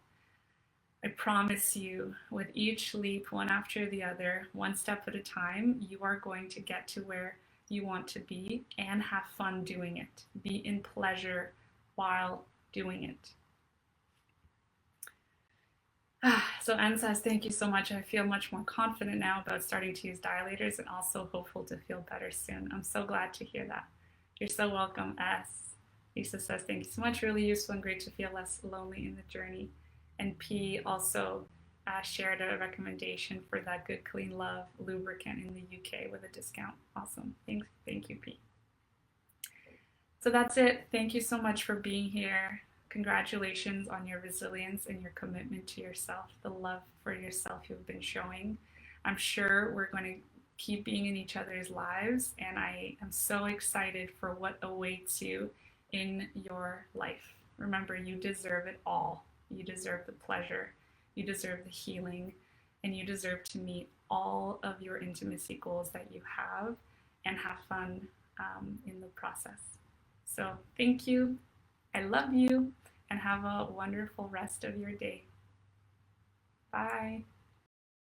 I promise you, with each leap, one after the other, one step at a time, you are going to get to where you want to be and have fun doing it. Be in pleasure while doing it. So Anne says, thank you so much. I feel much more confident now about starting to use dilators, and also hopeful to feel better soon. I'm so glad to hear that. You're so welcome, S. Lisa says, thank you so much. Really useful and great to feel less lonely in the journey. And P also shared a recommendation for that Good Clean Love lubricant in the UK with a discount. Awesome. Thank you, P. So that's it. Thank you so much for being here. Congratulations on your resilience and your commitment to yourself, the love for yourself you've been showing. I'm sure we're going to keep being in each other's lives, and I am so excited for what awaits you in your life. Remember, you deserve it all. You deserve the pleasure, you deserve the healing, and you deserve to meet all of your intimacy goals that you have and have fun in the process. So thank you. I love you, and have a wonderful rest of your day. Bye.